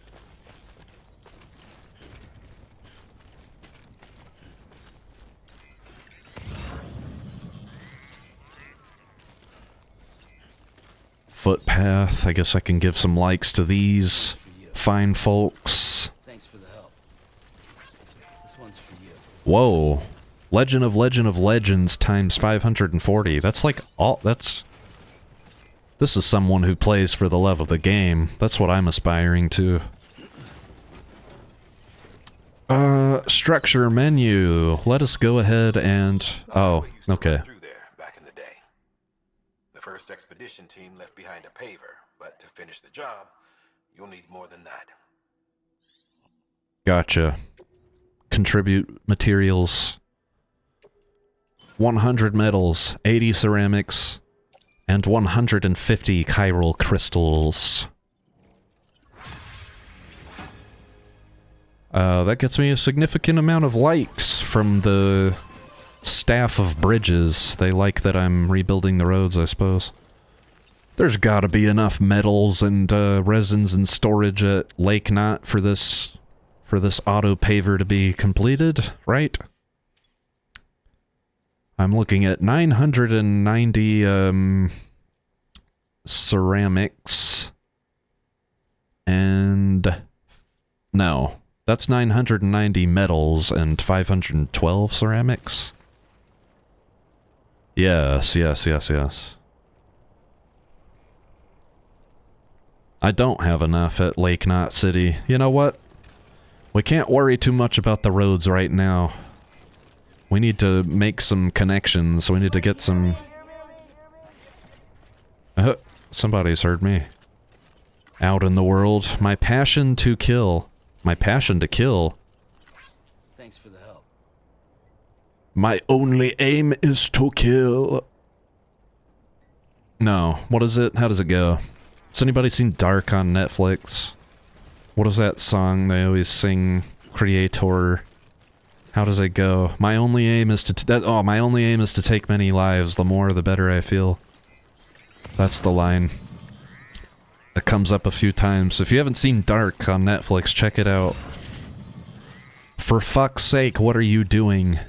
Footpath. I guess I can give some likes to these fine folks. Thanks for the help. This one's for you. Whoa. Legend of Legends times 540. That's like all... That's... This is someone who plays for the love of the game. That's what I'm aspiring to. Structure menu. Let us go ahead and... Oh, okay. The first expedition team left behind a paver, but to finish the job, you'll need more than that. Gotcha. Contribute materials. 100 metals, 80 ceramics, and 150 chiral crystals. That gets me a significant amount of likes from the staff of bridges. They like that I'm rebuilding the roads, I suppose. There's gotta be enough metals and resins and storage at Lake Knot for this auto paver to be completed, right? I'm looking at 990 ceramics and no, that's 990 metals and 512 ceramics. Yes. I don't have enough at Lake Knot City. You know what? We can't worry too much about the roads right now. We need to make some connections. We need to get some... somebody's heard me. Out in the world. My passion to kill. My passion to kill. Thanks for the help. My only aim is to kill. No. What is it? How does it go? Has anybody seen Dark on Netflix? What is that song they always sing? Creator. How does it go? My only aim is to my only aim is to take many lives. The more, the better I feel. That's the line. It comes up a few times. If you haven't seen Dark on Netflix, check it out. For fuck's sake, what are you doing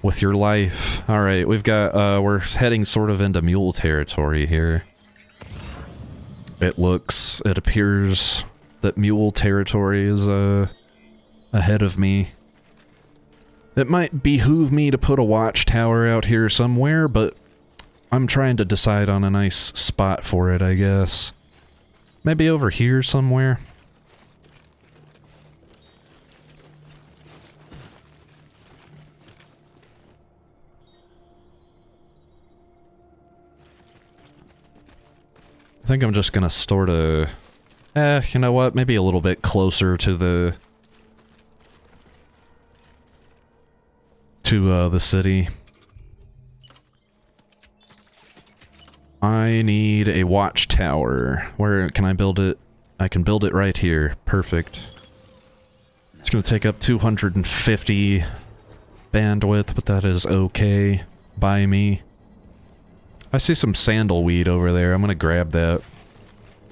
with your life? Alright, we've got, we're heading sort of into mule territory here. It appears that mule territory is, ahead of me. It might behoove me to put a watchtower out here somewhere, but I'm trying to decide on a nice spot for it, I guess. Maybe over here somewhere. I think I'm just gonna sort of... you know what? Maybe a little bit closer to the... the city. I need a watchtower. Where can I build it? I can build it right here. Perfect. It's gonna take up 250 bandwidth, but that is okay by me. I see some sandalweed over there. I'm gonna grab that.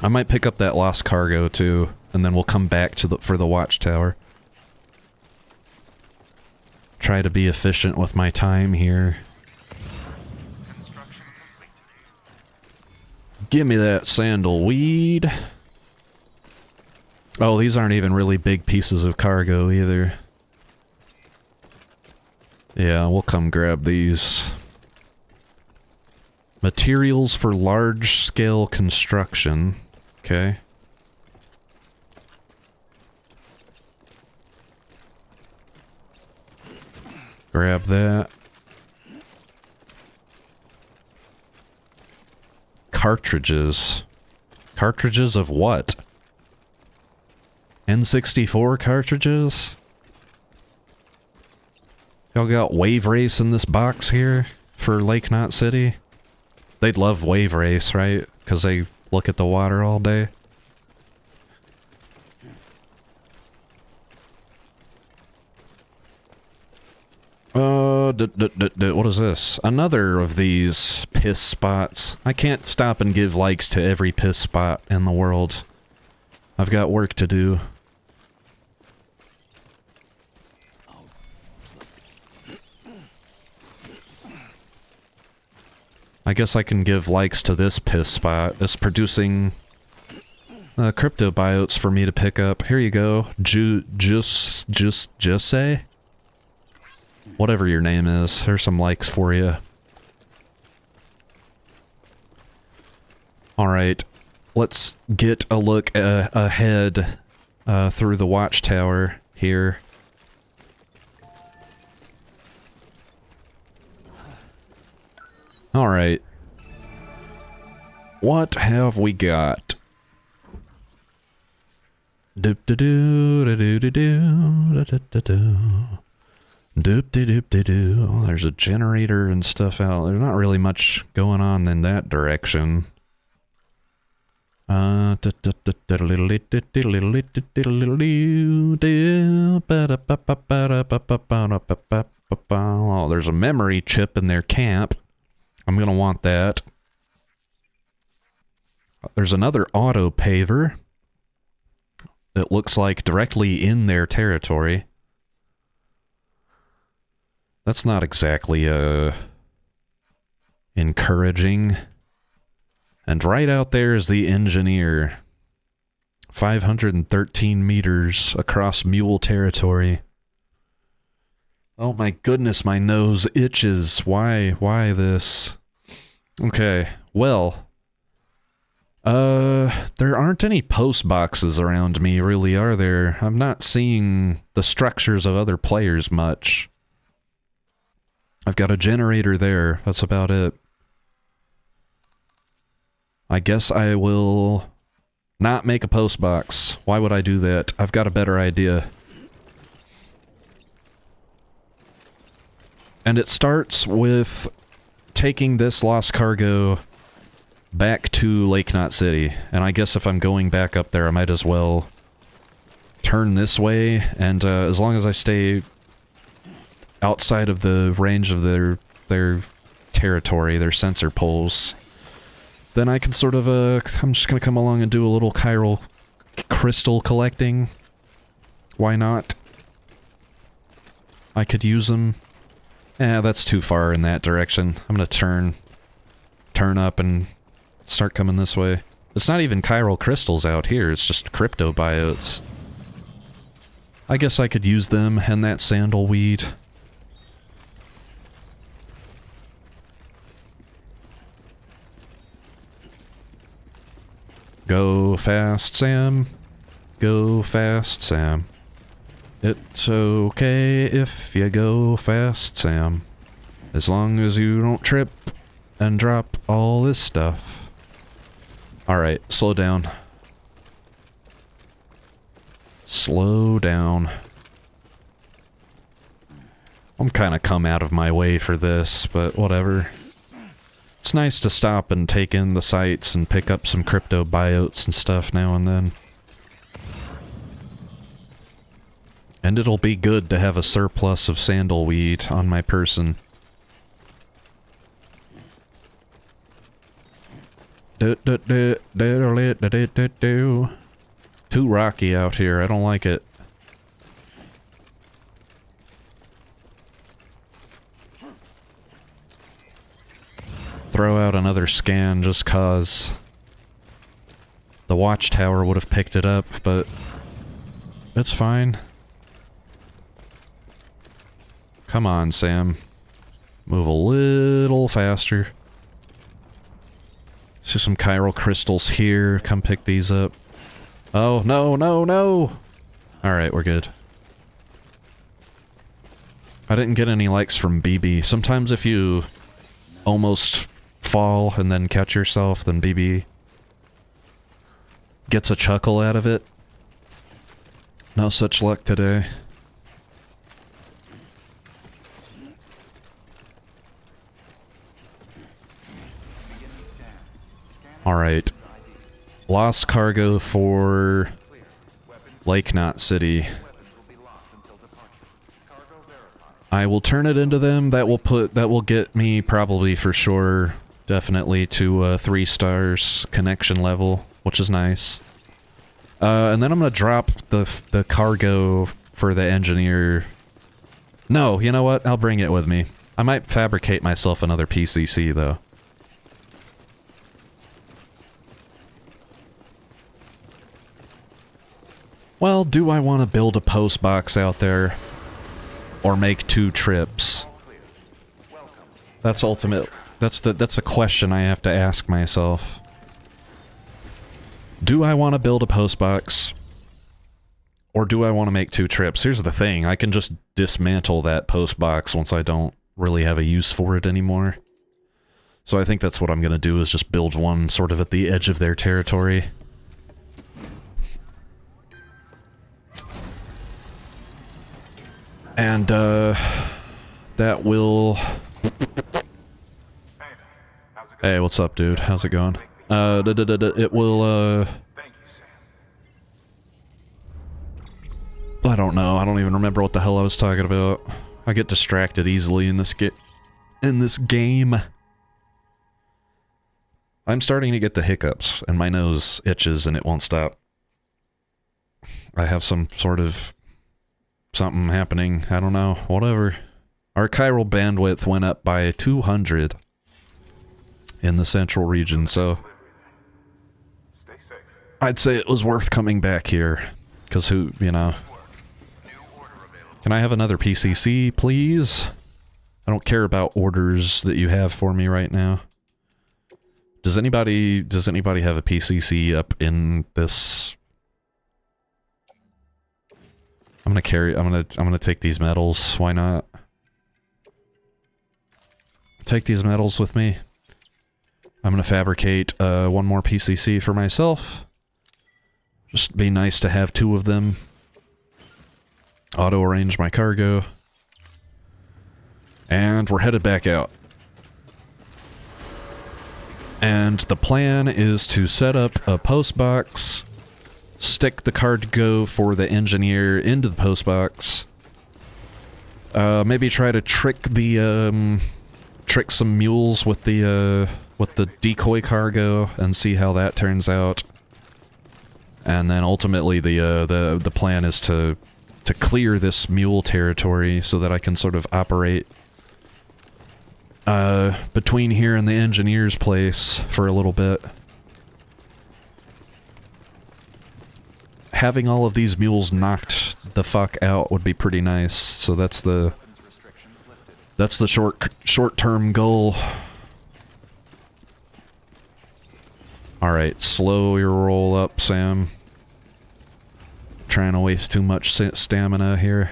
I might pick up that lost cargo too, and then we'll come back to for the watchtower. Try to be efficient with my time here. Give me that sandalweed. Oh, these aren't even really big pieces of cargo either. Yeah, we'll come grab these. Materials for large-scale construction. Okay. Grab that. Cartridges. Cartridges of what? N64 cartridges? Y'all got Wave Race in this box here for Lake Knot City? They'd love Wave Race, right? Because they look at the water all day. What is this? Another of these piss spots. I can't stop and give likes to every piss spot in the world. I've got work to do. I guess I can give likes to this piss spot. It's producing crypto biotes for me to pick up. Here you go. Just say? Whatever your name is. Here's some likes for you. Alright. Let's get a look ahead through the watchtower here. Alright. What have we got? Doop-de-doop-de-doo. There's a generator and stuff out. There's not really much going on in that direction. Oh, there's a memory chip in their camp. I'm gonna want that. There's another auto paver. It looks like directly in their territory. That's not exactly, encouraging. And right out there is the engineer. 513 meters across mule territory. Oh my goodness, my nose itches. Why this? Okay, well... there aren't any post boxes around me, really, are there? I'm not seeing the structures of other players much. I've got a generator there, that's about it. I guess I will not make a post box. Why would I do that? I've got a better idea. And it starts with taking this lost cargo back to Lake Knot City. And I guess if I'm going back up there, I might as well turn this way. And as long as I stay outside of the range of their territory, their sensor poles, then I can sort of, I'm just gonna come along and do a little chiral crystal collecting. Why not? I could use them. That's too far in that direction. I'm gonna turn up and start coming this way. It's not even chiral crystals out here, it's just crypto biotes. I guess I could use them and that sandalweed. Go fast, Sam. Go fast, Sam. It's okay if you go fast, Sam. As long as you don't trip and drop all this stuff. Alright, slow down. Slow down. I'm kinda come out of my way for this, but whatever. It's nice to stop and take in the sights and pick up some crypto biotes and stuff now and then. And it'll be good to have a surplus of sandalweed on my person. Too rocky out here, I don't like it. Throw out another scan just cause the watchtower would have picked it up, but it's fine. Come on, Sam. Move a little faster. See some chiral crystals here. Come pick these up. Oh, no, no, no! Alright, we're good. I didn't get any likes from BB. Sometimes if you almost fall and then catch yourself, then BB gets a chuckle out of it. No such luck today. Alright. Lost cargo for Lake Knot City. I will turn it into them. That will get me probably for sure, definitely to 3 stars connection level, which is nice. And then I'm gonna drop the cargo for the engineer. No, you know what? I'll bring it with me. I might fabricate myself another PCC though. Well, do I want to build a post box out there? Or make 2 trips? That's ultimate. That's the question I have to ask myself. Do I want to build a post box? Or do I want to make 2 trips? Here's the thing, I can just dismantle that post box once I don't really have a use for it anymore. So I think that's what I'm gonna do, is just build one sort of at the edge of their territory. And, that will... Hey, what's up, dude? How's it going? It will, Thank you, Sam. I don't know. I don't even remember what the hell I was talking about. I get distracted easily in this game. I'm starting to get the hiccups, and my nose itches and it won't stop. I have some sort of something happening. I don't know. Whatever. Our chiral bandwidth went up by 200 in the central region, so Stay safe. I'd say it was worth coming back here. Because who, you know... Can I have another PCC, please? I don't care about orders that you have for me right now. Does anybody have a PCC up in this? I'm gonna take these metals. Why not? Take these metals with me. I'm gonna fabricate one more PCC for myself. Just be nice to have 2 of them. Auto-arrange my cargo. And we're headed back out. And the plan is to set up a post box, stick the cargo for the engineer into the post box, maybe try to trick some mules with the decoy cargo and see how that turns out. And then ultimately the plan is to clear this mule territory so that I can sort of operate between here and the engineer's place for a little bit. Having all of these mules knocked the fuck out would be pretty nice. So that's the short-term goal. Alright, slow your roll up, Sam. Trying to waste too much stamina here.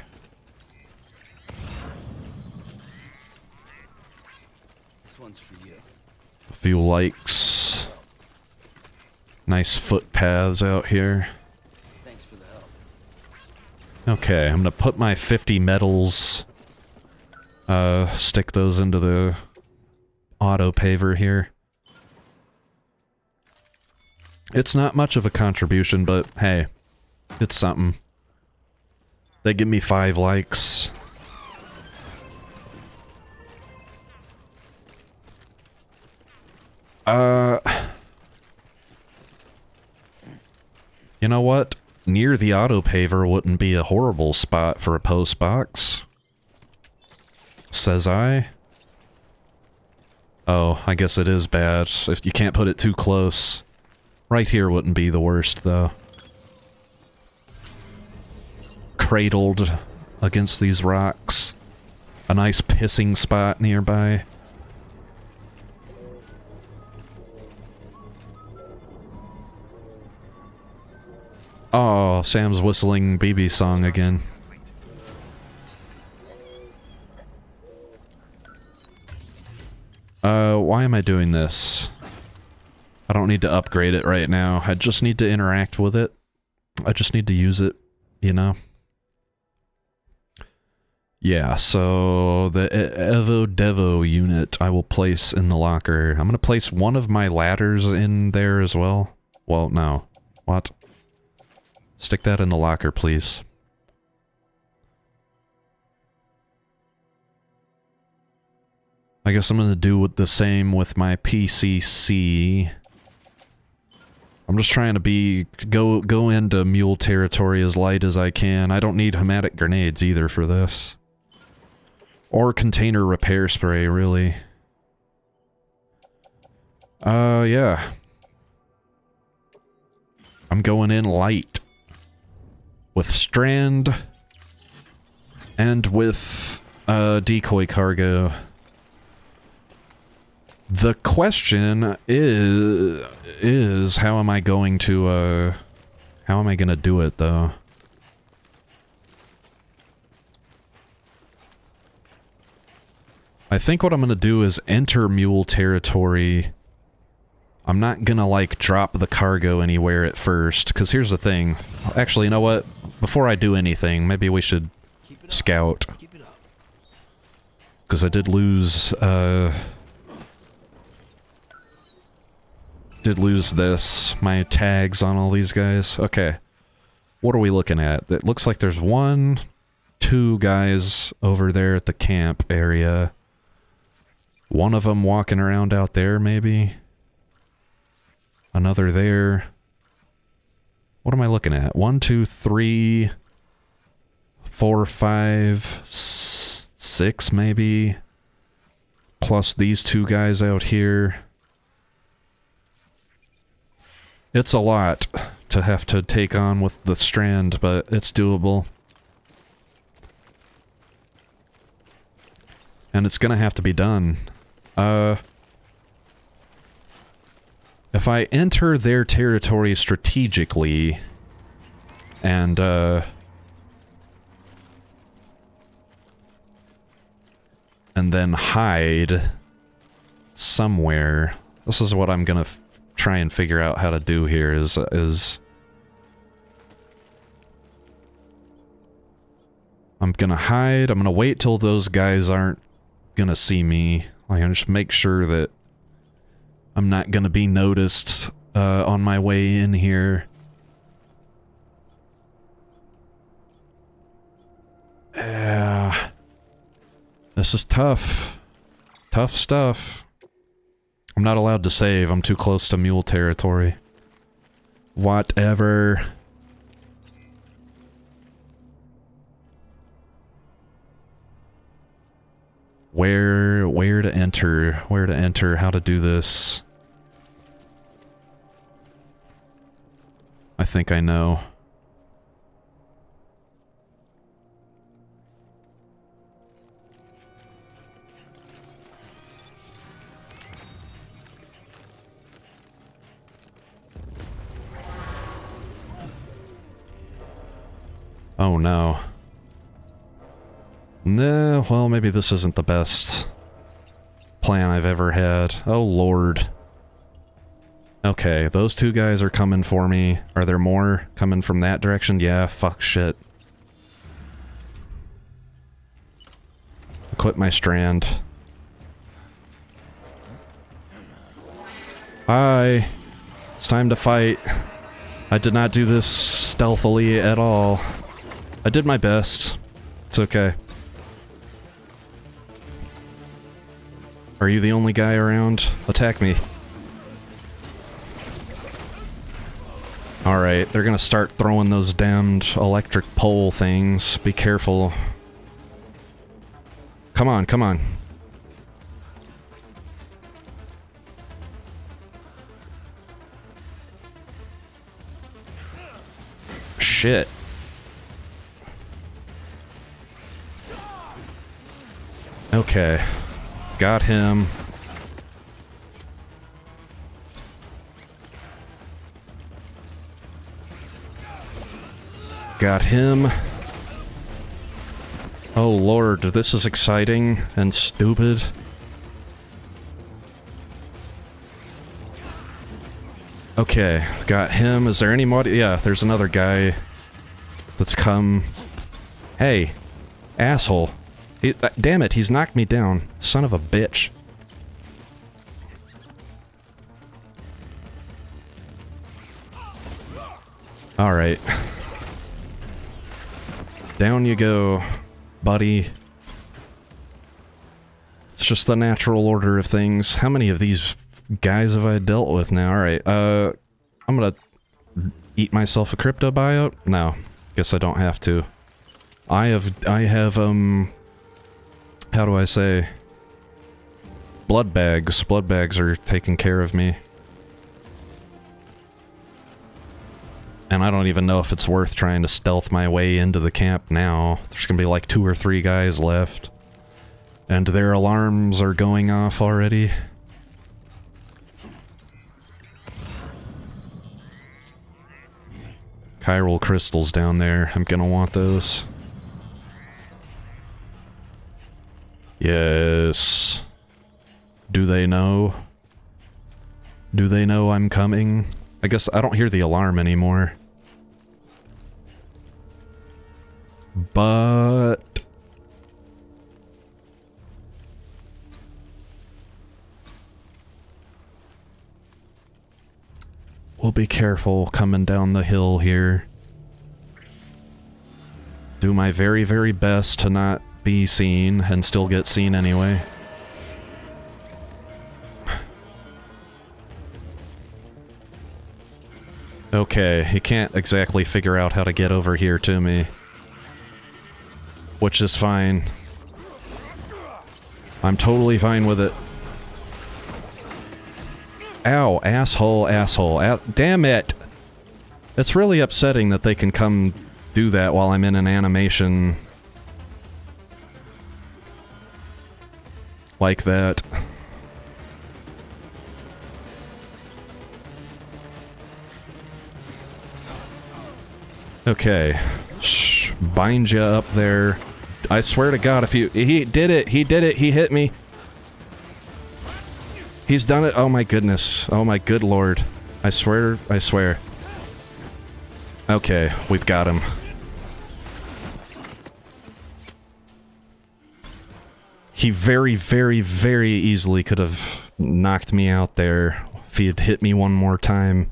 This one's for you. A few likes. Nice footpaths out here. Thanks for the help. Okay, I'm gonna put my 50 metals, stick those into the auto paver here. It's not much of a contribution, but hey, it's something. They give me 5 likes. You know what? Near the auto paver wouldn't be a horrible spot for a post box. Says I. Oh, I guess it is bad if you can't put it too close. Right here wouldn't be the worst, though. Cradled against these rocks. A nice pissing spot nearby. Oh, Sam's whistling BB song again. Why am I doing this? I don't need to upgrade it right now. I just need to interact with it. I just need to use it, you know? Yeah, so the Evo Devo unit I will place in the locker. I'm gonna place one of my ladders in there as well. Well, no. What? Stick that in the locker, please. I guess I'm gonna do the same with my PCC. I'm just trying to go into mule territory as light as I can. I don't need hematic grenades either for this. Or container repair spray, really. Yeah. I'm going in light. With strand. And with, decoy cargo. The question is how am I going to, how am I gonna do it, though? I think what I'm gonna do is enter mule territory. I'm not gonna, like, drop the cargo anywhere at first, because here's the thing. Actually, you know what? Before I do anything, maybe we should scout. Because I did lose, did lose this. My tags on all these guys. Okay. What are we looking at? It looks like there's 2 guys over there at the camp area. One of them walking around out there, maybe. Another there. What am I looking at? 1, 2, 3, 4, 5, 6, maybe. Plus these 2 guys out here. It's a lot to have to take on with the Strand, but it's doable. And it's gonna have to be done. If I enter their territory strategically, and then hide somewhere, this is what I'm gonna try and figure out how to do here, is I'm gonna hide, I'm gonna wait till those guys aren't gonna see me. Like, I'm just make sure that I'm not gonna be noticed on my way in here. Yeah. This is tough. Tough stuff. I'm not allowed to save. I'm too close to mule territory. Whatever. Where to enter? Where to enter? How to do this? I think I know. Oh no. Nah, well, maybe this isn't the best plan I've ever had. Oh lord. Okay, those 2 guys are coming for me. Are there more coming from that direction? Yeah, fuck shit. Equip my Strand. Hi. It's time to fight. I did not do this stealthily at all. I did my best. It's okay. Are you the only guy around? Attack me. Alright, they're gonna start throwing those damned electric pole things. Be careful. Come on, come on. Shit. Okay. Got him. Got him. Oh lord, this is exciting and stupid. Okay, got him. Is there any more? Yeah, there's another guy that's come. Hey, asshole. Damn it, he's knocked me down. Son of a bitch. Alright. Down you go, buddy. It's just the natural order of things. How many of these guys have I dealt with now? Alright, I'm gonna eat myself a crypto buyout? No. Guess I don't have to. I have, how do I say? Blood bags. Blood bags are taking care of me. And I don't even know if it's worth trying to stealth my way into the camp now. There's gonna be like 2 or 3 guys left. And their alarms are going off already. Chiral crystals down there. I'm gonna want those. Yes. Do they know? Do they know I'm coming? I guess I don't hear the alarm anymore. But... We'll be careful coming down the hill here. Do my very, very best to not be seen and still get seen anyway. Okay, he can't exactly figure out how to get over here to me. Which is fine. I'm totally fine with it. Ow, asshole, asshole. Damn it! It's really upsetting that they can come do that while I'm in an animation like that. Okay. Shh. Bind you up there. I swear to God, if you... He did it! He did it! He hit me! He's done it! Oh my goodness. Oh my good lord. I swear, I swear. Okay, we've got him. He very, very, very easily could have knocked me out there if he had hit me one more time.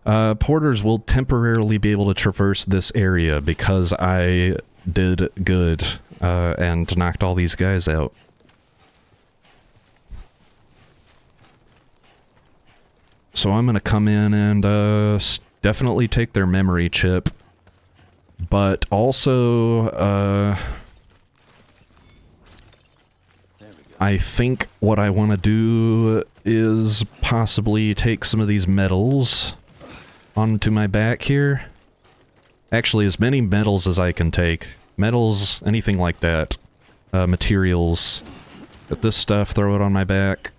Porters will temporarily be able to traverse this area because I did good and knocked all these guys out. So I'm gonna come in and definitely take their memory chip, but also I think what I want to do is possibly take some of these metals onto my back here. Actually, as many metals as I can take. Metals, anything like that. Materials. Get this stuff, throw it on my back.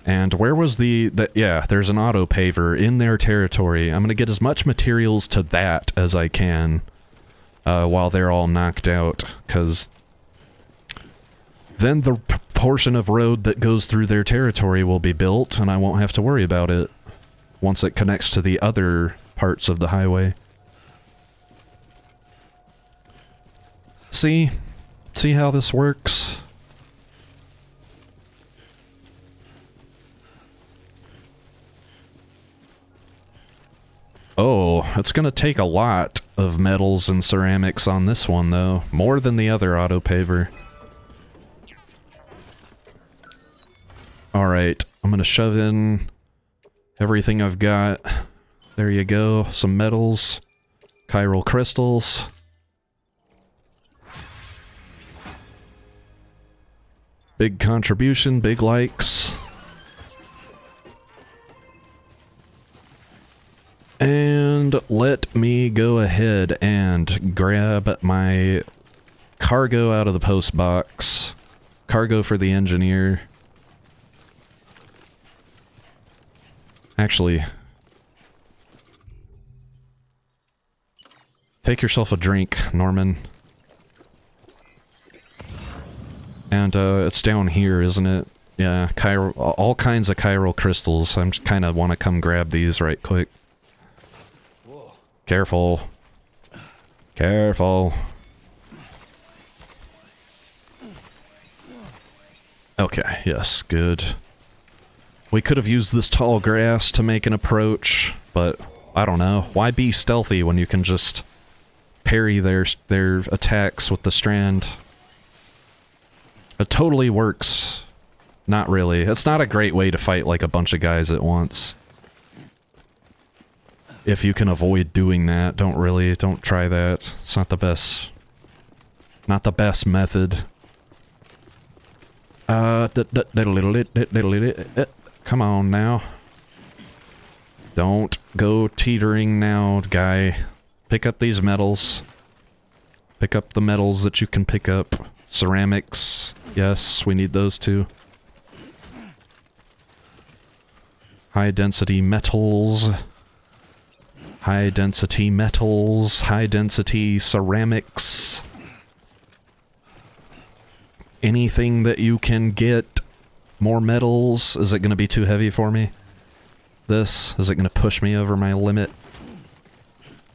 And where was yeah, there's an auto paver in their territory. I'm gonna get as much materials to that as I can while they're all knocked out, because then the portion of road that goes through their territory will be built, and I won't have to worry about it once it connects to the other parts of the highway. See? See how this works? Oh, it's gonna take a lot of metals and ceramics on this one, though. More than the other auto paver. Alright, I'm gonna shove in everything I've got. There you go. Some metals. Chiral crystals. Big contribution, big likes. And let me go ahead and grab my cargo out of the post box. Cargo for the engineer. Actually, take yourself a drink, Norman. And it's down here, isn't it? Yeah, all kinds of chiral crystals. I just kind of want to come grab these right quick. Careful. Careful. Okay, yes, good. We could have used this tall grass to make an approach, but I don't know. Why be stealthy when you can just parry their attacks with the strand? It totally works. Not really. It's not a great way to fight like a bunch of guys at once. If you can avoid doing that, don't try that. It's not the best. Not the best method. Come on now. Don't go teetering now, guy. Pick up these metals. Pick up the metals that you can pick up. Ceramics. Yes, we need those too. High density metals. High density metals. High density ceramics. Anything that you can get. More metals. Is it going to be too heavy for me? This? Is it going to push me over my limit?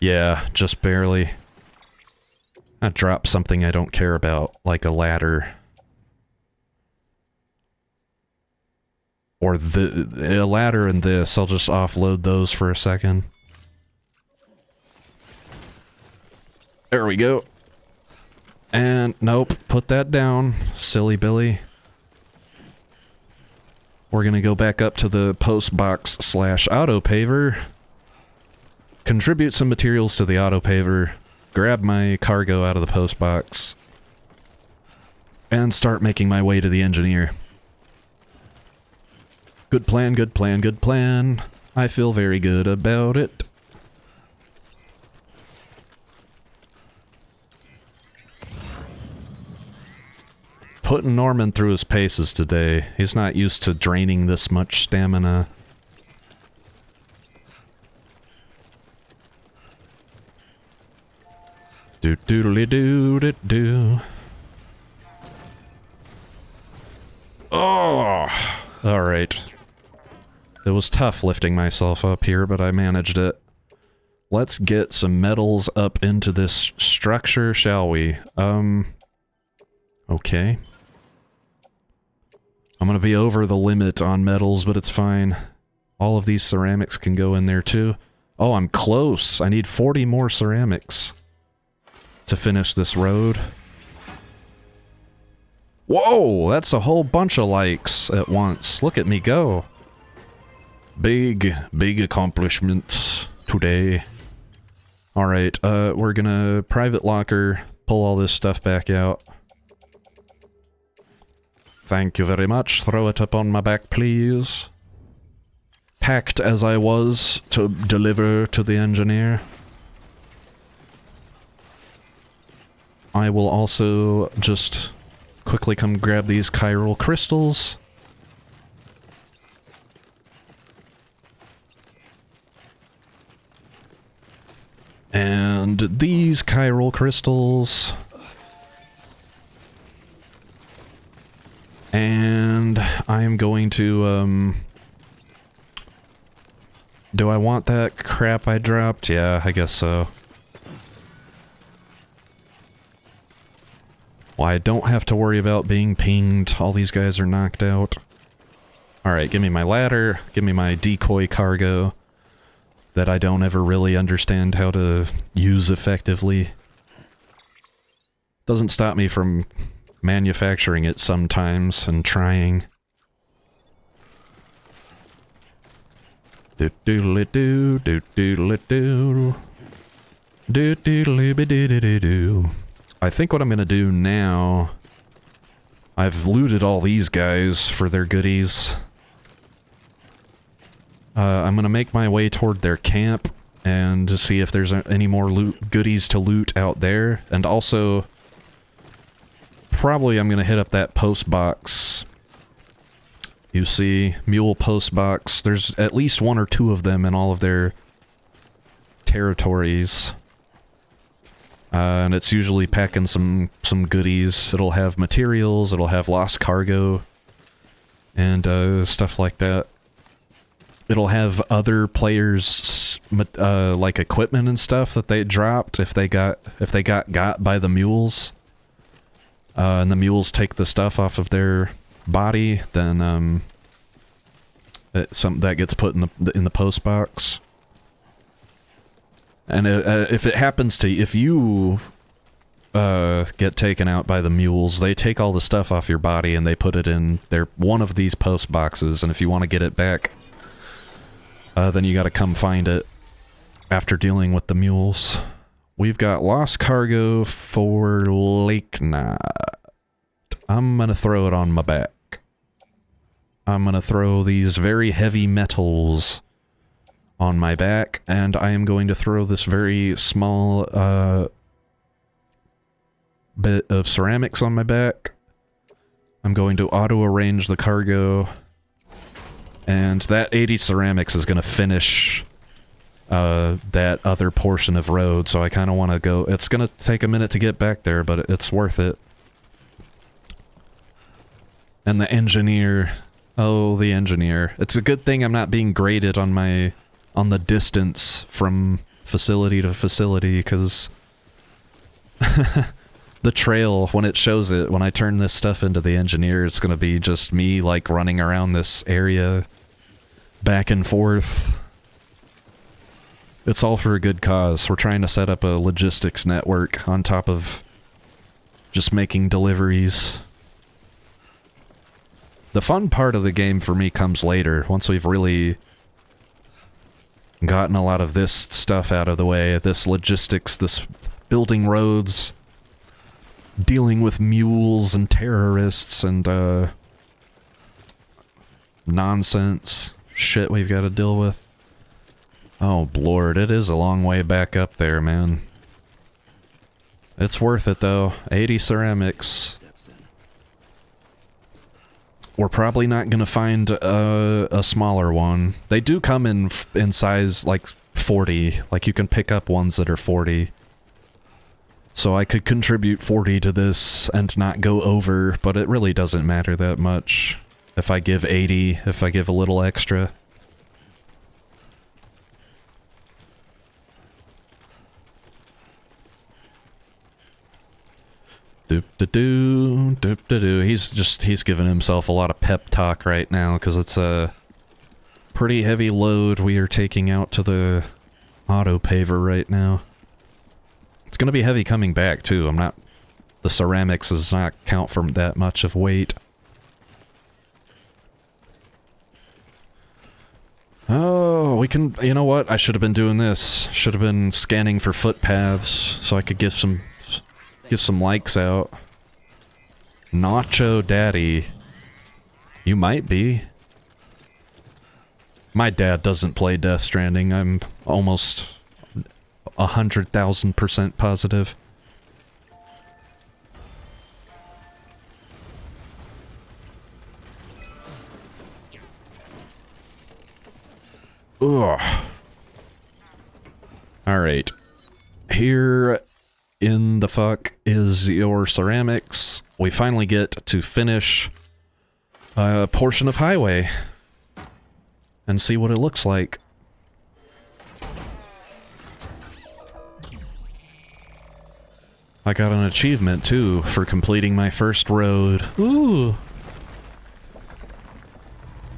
Yeah, just barely. I dropped something I don't care about, like a ladder. Or a ladder and this. I'll just offload those for a second. There we go. And nope, put that down, silly Billy. We're gonna go back up to the post box / auto paver. Contribute some materials to the auto paver. Grab my cargo out of the post box. And start making my way to the engineer. Good plan, good plan, good plan. I feel very good about it. Putting Norman through his paces today. He's not used to draining this much stamina. Do doodly doo doo doo. Oh! Alright. It was tough lifting myself up here, but I managed it. Let's get some metals up into this structure, shall we? Okay. I'm gonna be over the limit on metals, but it's fine. All of these ceramics can go in there too. Oh, I'm close! I need 40 more ceramics to finish this road. Whoa! That's a whole bunch of likes at once. Look at me go. Big accomplishments today. Alright, we're gonna private locker, pull all this stuff back out. Thank you very much. Throw it up on my back, please. Packed as I was to deliver to the engineer. I will also just quickly come grab these chiral crystals. And these chiral crystals. And I am going to, do I want that crap I dropped? Yeah, I guess so. Well, I don't have to worry about being pinged. All these guys are knocked out. Alright, give me my ladder. Give me my decoy cargo that I don't ever really understand how to use effectively. Doesn't stop me from manufacturing it sometimes and trying. Do doodly doo, do doodly doo, do doodly be doo doo doo doo. I think what I'm gonna do now, I've looted all these guys for their goodies. I'm gonna make my way toward their camp and to see if there's any more goodies to loot out there, and also probably I'm gonna hit up that post box. You see, mule post box. There's at least 1 or 2 of them in all of their territories. And it's usually packing some goodies. It'll have materials, it'll have lost cargo, and stuff like that. It'll have other players' like equipment and stuff that they dropped if they got by the mules. And the mules take the stuff off of their body, then that gets put in the post box. And if it happens to, if you get taken out by the mules, they take all the stuff off your body and they put it in one of these post boxes. And if you want to get it back, then you got to come find it after dealing with the mules. We've got lost cargo for Lake Knot. I'm gonna throw it on my back. I'm gonna throw these very heavy metals on my back, and I am going to throw this very small bit of ceramics on my back. I'm going to auto-arrange the cargo, and that 80 ceramics is gonna finish that other portion of road, so I kind of want to go. It's gonna take a minute to get back there, but it's worth it. And the engineer, oh, the engineer. It's a good thing I'm not being graded on the distance from facility to facility, because the trail, when it shows it, when I turn this stuff into the engineer, it's gonna be just me, like, running around this area, back and forth. It's all for a good cause. We're trying to set up a logistics network on top of just making deliveries. The fun part of the game for me comes later, once we've really gotten a lot of this stuff out of the way, this logistics, this building roads, dealing with mules and terrorists and nonsense shit we've got to deal with. Oh lord, it is a long way back up there, man. It's worth it though. 80 ceramics. We're probably not gonna find a smaller one. They do come in size like 40. Like you can pick up ones that are 40. So I could contribute 40 to this and not go over, but it really doesn't matter that much. If I give 80, if I give a little extra. Doop-da-doo, doop-da-doo. He's giving himself a lot of pep talk right now, because it's a pretty heavy load we are taking out to the auto paver right now. It's gonna be heavy coming back, too. The ceramics does not count for that much of weight. Oh, we can... You know what? I should have been doing this. Should have been scanning for footpaths, so I could give some likes out. Nacho Daddy. You might be. My dad doesn't play Death Stranding. I'm almost 100,000% positive. Ugh. Alright. Here in the fuck is your ceramics. We finally get to finish a portion of highway and see what it looks like. I got an achievement too for completing my first road. Ooh.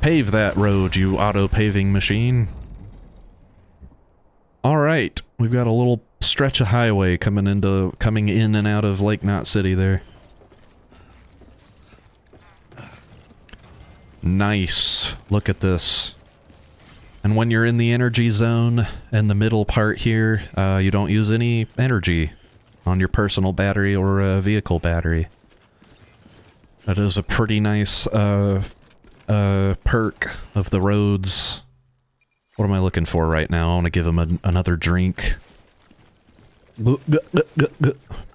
Pave that road, you auto-paving machine. Alright, we've got a little stretch of highway coming in and out of Lake Knot City there. Nice. Look at this. And when you're in the energy zone and the middle part here, you don't use any energy on your personal battery or vehicle battery. That is a pretty nice perk of the roads. What am I looking for right now? I want to give him another drink.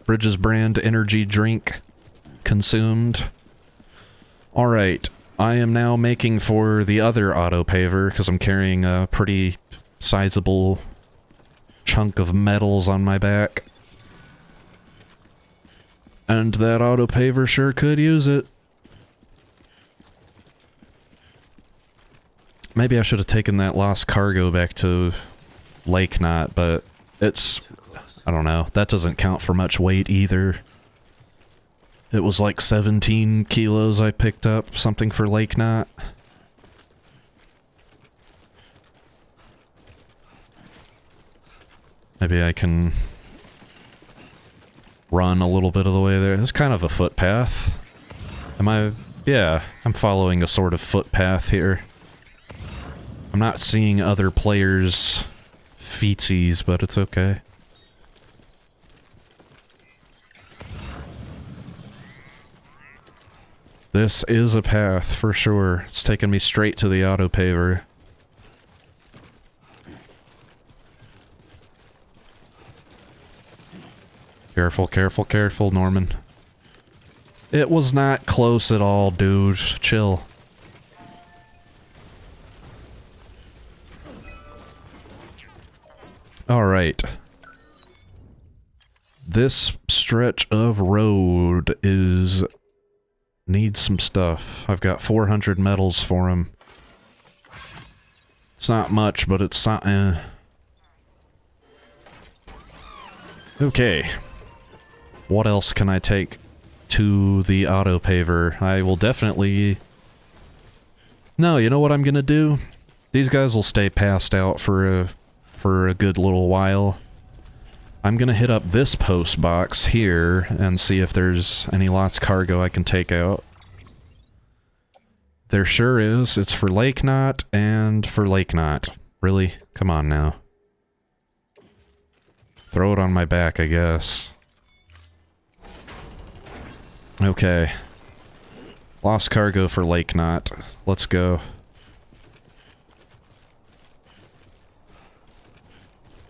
Bridges brand energy drink consumed. Alright, I am now making for the other auto paver because I'm carrying a pretty sizable chunk of metals on my back. And that auto paver sure could use it. Maybe I should have taken that lost cargo back to Lake Knot, but it's... I don't know. That doesn't count for much weight either. It was like 17 kilos I picked up, something for Lake Knot. Maybe I can run a little bit of the way there. It's kind of a footpath. Am I... Yeah, I'm following a sort of footpath here. I'm not seeing other players' feetsies, but it's okay. This is a path, for sure. It's taking me straight to the auto paver. Careful, careful, careful, Norman. It was not close at all, dude. Chill. Alright. This stretch of road needs some stuff. I've got 400 metals for him. It's not much, but it's something. Okay. What else can I take to the auto paver? I will definitely... No, you know what I'm gonna do? These guys will stay passed out for a good little while. I'm gonna hit up this post box here and see if there's any lost cargo I can take out. There sure is. It's for Lake Knot and for Lake Knot. Really? Come on now. Throw it on my back, I guess. Okay. Lost cargo for Lake Knot. Let's go.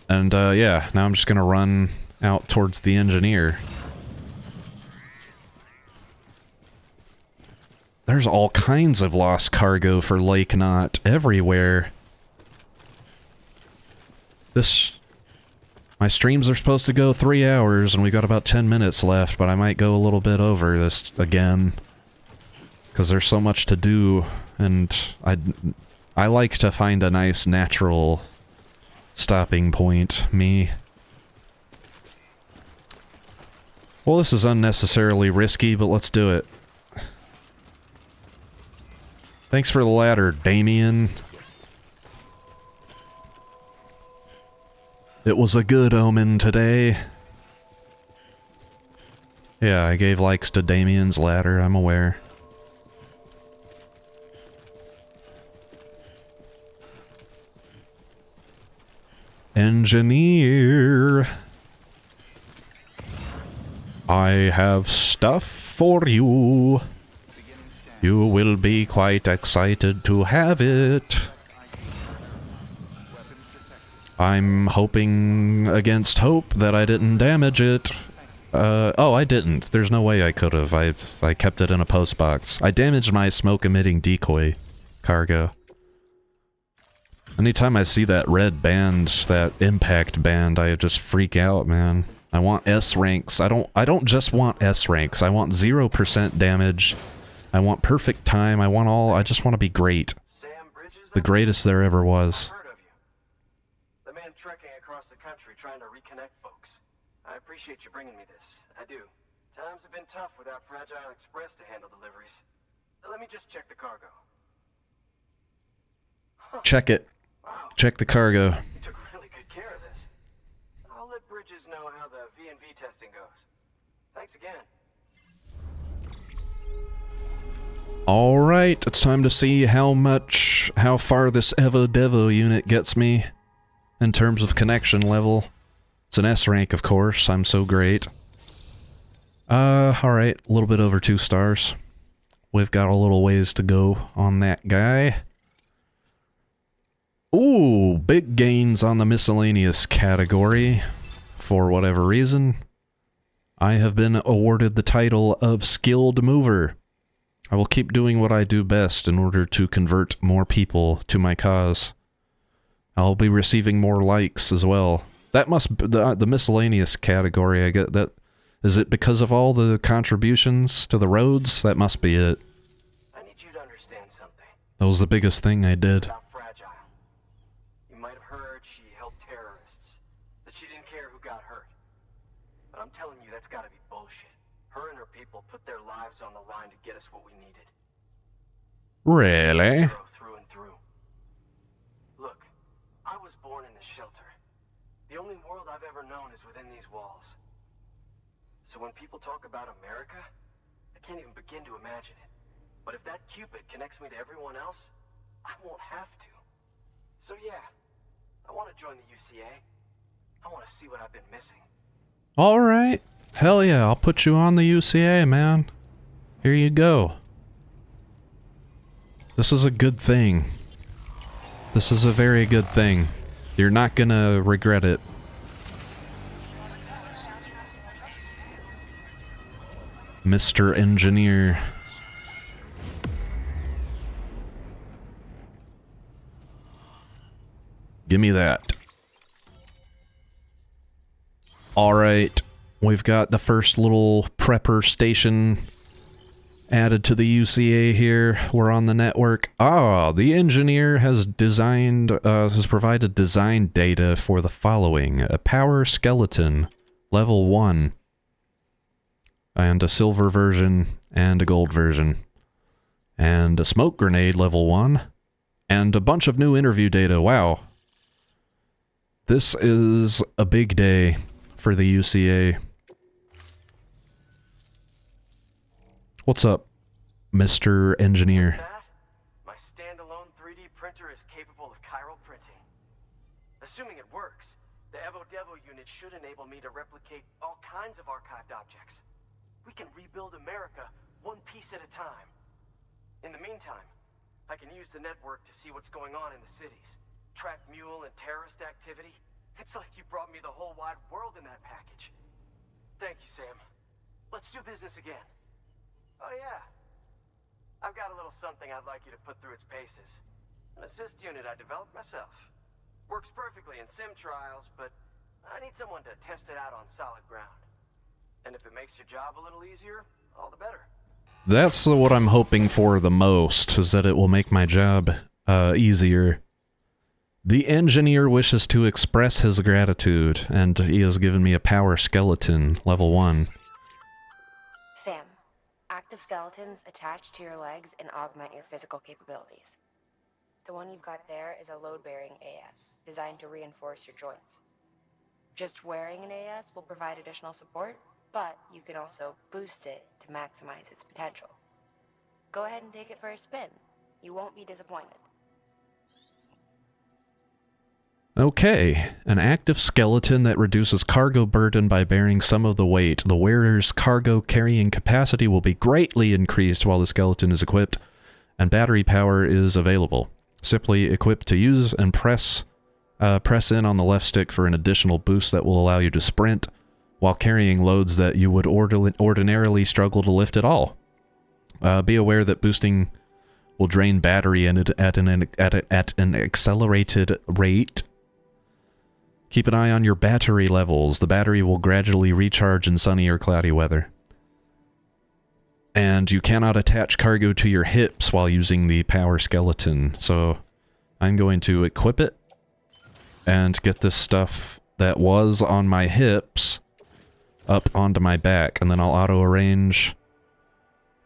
And, yeah, now I'm just gonna run out towards the engineer. There's all kinds of lost cargo for Lake Knot everywhere. My streams are supposed to go 3 hours, and we got about 10 minutes left, but I might go a little bit over this again. Because there's so much to do, and I like to find a nice natural stopping point, me. Well, this is unnecessarily risky, but let's do it. Thanks for the ladder, Damien. It was a good omen today. Yeah, I gave likes to Damien's ladder, I'm aware. Engineer. I have stuff for you. You will be quite excited to have it. I'm hoping against hope that I didn't damage it. Oh, I didn't. There's no way I could have. I kept it in a post box. I damaged my smoke-emitting decoy cargo. Anytime I see that red band, that impact band, I just freak out, man. I want S ranks. I don't just want S ranks. I want 0% damage. I want perfect time. I just want to be great. The greatest there ever was. The man trekking across the country trying to reconnect folks. I appreciate you bringing me this. I do. Times have been tough without Fragile Express to handle deliveries. Let me just check the cargo. Check it. Wow. Check the cargo. You took really good care of this. I'll let Bridges know how the V&V testing goes. Thanks again. Alright, it's time to see how far this Evo Devo unit gets me in terms of connection level. It's an S rank, of course. I'm so great. Alright, a little bit over 2 stars. We've got a little ways to go on that guy. Ooh, big gains on the miscellaneous category. For whatever reason, I have been awarded the title of Skilled Mover. I will keep doing what I do best in order to convert more people to my cause. I'll be receiving more likes as well. That must be the miscellaneous category. I get that. Is it because of all the contributions to the roads? That must be it. I need you to understand something. That was the biggest thing I did. About Fragile. You might have heard she helped terrorists, that she didn't care who got hurt. But I'm telling you, that's gotta be bullshit. Her and her people put their lives on the line to get us what we needed. Really? Through and through. Look, I was born in the shelter. The only world I've ever known is within these walls. So when people talk about America, I can't even begin to imagine it. But if that Cupid connects me to everyone else, I won't have to. So yeah, I want to join the UCA. I want to see what I've been missing. Alright. Hell yeah, I'll put you on the UCA, man. Here you go. This is a good thing. This is a very good thing. You're not gonna regret it. Mr. Engineer. Give me that. Alright, we've got the first little prepper station added to the UCA here. We're on the network. Ah, the engineer has provided design data for the following. A power skeleton, level 1. and a silver version, and a gold version, and a smoke grenade level 1, and a bunch of new interview data. Wow. This is a big day for the UCA. What's up, Mr. Engineer? My standalone 3D printer is capable of chiral printing. Assuming it works, the Evo Devo unit should enable me to replicate all kinds of archived objects. We can rebuild America one piece at a time. In the meantime, I can use the network to see what's going on in the cities, track mule and terrorist activity. It's like you brought me the whole wide world in that package. Thank you, Sam. Let's do business again. Oh yeah. I've got a little something I'd like you to put through its paces. An assist unit I developed myself. Works perfectly in sim trials, but I need someone to test it out on solid ground. And if it makes your job a little easier, all the better. That's what I'm hoping for the most, is that it will make my job easier. The engineer wishes to express his gratitude, and he has given me a power skeleton, level 1. Sam, active skeletons attach to your legs and augment your physical capabilities. The one you've got there is a load-bearing AS, designed to reinforce your joints. Just wearing an AS will provide additional support, but you can also boost it to maximize its potential. Go ahead and take it for a spin. You won't be disappointed. Okay, an active skeleton that reduces cargo burden by bearing some of the weight. The wearer's cargo carrying capacity will be greatly increased while the skeleton is equipped, and battery power is available. Simply equip to use and press in on the left stick for an additional boost that will allow you to sprint while carrying loads that you would ordinarily struggle to lift at all. Be aware that boosting will drain battery at an accelerated rate. Keep an eye on your battery levels. The battery will gradually recharge in sunny or cloudy weather. And you cannot attach cargo to your hips while using the power skeleton. So I'm going to equip it and get this stuff that was on my hips up onto my back, and then I'll auto-arrange.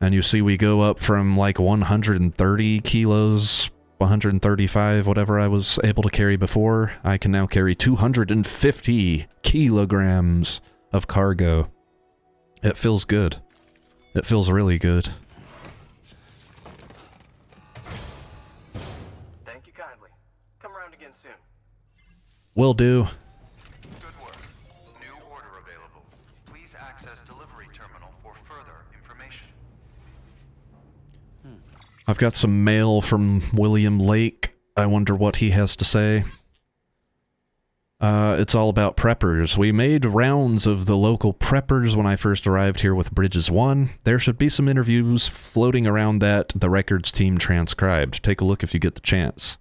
And you see we go up from like 130 kilos, 135, whatever I was able to carry before. I can now carry 250 kilograms of cargo. It feels good. It feels really good. Thank you kindly. Come around again soon. Will do. Good work. New order available. Please access delivery terminal for further information. I've got some mail from William Lake. I wonder what he has to say. It's all about preppers. We made rounds of the local preppers when I first arrived here with Bridges 1. There should be some interviews floating around that the records team transcribed. Take a look if you get the chance.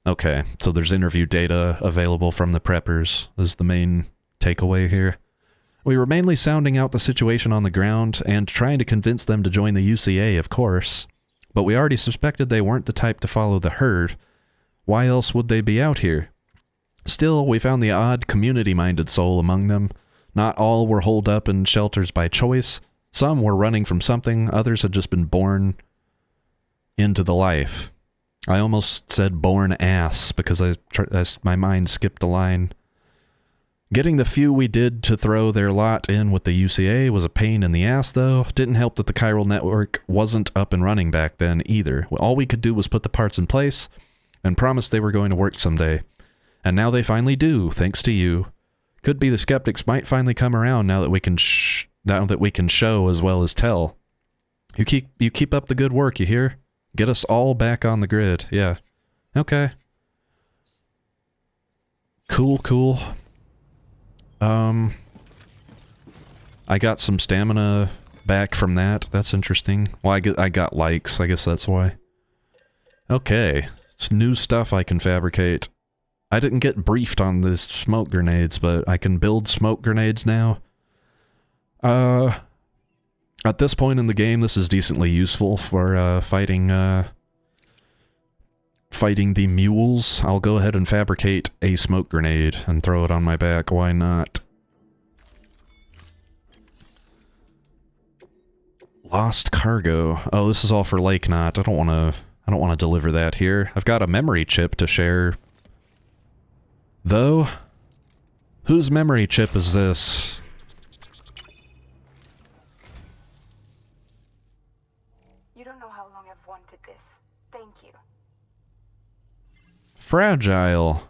Okay, so there's interview data available from the preppers, is the main takeaway here. We were mainly sounding out the situation on the ground and trying to convince them to join the UCA, of course. But we already suspected they weren't the type to follow the herd. Why else would they be out here? Still, we found the odd community-minded soul among them. Not all were holed up in shelters by choice. Some were running from something, others had just been born into the life. I almost said born ass, because my mind skipped a line. Getting the few we did to throw their lot in with the UCA was a pain in the ass, though. Didn't help that the chiral network wasn't up and running back then, either. All we could do was put the parts in place and promise they were going to work someday. And now they finally do, thanks to you. Could be the skeptics might finally come around now that we can show as well as tell. You keep up the good work, you hear? Get us all back on the grid. Yeah. Okay. Cool. I got some stamina back from that. That's interesting. Well, I got likes. I guess that's why. Okay. It's new stuff I can fabricate. I didn't get briefed on this smoke grenades, but I can build smoke grenades now. At this point in the game, this is decently useful for fighting the mules. I'll go ahead and fabricate a smoke grenade and throw it on my back. Why not? Lost cargo. Oh, this is all for Lake Knot. I don't want to deliver that here. I've got a memory chip to share. Though, whose memory chip is this? You don't know how long I've wanted this. Thank you. Fragile.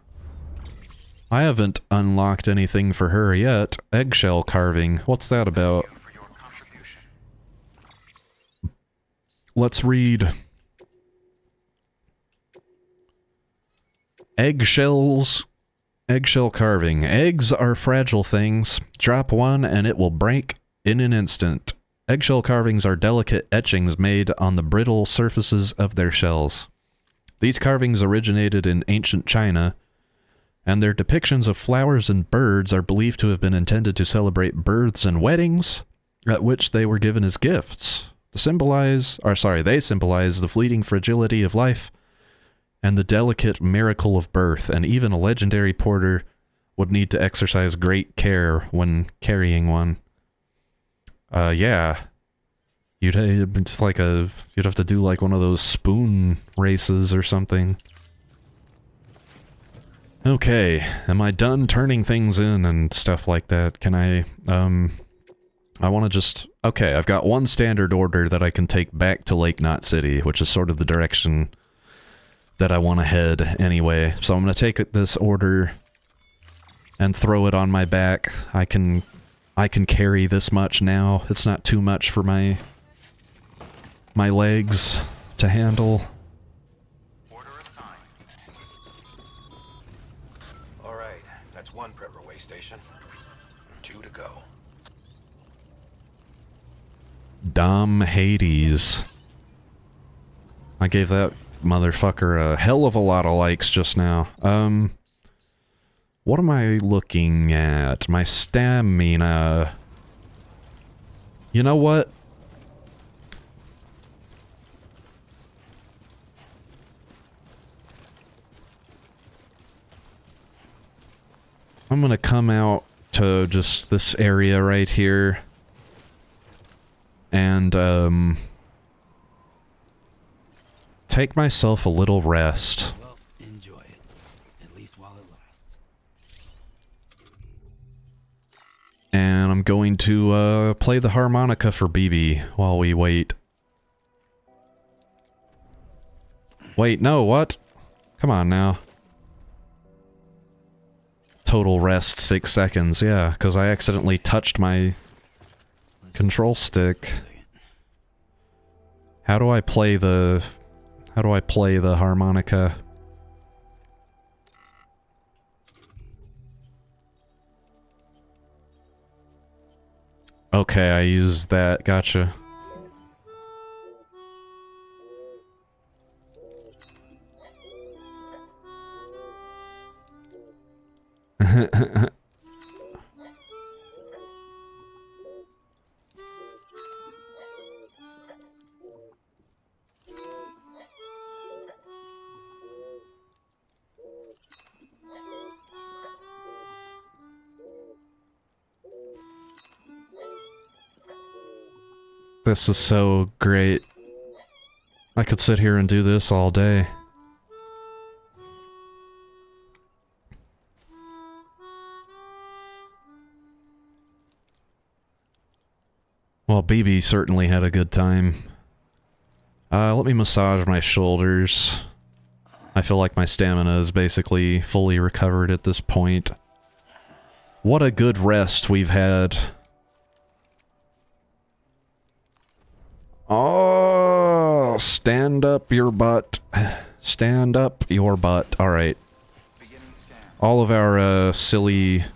I haven't unlocked anything for her yet. Eggshell carving. What's that about? Let's read. Eggshells. Eggshell carving. Eggs are fragile things. Drop one and it will break in an instant. Eggshell carvings are delicate etchings made on the brittle surfaces of their shells. These carvings originated in ancient China, and their depictions of flowers and birds are believed to have been intended to celebrate births and weddings, at which they were given as gifts. They symbolize the fleeting fragility of life and the delicate miracle of birth, and even a legendary porter would need to exercise great care when carrying one. Yeah. You'd have to do like one of those spoon races or something. Okay, am I done turning things in and stuff like that? Can I want to just... Okay, I've got one standard order that I can take back to Lake Knot City, which is sort of the direction that I want to head anyway. So I'm going to take this order and throw it on my back. I can carry this much now. It's not too much for my legs to handle. Alright, that's one prepper way station. 2 to go. Dom Hades. I gave that motherfucker a hell of a lot of likes just now. What am I looking at? My stamina. You know what? I'm gonna come out to just this area right here and take myself a little rest. Well, enjoy it. At least while it lasts. And I'm going to play the harmonica for BB while we wait. Wait, no, what? Come on now. Total rest 6 seconds, yeah, because I accidentally touched my control stick. How do I play the harmonica? Okay, I used that, gotcha. This is so great. I could sit here and do this all day. Well, BB certainly had a good time. Let me massage my shoulders. I feel like my stamina is basically fully recovered at this point. What a good rest we've had. Oh, stand up your butt. Stand up your butt. Alright. All of our silly,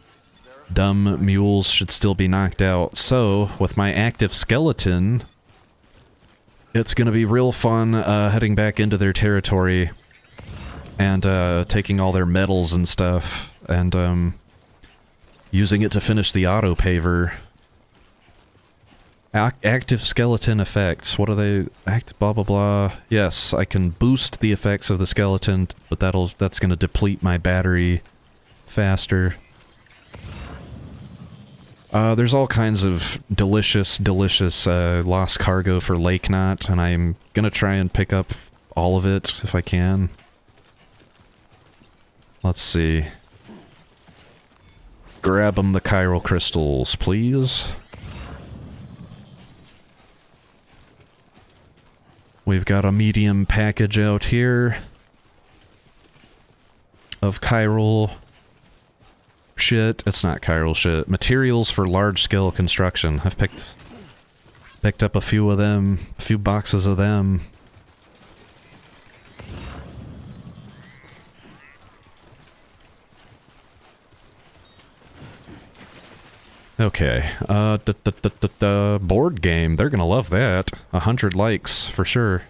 dumb mules should still be knocked out. So, with my active skeleton, it's gonna be real fun heading back into their territory and taking all their metals and stuff and using it to finish the auto paver. Active skeleton effects. What are they? Blah blah blah. Yes, I can boost the effects of the skeleton, but that's gonna deplete my battery faster. There's all kinds of delicious lost cargo for Lake Knot, and I'm gonna try and pick up all of it if I can. Let's see. Grab 'em the chiral crystals, please. We've got a medium package out here of chiral shit. It's not chiral shit. Materials for large-scale construction. I've picked up a few of them, a few boxes of them. Okay, board game. They're gonna love that. 100 likes, for sure.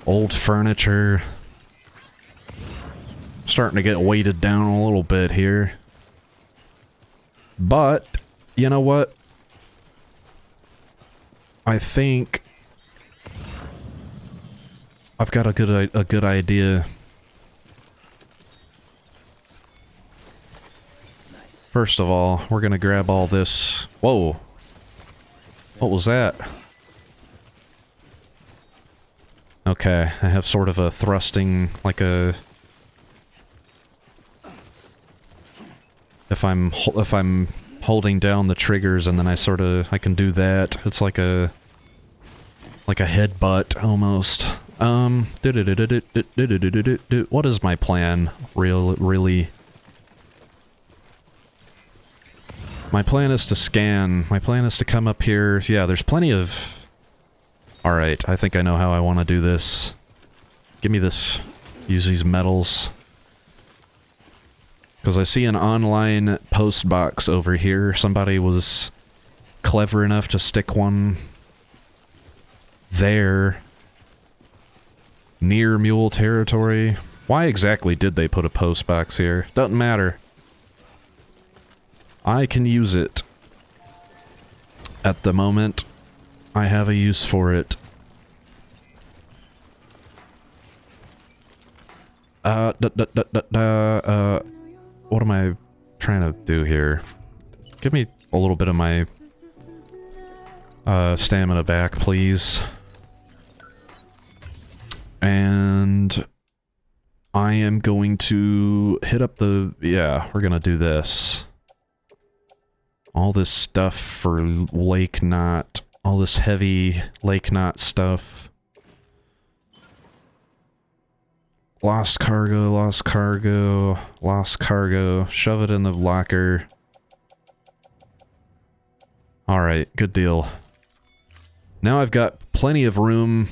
Old furniture. Starting to get weighted down a little bit here. But, you know what? I think I've got a good idea. First of all, we're gonna grab all this. Whoa! What was that? Okay, I have sort of a thrusting, like a... If I'm holding down the triggers and then I can do that. It's like a headbutt almost. What is my plan? Really? My plan is to scan. My plan is to come up here. Yeah, there's plenty of... Alright, I think I know how I want to do this. Give me this. Use these metals. Because I see an online post box over here. Somebody was clever enough to stick one there. Near Mule territory. Why exactly did they put a post box here? Doesn't matter. I can use it. At the moment, I have a use for it. What am I trying to do here? Give me a little bit of my stamina back, please. And I am going to hit up the... Yeah, we're gonna do this. All this stuff for Lake Knot. All this heavy Lake Knot stuff. Lost cargo, lost cargo, lost cargo. Shove it in the locker. Alright, good deal. Now I've got plenty of room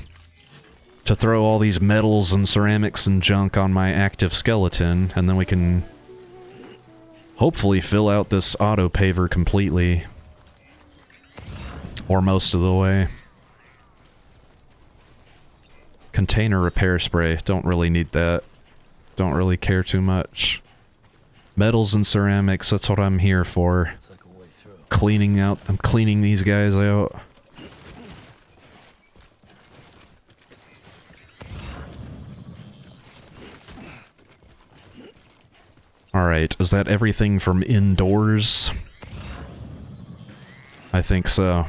to throw all these metals and ceramics and junk on my active skeleton, and then we can hopefully fill out this auto paver completely. Or most of the way. Container repair spray. Don't really need that. Don't really care too much. Metals and ceramics, that's what I'm here for. Cleaning out, I'm cleaning these guys out. Alright, is that everything from indoors? I think so.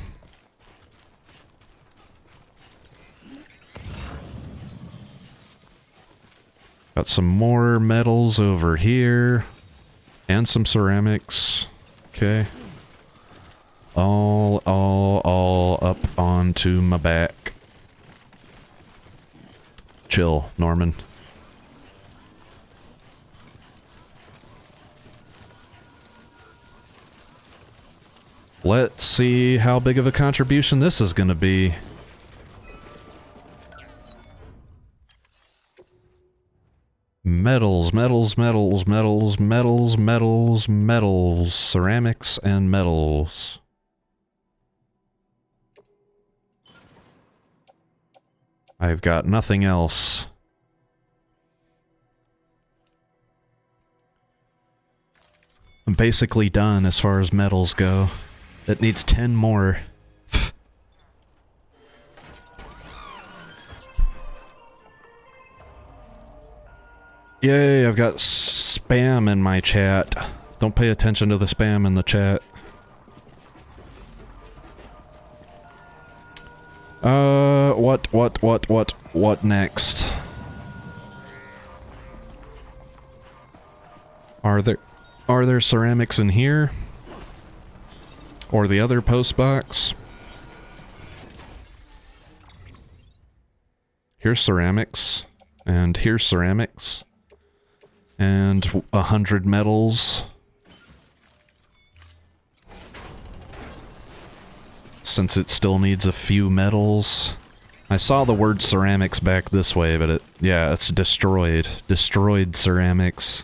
Got some more metals over here. And some ceramics. Okay. All up onto my back. Chill, Norman. Let's see how big of a contribution this is gonna be. Metals, metals, metals, metals, metals, metals, metals, ceramics and metals. I've got nothing else. I'm basically done as far as metals go. It needs 10 more. Yay, I've got spam in my chat. Don't pay attention to the spam in the chat. What next? Are there ceramics in here? Or the other post box? Here's ceramics. And here's ceramics. And 100 metals. Since it still needs a few metals. I saw the word ceramics back this way, but yeah, it's destroyed. Destroyed ceramics.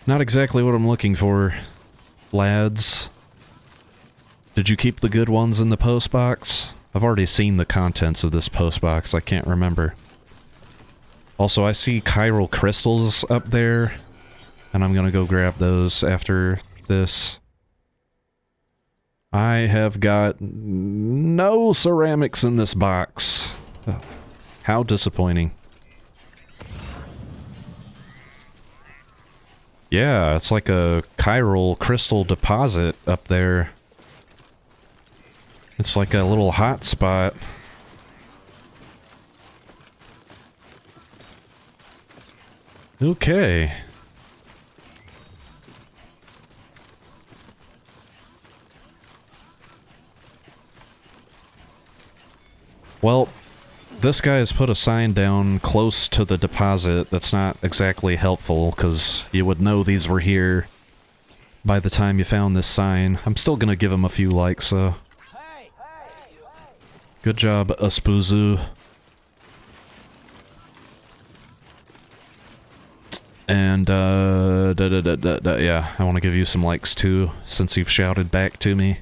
Not exactly what I'm looking for, lads. Did you keep the good ones in the post box? I've already seen the contents of this post box, I can't remember. Also, I see chiral crystals up there, and I'm gonna go grab those after this. I have got no ceramics in this box. Oh, how disappointing. Yeah, it's like a chiral crystal deposit up there. It's like a little hot spot. Okay. Well, this guy has put a sign down close to the deposit that's not exactly helpful, because you would know these were here by the time you found this sign. I'm still gonna give him a few likes, so... Good job, Aspuzu. And, yeah, I want to give you some likes too, since you've shouted back to me.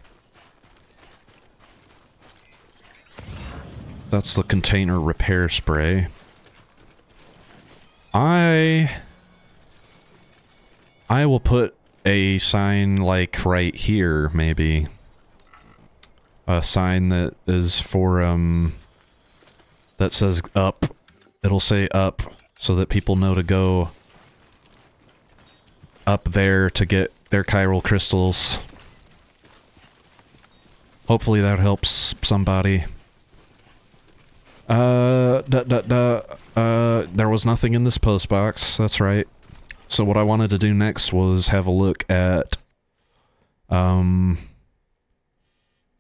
That's the container repair spray. I will put a sign like right here, maybe. A sign that is for, that says up. It'll say up, so that people know to go up there to get their chiral crystals. Hopefully that helps somebody. There was nothing in this post box, that's right. So what I wanted to do next was have a look at,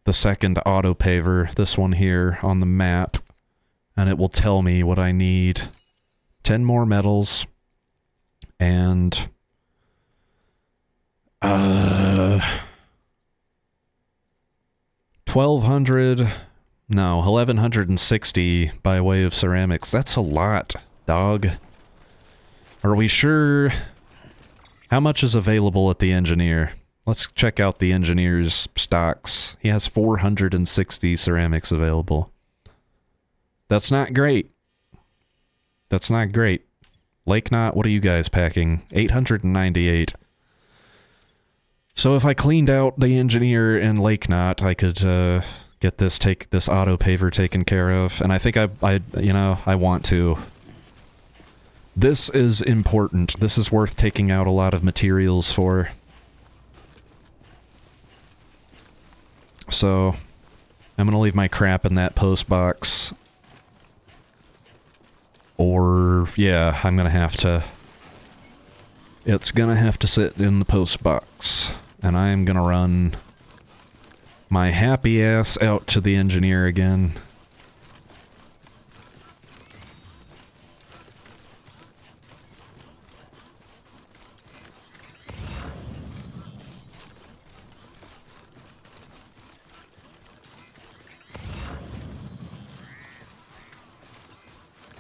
the second auto paver, this one here on the map, and it will tell me what I need. 10 more metals, and 1160 by way of ceramics. That's a lot, dog. Are we sure? How much is available at the engineer? Let's check out the engineer's stocks. He has 460 ceramics available. That's not great. That's not great. Lake Knot, what are you guys packing? 898. So if I cleaned out the engineer and Lake Knot, I could get this auto paver taken care of, and I think I want to. This is important. This is worth taking out a lot of materials for. So I'm gonna leave my crap in that post box. Or yeah, I'm gonna have to. It's gonna have to sit in the post box. And I am gonna run my happy ass out to the engineer again.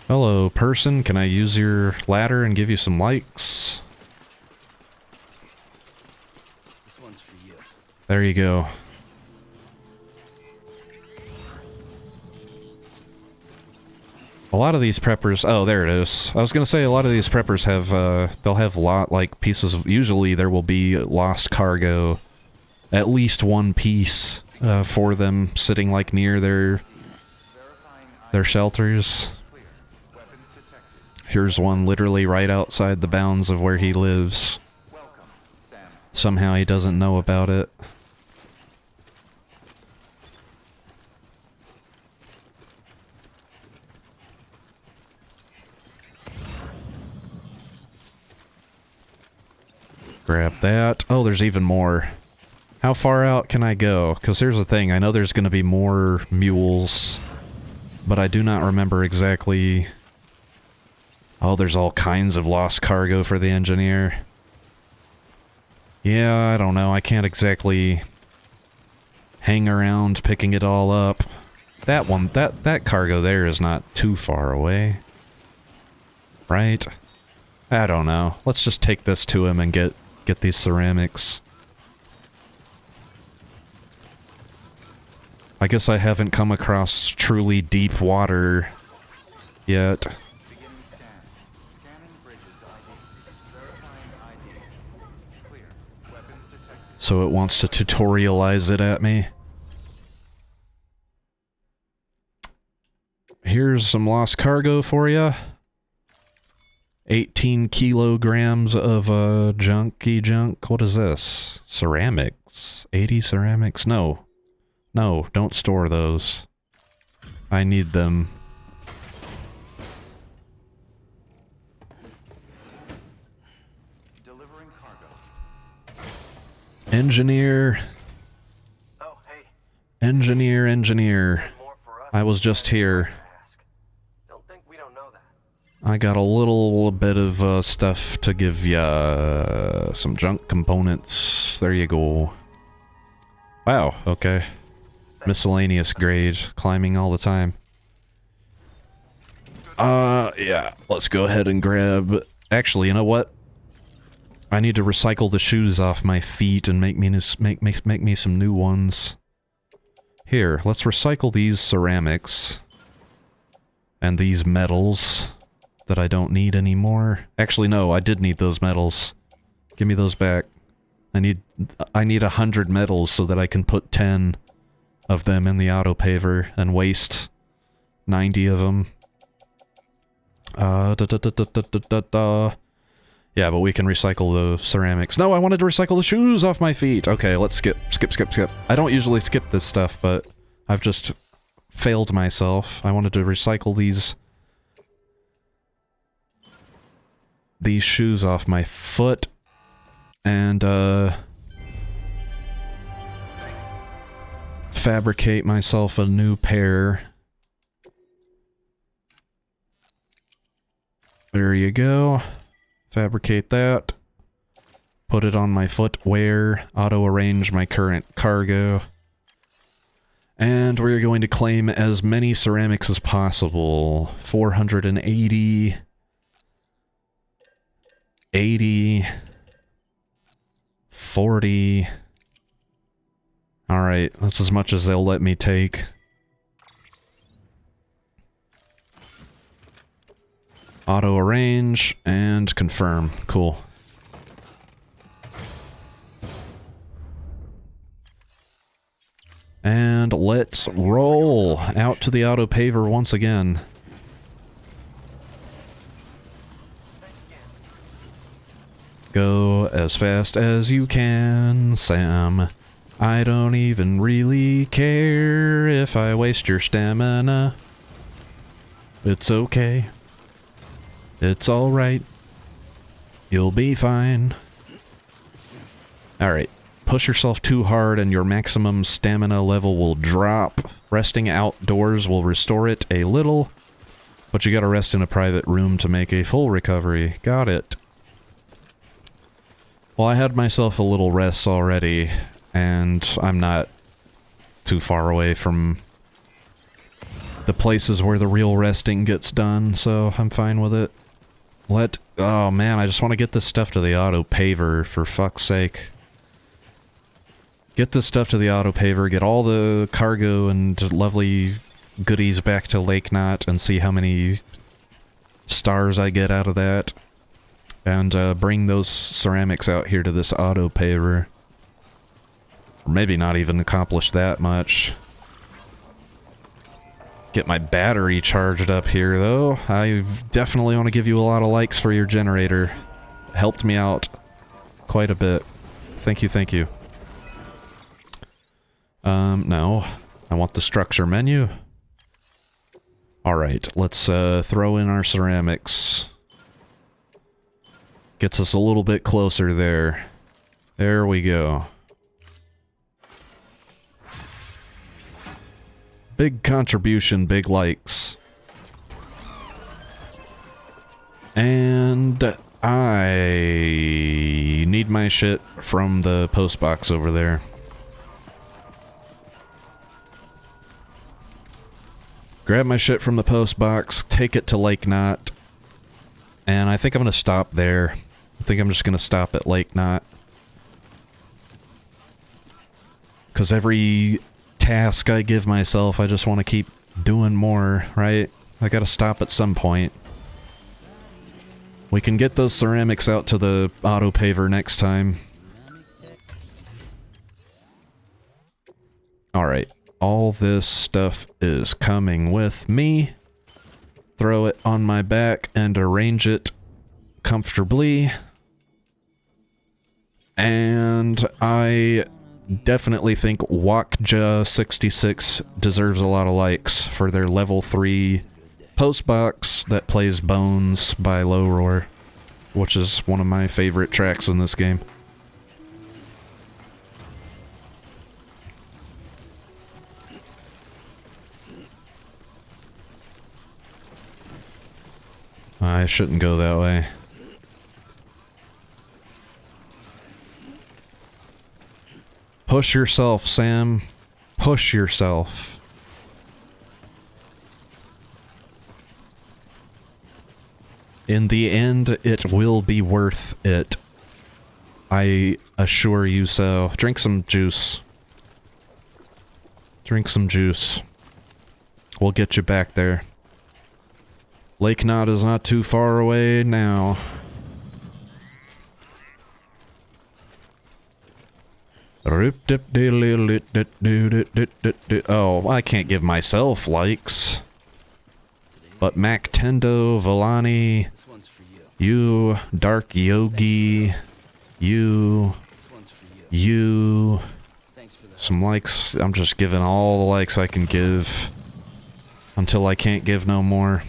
Hello, person. Can I use your ladder and give you some likes? This one's for you. There you go. A lot of these preppers... Oh, there it is. I was gonna say a lot of these preppers have, they'll have pieces of... Usually there will be lost cargo. At least one piece, for them sitting, like, near their shelters. Here's one literally right outside the bounds of where he lives. Welcome, Sam. Somehow he doesn't know about it. Grab that. Oh, there's even more. How far out can I go? Because here's the thing, I know there's going to be more mules, but I do not remember exactly... Oh, there's all kinds of lost cargo for the engineer. Yeah, I don't know, I can't exactly hang around picking it all up. That one, that cargo there is not too far away. Right? I don't know. Let's just take this to him and get these ceramics. I guess I haven't come across truly deep water yet. So it wants to tutorialize it at me. Here's some lost cargo for you. 18 kilograms of junky junk. What is this? Ceramics. 80 ceramics? No. No, don't store those. I need them. Delivering cargo. Engineer. Oh, hey. Engineer. I was just here. Don't think we don't know that. I got a little bit of stuff to give ya. Some junk components. There you go. Wow, okay. Miscellaneous grade. Climbing all the time. Yeah. Let's go ahead and grab... Actually, you know what? I need to recycle the shoes off my feet and make me some new ones. Here, let's recycle these ceramics. And these metals that I don't need anymore. Actually, no, I did need those metals. Give me those back. I need 100 metals so that I can put 10 of them in the auto paver and waste 90 of them. Yeah, but we can recycle the ceramics. No, I wanted to recycle the shoes off my feet! Okay, let's skip. I don't usually skip this stuff, but I've just failed myself. I wanted to recycle these shoes off my foot, and, fabricate myself a new pair. There you go. Fabricate that. Put it on my footwear. Auto-arrange my current cargo. And we're going to claim as many ceramics as possible. 480... 80... 40... Alright, that's as much as they'll let me take. Auto-arrange, and confirm. Cool. And let's roll out to the auto paver once again. Go as fast as you can, Sam. I don't even really care if I waste your stamina. It's okay. It's alright. You'll be fine. Alright. Push yourself too hard and your maximum stamina level will drop. Resting outdoors will restore it a little, but you gotta rest in a private room to make a full recovery. Got it. Well, I had myself a little rest already, and I'm not too far away from the places where the real resting gets done, so I'm fine with it. Oh man, I just want to get this stuff to the auto paver, for fuck's sake. Get this stuff to the auto paver, get all the cargo and lovely goodies back to Lake Knot, and see how many stars I get out of that. And bring those ceramics out here to this auto paver. Or maybe not even accomplish that much. Get my battery charged up here, though. I definitely want to give you a lot of likes for your generator. Helped me out quite a bit. Thank you, thank you. No. I want the structure menu. Alright, let's throw in our ceramics. Gets us a little bit closer there. There we go. Big contribution, big likes. And I need my shit from the post box over there. Grab my shit from the post box, take it to Lake Knot, and I think I'm gonna stop there. I think I'm just gonna stop at Lake Knot. Because every task I give myself, I just want to keep doing more, right? I gotta stop at some point. We can get those ceramics out to the auto paver next time. Alright, all this stuff is coming with me. Throw it on my back and arrange it comfortably. And I definitely think Wakja66 deserves a lot of likes for their level 3 postbox that plays Bones by Low Roar, which is one of my favorite tracks in this game. I shouldn't go that way. Push yourself, Sam. Push yourself. In the end, it will be worth it. I assure you so. Drink some juice. Drink some juice. We'll get you back there. Lake Knot is not too far away now. Oh, I can't give myself likes. But Mactendo, Villani, you, Dark Yogi, you, some likes. I'm just giving all the likes I can give until I can't give no more.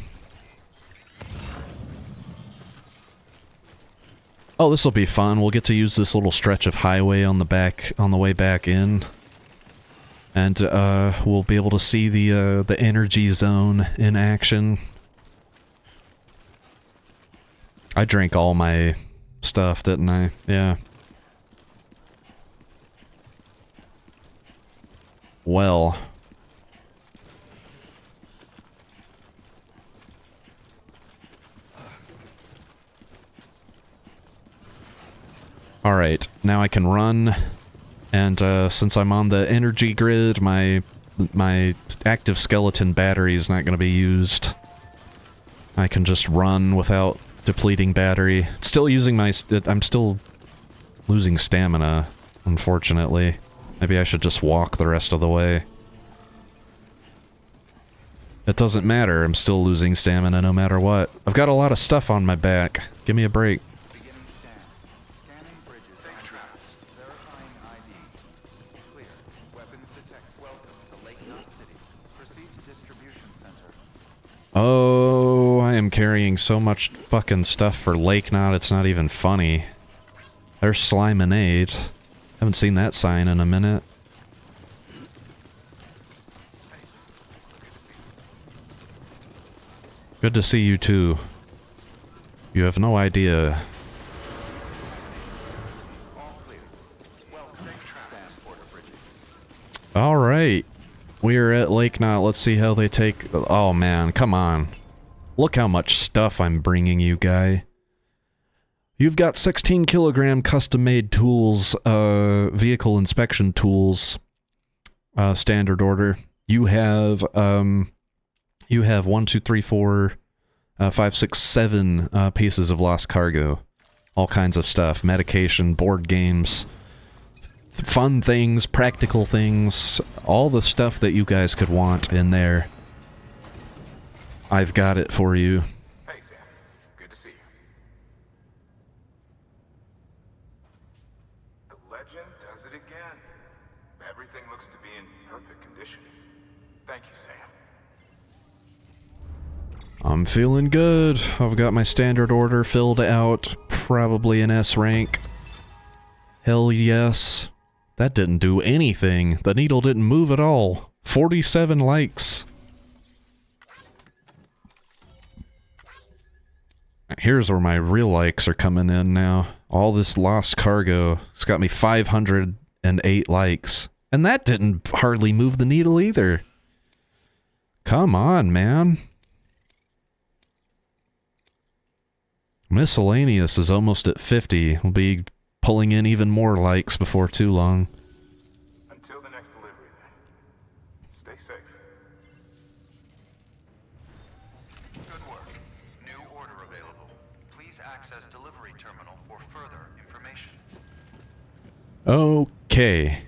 Oh, this will be fun. We'll get to use this little stretch of highway on the way back in. And we'll be able to see the energy zone in action. I drank all my stuff, didn't I? Yeah. Well. Alright, now I can run, and since I'm on the energy grid, my active skeleton battery is not going to be used. I can just run without depleting battery. Still using I'm still losing stamina, unfortunately. Maybe I should just walk the rest of the way. It doesn't matter, I'm still losing stamina no matter what. I've got a lot of stuff on my back. Give me a break. Oh, I am carrying so much fucking stuff for Lake Knot, it's not even funny. There's Sliminade. Haven't seen that sign in a minute. Good to see you too. You have no idea. Alright. We are at Lake Knot. Let's see how they take... Oh man, come on. Look how much stuff I'm bringing you, guy. You've got 16 kilogram custom-made tools, vehicle inspection tools, standard order. You have 1, 2, 3, 4, 5, 6, 7 pieces of lost cargo. All kinds of stuff. Medication, board games... fun things, practical things, all the stuff that you guys could want in there. I've got it for you. Hey, Sam. Good to see you. The Legend does it again. Everything looks to be in perfect condition. Thank you, Sam. I'm feeling good. I've got my standard order filled out, probably an S rank. Hell yes. That didn't do anything. The needle didn't move at all. 47 likes. Here's where my real likes are coming in now. All this lost cargo. It's got me 508 likes. And that didn't hardly move the needle either. Come on, man. Miscellaneous is almost at 50. We'll be pulling in even more likes before too long. Until the next delivery, then. Stay safe. Good work. New order available. Please access delivery terminal for further information. Okay.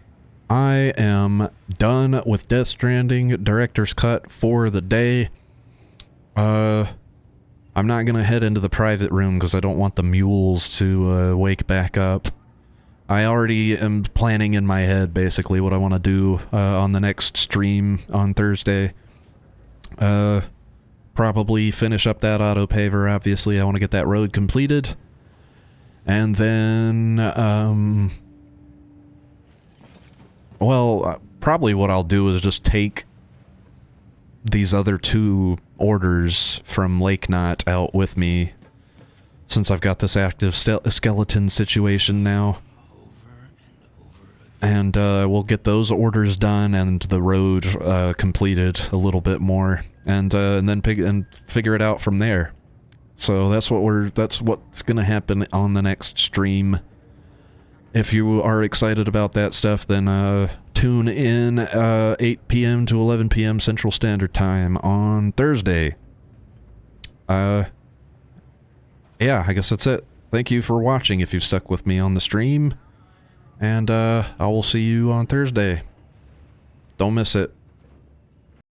I am done with Death Stranding Director's Cut for the day. I'm not gonna head into the private room because I don't want the mules to wake back up. I already am planning in my head basically what I want to do on the next stream on Thursday. Probably finish up that auto-paver, obviously. I want to get that road completed. And then, well, probably what I'll do is just take these other two orders from Lake Knot out with me, since I've got this active skeleton situation now. And we'll get those orders done and the road completed a little bit more, and then figure it out from there. So that's what's gonna happen on the next stream. If you are excited about that stuff, then tune in 8 p.m. to 11 p.m. Central Standard Time on Thursday. Yeah, I guess that's it. Thank you for watching if you've stuck with me on the stream. And I will see you on Thursday. Don't miss it.